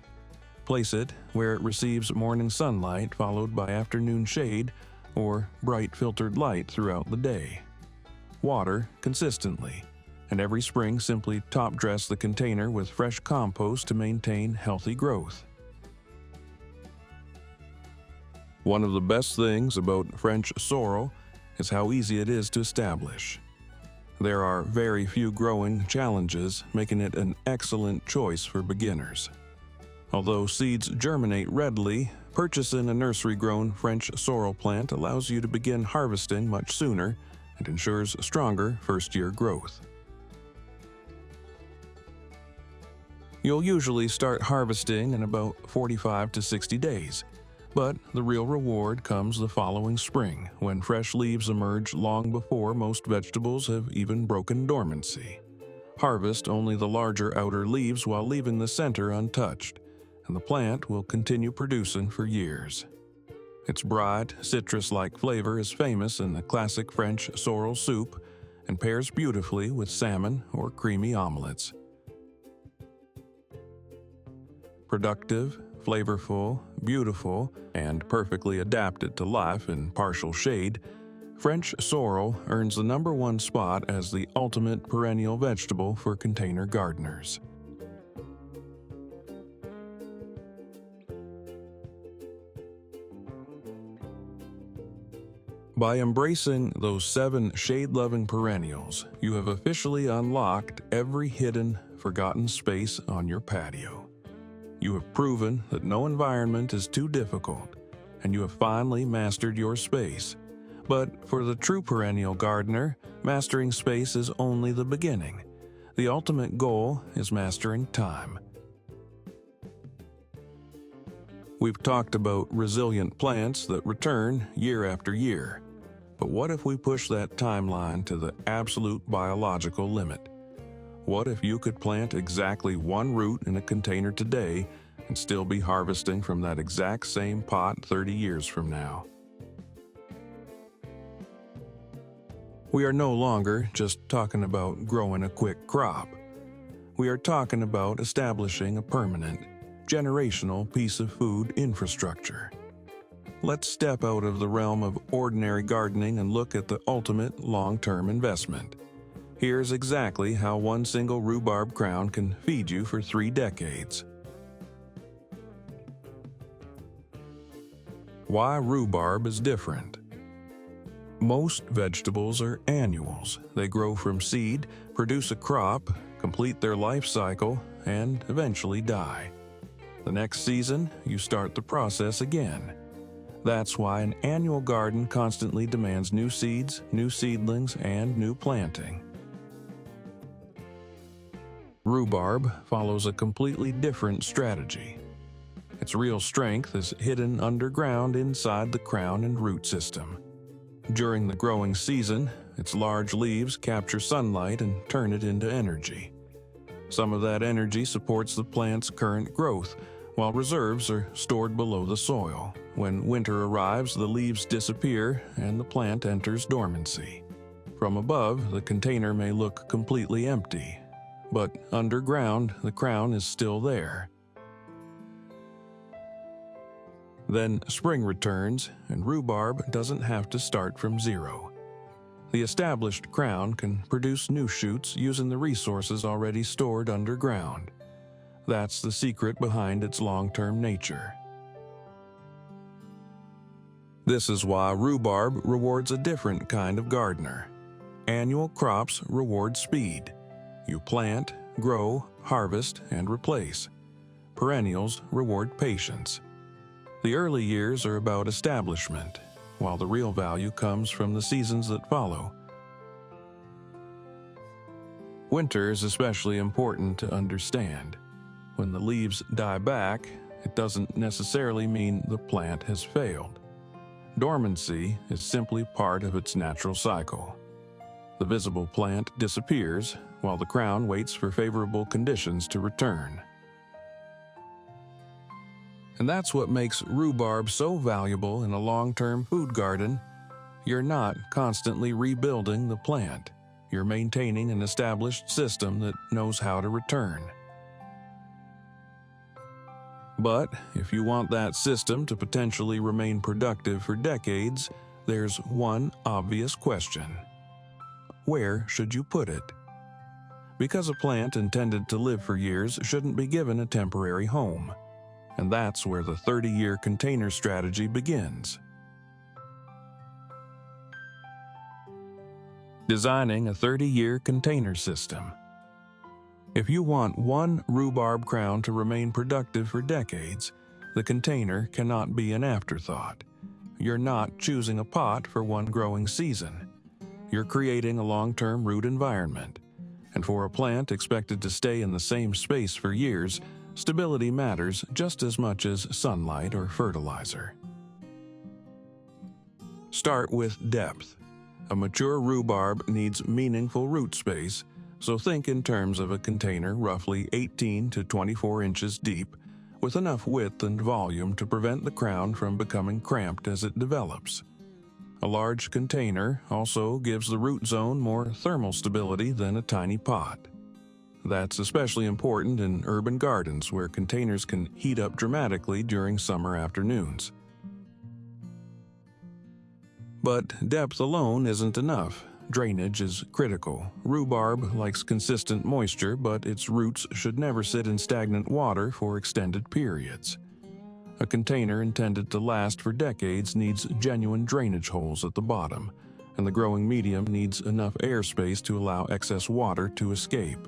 Place it where it receives morning sunlight followed by afternoon shade or bright filtered light throughout the day. Water consistently, and every spring simply top-dress the container with fresh compost to maintain healthy growth. One of the best things about French sorrel is how easy it is to establish. There are very few growing challenges, making it an excellent choice for beginners. Although seeds germinate readily, purchasing a nursery-grown French sorrel plant allows you to begin harvesting much sooner and ensures stronger first-year growth. You'll usually start harvesting in about 45 to 60 days, but the real reward comes the following spring when fresh leaves emerge long before most vegetables have even broken dormancy. Harvest only the larger outer leaves while leaving the center untouched, and the plant will continue producing for years. Its bright, citrus-like flavor is famous in the classic French sorrel soup and pairs beautifully with salmon or creamy omelets. Productive, flavorful, beautiful, and perfectly adapted to life in partial shade, French sorrel earns the #1 spot as the ultimate perennial vegetable for container gardeners. By embracing those 7 shade-loving perennials, you have officially unlocked every hidden, forgotten space on your patio. You have proven that no environment is too difficult, and you have finally mastered your space. But for the true perennial gardener, mastering space is only the beginning. The ultimate goal is mastering time. We've talked about resilient plants that return year after year. But what if we push that timeline to the absolute biological limit? What if you could plant exactly one root in a container today and still be harvesting from that exact same pot 30 years from now? We are no longer just talking about growing a quick crop. We are talking about establishing a permanent, generational piece of food infrastructure. Let's step out of the realm of ordinary gardening and look at the ultimate long-term investment. Here's exactly how one single rhubarb crown can feed you for 3 decades. Why rhubarb is different. Most vegetables are annuals. They grow from seed, produce a crop, complete their life cycle, and eventually die. The next season, you start the process again. That's why an annual garden constantly demands new seeds, new seedlings, and new planting. Rhubarb follows a completely different strategy. Its real strength is hidden underground inside the crown and root system. During the growing season, its large leaves capture sunlight and turn it into energy. Some of that energy supports the plant's current growth, while reserves are stored below the soil. When winter arrives, the leaves disappear and the plant enters dormancy. From above, the container may look completely empty, but underground, the crown is still there. Then spring returns, and rhubarb doesn't have to start from zero. The established crown can produce new shoots using the resources already stored underground. That's the secret behind its long-term nature. This is why rhubarb rewards a different kind of gardener. Annual crops reward speed. You plant, grow, harvest, and replace. Perennials reward patience. The early years are about establishment, while the real value comes from the seasons that follow. Winter is especially important to understand. When the leaves die back, it doesn't necessarily mean the plant has failed. Dormancy is simply part of its natural cycle. The visible plant disappears, while the crown waits for favorable conditions to return. And that's what makes rhubarb so valuable in a long-term food garden. You're not constantly rebuilding the plant. You're maintaining an established system that knows how to return. But if you want that system to potentially remain productive for decades, there's one obvious question. Where should you put it? Because a plant intended to live for years shouldn't be given a temporary home. And that's where the 30-year container strategy begins. Designing a 30-year container system. If you want one rhubarb crown to remain productive for decades, the container cannot be an afterthought. You're not choosing a pot for one growing season. You're creating a long-term root environment. And for a plant expected to stay in the same space for years, stability matters just as much as sunlight or fertilizer. Start with depth. A mature rhubarb needs meaningful root space, so think in terms of a container roughly 18 to 24 inches deep, with enough width and volume to prevent the crown from becoming cramped as it develops. A large container also gives the root zone more thermal stability than a tiny pot. That's especially important in urban gardens where containers can heat up dramatically during summer afternoons. But depth alone isn't enough. Drainage is critical. Rhubarb likes consistent moisture, but its roots should never sit in stagnant water for extended periods. A container intended to last for decades needs genuine drainage holes at the bottom, and the growing medium needs enough airspace to allow excess water to escape.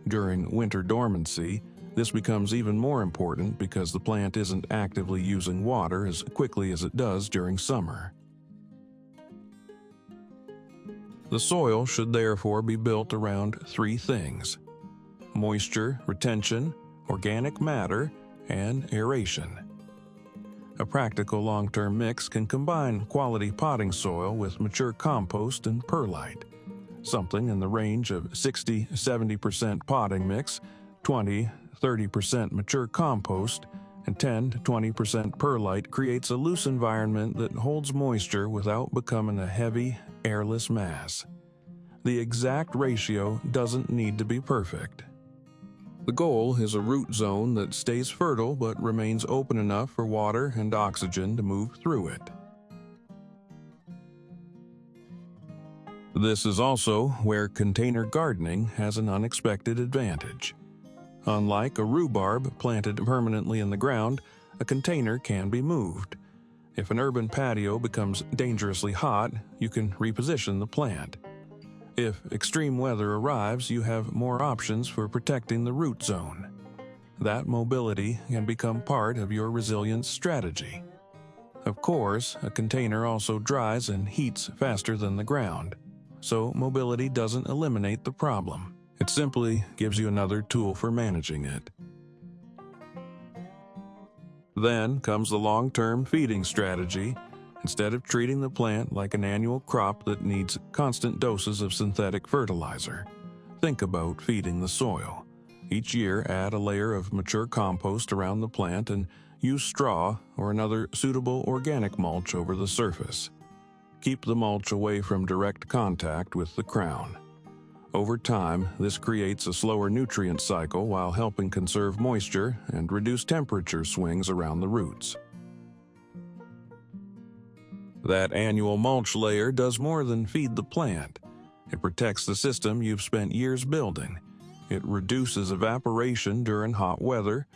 During winter dormancy, This becomes even more important because the plant isn't actively using water as quickly as it does during summer. The soil should therefore be built around three things: moisture retention, organic matter, and aeration. A practical long-term mix can combine quality potting soil with mature compost and perlite. Something in the range of 60-70% potting mix, 20-30% mature compost, and 10-20% perlite creates a loose environment that holds moisture without becoming a heavy, airless mass. The exact ratio doesn't need to be perfect. The goal is a root zone that stays fertile but remains open enough for water and oxygen to move through it. This is also where container gardening has an unexpected advantage. Unlike a rhubarb planted permanently in the ground, a container can be moved. If an urban patio becomes dangerously hot, you can reposition the plant. If extreme weather arrives, you have more options for protecting the root zone. That mobility can become part of your resilience strategy. Of course, a container also dries and heats faster than the ground, so mobility doesn't eliminate the problem. It simply gives you another tool for managing it. Then comes the long-term feeding strategy. Instead of treating the plant like an annual crop that needs constant doses of synthetic fertilizer, think about feeding the soil. Each year, add a layer of mature compost around the plant and use straw or another suitable organic mulch over the surface. Keep the mulch away from direct contact with the crown. Over time, this creates a slower nutrient cycle while helping conserve moisture and reduce temperature swings around the roots. That annual mulch layer does more than feed the plant. It protects the system you've spent years building. It reduces evaporation during hot weather,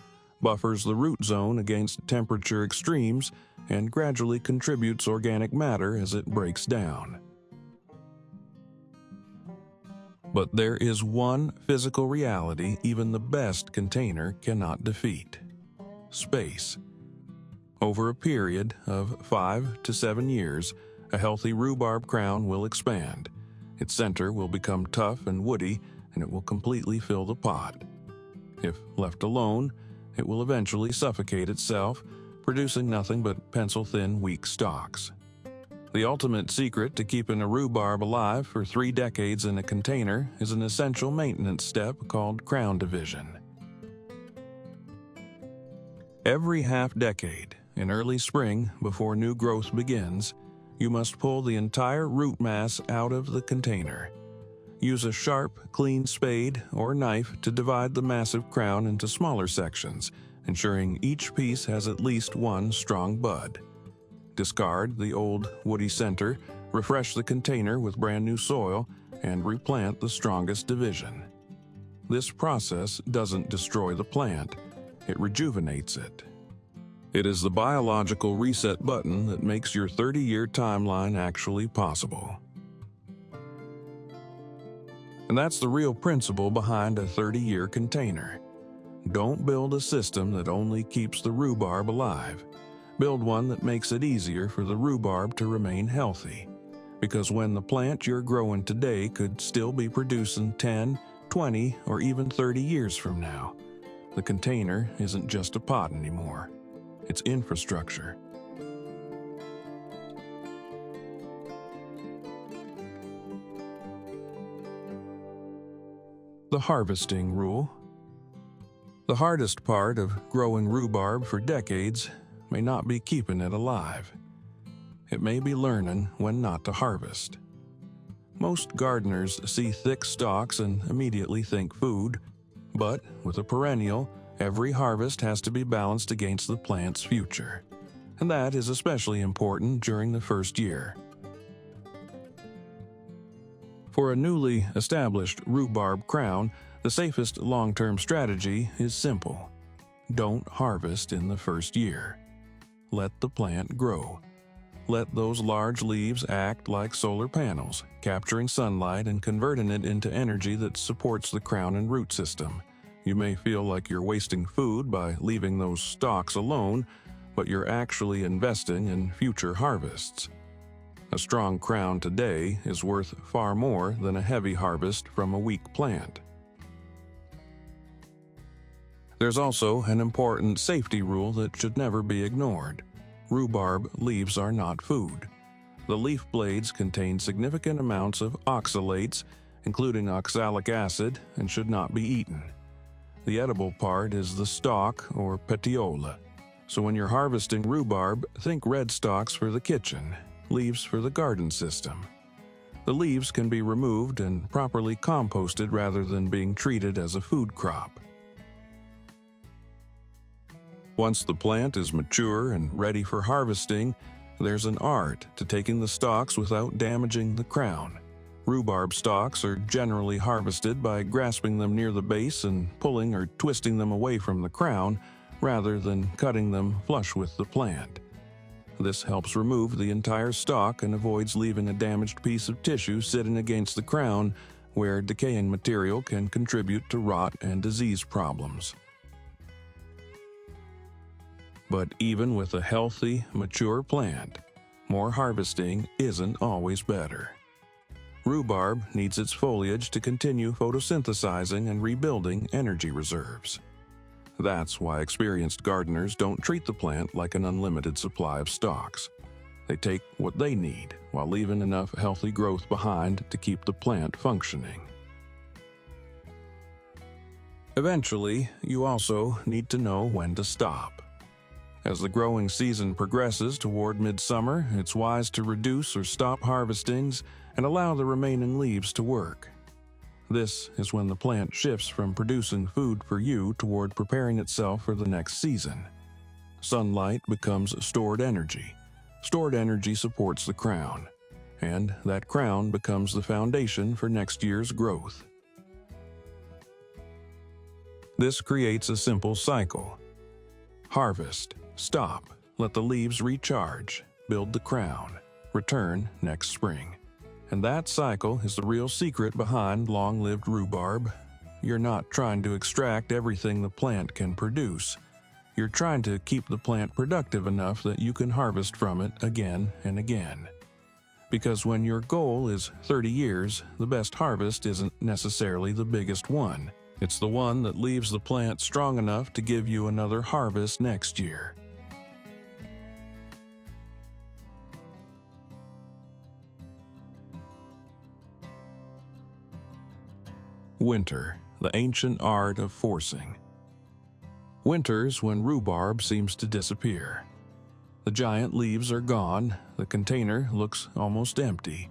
buffers the root zone against temperature extremes, and gradually contributes organic matter as it breaks down. But there is one physical reality even the best container cannot defeat: space. Over a period of 5 to 7 years, a healthy rhubarb crown will expand. Its center will become tough and woody, and it will completely fill the pot. If left alone, it will eventually suffocate itself, producing nothing but pencil-thin, weak stalks. The ultimate secret to keeping a rhubarb alive for 3 decades in a container is an essential maintenance step called crown division. Every half-decade, in early spring before new growth begins, you must pull the entire root mass out of the container. Use a sharp, clean spade or knife to divide the massive crown into smaller sections, ensuring each piece has at least one strong bud. Discard the old woody center, refresh the container with brand new soil, and replant the strongest division. This process doesn't destroy the plant, it rejuvenates it. It is the biological reset button that makes your 30-year timeline actually possible. And that's the real principle behind a 30-year container. Don't build a system that only keeps the rhubarb alive. Build one that makes it easier for the rhubarb to remain healthy. Because when the plant you're growing today could still be producing 10, 20, or even 30 years from now, the container isn't just a pot anymore. It's infrastructure. The harvesting rule. The hardest part of growing rhubarb for decades may not be keeping it alive. It may be learning when not to harvest. Most gardeners see thick stalks and immediately think food, but with a perennial, every harvest has to be balanced against the plant's future. And that is especially important during the first year. For a newly established rhubarb crown, the safest long-term strategy is simple. Don't harvest in the first year. Let the plant grow. Let those large leaves act like solar panels, capturing sunlight and converting it into energy that supports the crown and root system. You may feel like you're wasting food by leaving those stalks alone, but you're actually investing in future harvests. A strong crown today is worth far more than a heavy harvest from a weak plant. There's also an important safety rule that should never be ignored. Rhubarb leaves are not food. The leaf blades contain significant amounts of oxalates, including oxalic acid, and should not be eaten. The edible part is the stalk or petiola. So when you're harvesting rhubarb, think red stalks for the kitchen, leaves for the garden system. The leaves can be removed and properly composted rather than being treated as a food crop. Once the plant is mature and ready for harvesting, there's an art to taking the stalks without damaging the crown. Rhubarb stalks are generally harvested by grasping them near the base and pulling or twisting them away from the crown, rather than cutting them flush with the plant. This helps remove the entire stalk and avoids leaving a damaged piece of tissue sitting against the crown, where decaying material can contribute to rot and disease problems. But even with a healthy, mature plant, more harvesting isn't always better. Rhubarb needs its foliage to continue photosynthesizing and rebuilding energy reserves. That's why experienced gardeners don't treat the plant like an unlimited supply of stalks. They take what they need while leaving enough healthy growth behind to keep the plant functioning. Eventually, you also need to know when to stop. As the growing season progresses toward midsummer, it's wise to reduce or stop harvestings and allow the remaining leaves to work. This is when the plant shifts from producing food for you toward preparing itself for the next season. Sunlight becomes stored energy. Stored energy supports the crown, and that crown becomes the foundation for next year's growth. This creates a simple cycle. Harvest, stop, let the leaves recharge, build the crown, return next spring. And that cycle is the real secret behind long-lived rhubarb. You're not trying to extract everything the plant can produce. You're trying to keep the plant productive enough that you can harvest from it again and again. Because when your goal is 30 years, the best harvest isn't necessarily the biggest one. It's the one that leaves the plant strong enough to give you another harvest next year. Winter, the ancient art of forcing. Winter's when rhubarb seems to disappear. The giant leaves are gone, the container looks almost empty,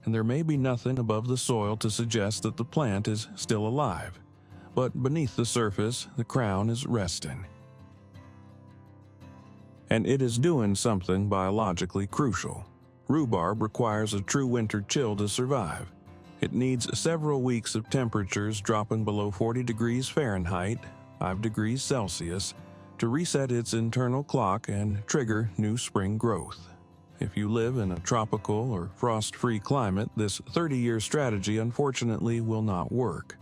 and there may be nothing above the soil to suggest that the plant is still alive. But beneath the surface, the crown is resting. And it is doing something biologically crucial. Rhubarb requires a true winter chill to survive. It needs several weeks of temperatures dropping below 40 degrees Fahrenheit, 5 degrees Celsius, to reset its internal clock and trigger new spring growth. If you live in a tropical or frost-free climate, this 30-year strategy unfortunately will not work.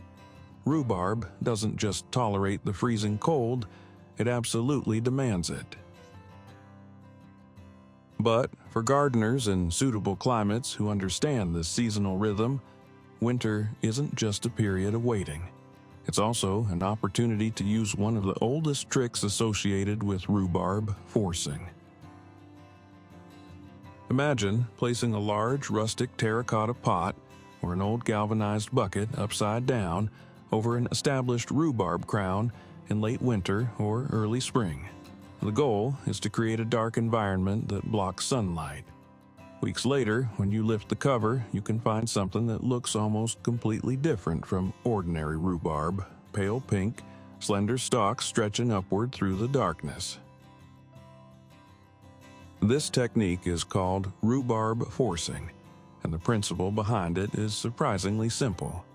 Rhubarb doesn't just tolerate the freezing cold, it absolutely demands it. But for gardeners in suitable climates who understand this seasonal rhythm, winter isn't just a period of waiting. It's also an opportunity to use one of the oldest tricks associated with rhubarb forcing. Imagine placing a large rustic terracotta pot or an old galvanized bucket upside down over an established rhubarb crown in late winter or early spring. The goal is to create a dark environment that blocks sunlight. Weeks later, when you lift the cover, you can find something that looks almost completely different from ordinary rhubarb, pale pink, slender stalks stretching upward through the darkness. This technique is called rhubarb forcing, and the principle behind it is surprisingly simple.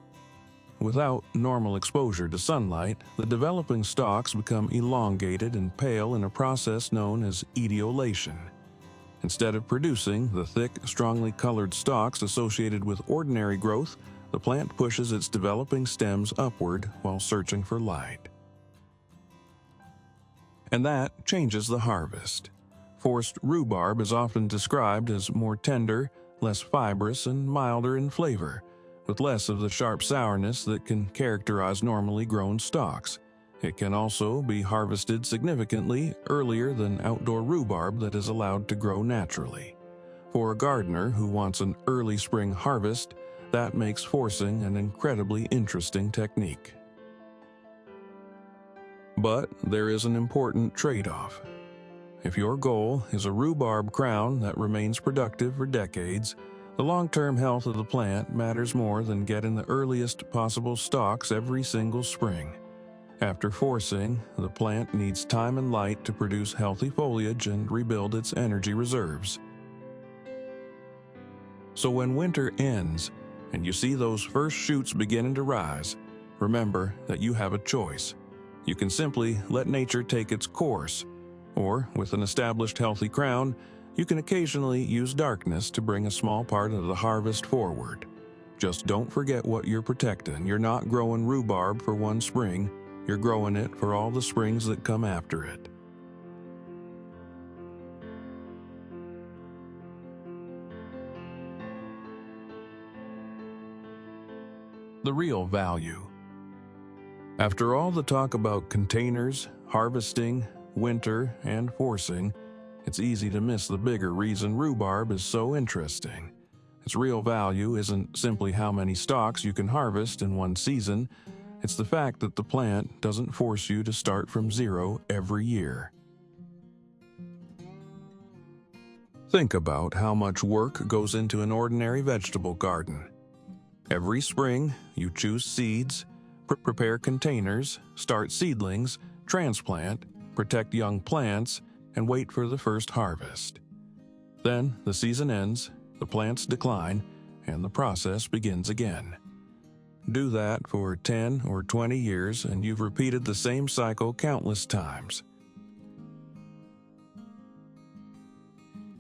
Without normal exposure to sunlight, the developing stalks become elongated and pale in a process known as etiolation. Instead of producing the thick, strongly colored stalks associated with ordinary growth, the plant pushes its developing stems upward while searching for light. And that changes the harvest. Forced rhubarb is often described as more tender, less fibrous, and milder in flavor, with less of the sharp sourness that can characterize normally grown stalks. It can also be harvested significantly earlier than outdoor rhubarb that is allowed to grow naturally. For a gardener who wants an early spring harvest, that makes forcing an incredibly interesting technique. But there is an important trade-off. If your goal is a rhubarb crown that remains productive for decades, the long-term health of the plant matters more than getting the earliest possible stalks every single spring. After forcing, the plant needs time and light to produce healthy foliage and rebuild its energy reserves. So when winter ends and you see those first shoots beginning to rise, remember that you have a choice. You can simply let nature take its course, or with an established healthy crown, you can occasionally use darkness to bring a small part of the harvest forward. Just don't forget what you're protecting. You're not growing rhubarb for one spring, you're growing it for all the springs that come after it. The real value. After all the talk about containers, harvesting, winter, and forcing, it's easy to miss the bigger reason rhubarb is so interesting. Its real value isn't simply how many stalks you can harvest in one season, it's the fact that the plant doesn't force you to start from zero every year. Think about how much work goes into an ordinary vegetable garden. Every spring, you choose seeds, prepare containers, start seedlings, transplant, protect young plants, and wait for the first harvest. Then the season ends, the plants decline, and the process begins again. Do that for 10 or 20 years and you've repeated the same cycle countless times.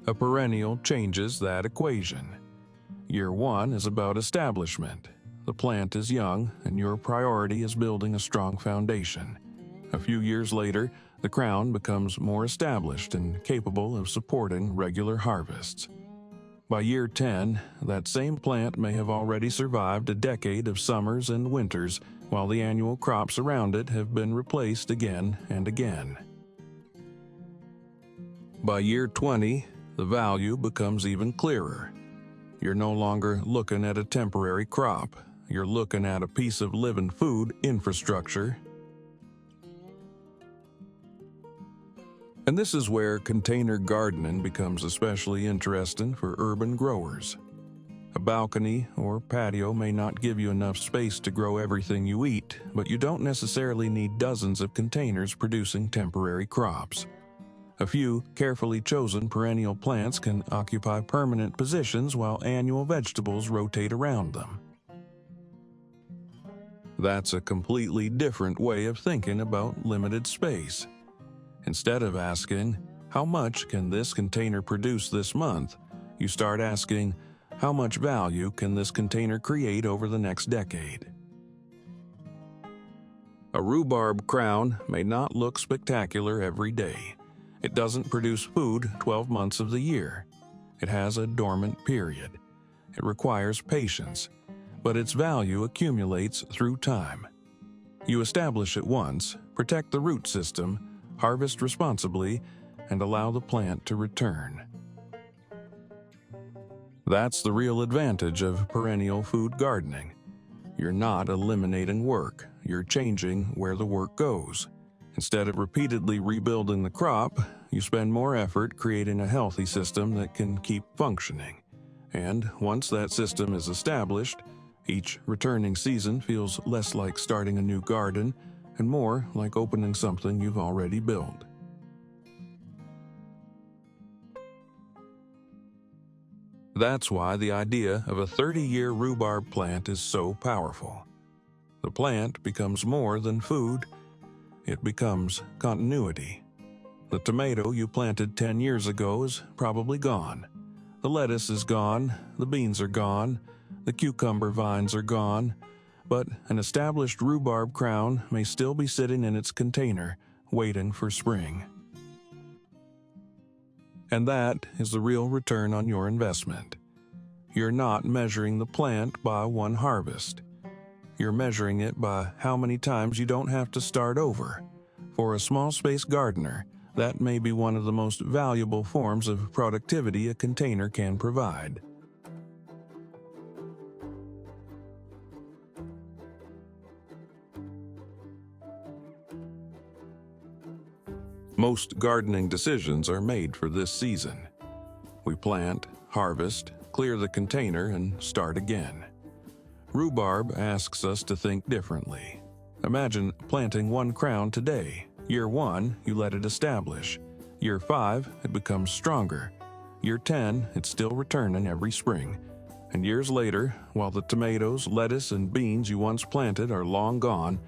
A perennial changes that equation. Year 1 is about establishment. The plant is young and your priority is building a strong foundation. A few years later, the crown becomes more established and capable of supporting regular harvests. By year 10, that same plant may have already survived a decade of summers and winters, while the annual crops around it have been replaced again and again. By year 20, the value becomes even clearer. You're no longer looking at a temporary crop. You're looking at a piece of living food infrastructure. And this is where container gardening becomes especially interesting for urban growers. A balcony or patio may not give you enough space to grow everything you eat, but you don't necessarily need dozens of containers producing temporary crops. A few carefully chosen perennial plants can occupy permanent positions while annual vegetables rotate around them. That's a completely different way of thinking about limited space. Instead of asking, how much can this container produce this month, you start asking, how much value can this container create over the next decade? A rhubarb crown may not look spectacular every day. It doesn't produce food 12 months of the year. It has a dormant period. It requires patience, but its value accumulates through time. You establish it once, protect the root system, harvest responsibly, and allow the plant to return. That's the real advantage of perennial food gardening. You're not eliminating work, you're changing where the work goes. Instead of repeatedly rebuilding the crop, you spend more effort creating a healthy system that can keep functioning. And once that system is established, each returning season feels less like starting a new garden and more like opening something you've already built. That's why the idea of a 30-year rhubarb plant is so powerful. The plant becomes more than food, it becomes continuity. The tomato you planted 10 years ago is probably gone. The lettuce is gone, the beans are gone, the cucumber vines are gone, but an established rhubarb crown may still be sitting in its container, waiting for spring. And that is the real return on your investment. You're not measuring the plant by one harvest. You're measuring it by how many times you don't have to start over. For a small space gardener, that may be one of the most valuable forms of productivity a container can provide. Most gardening decisions are made for this season. We plant, harvest, clear the container, and start again. Rhubarb asks us to think differently. Imagine planting one crown today. Year 1, you let it establish. Year 5, it becomes stronger. Year 10, it's still returning every spring. And years later, while the tomatoes, lettuce, and beans you once planted are long gone,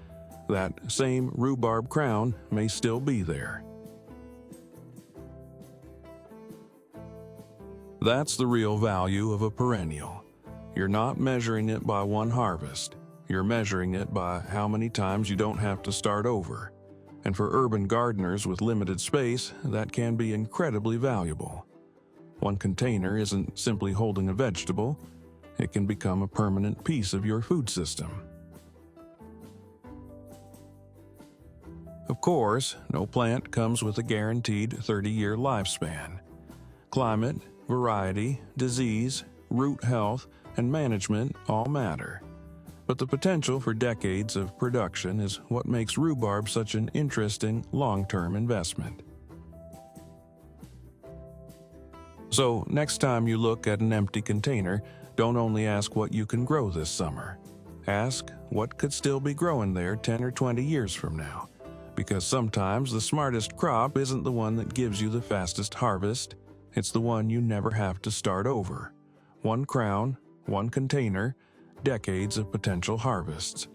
that same rhubarb crown may still be there. That's the real value of a perennial. You're not measuring it by one harvest. You're measuring it by how many times you don't have to start over. And for urban gardeners with limited space, that can be incredibly valuable. One container isn't simply holding a vegetable. It can become a permanent piece of your food system. Of course, no plant comes with a guaranteed 30-year lifespan. Climate, variety, disease, root health, and management all matter. But the potential for decades of production is what makes rhubarb such an interesting long-term investment. So, next time you look at an empty container, don't only ask what you can grow this summer. Ask what could still be growing there 10 or 20 years from now. Because sometimes the smartest crop isn't the one that gives you the fastest harvest. It's the one you never have to start over. One crown, one container, decades of potential harvests.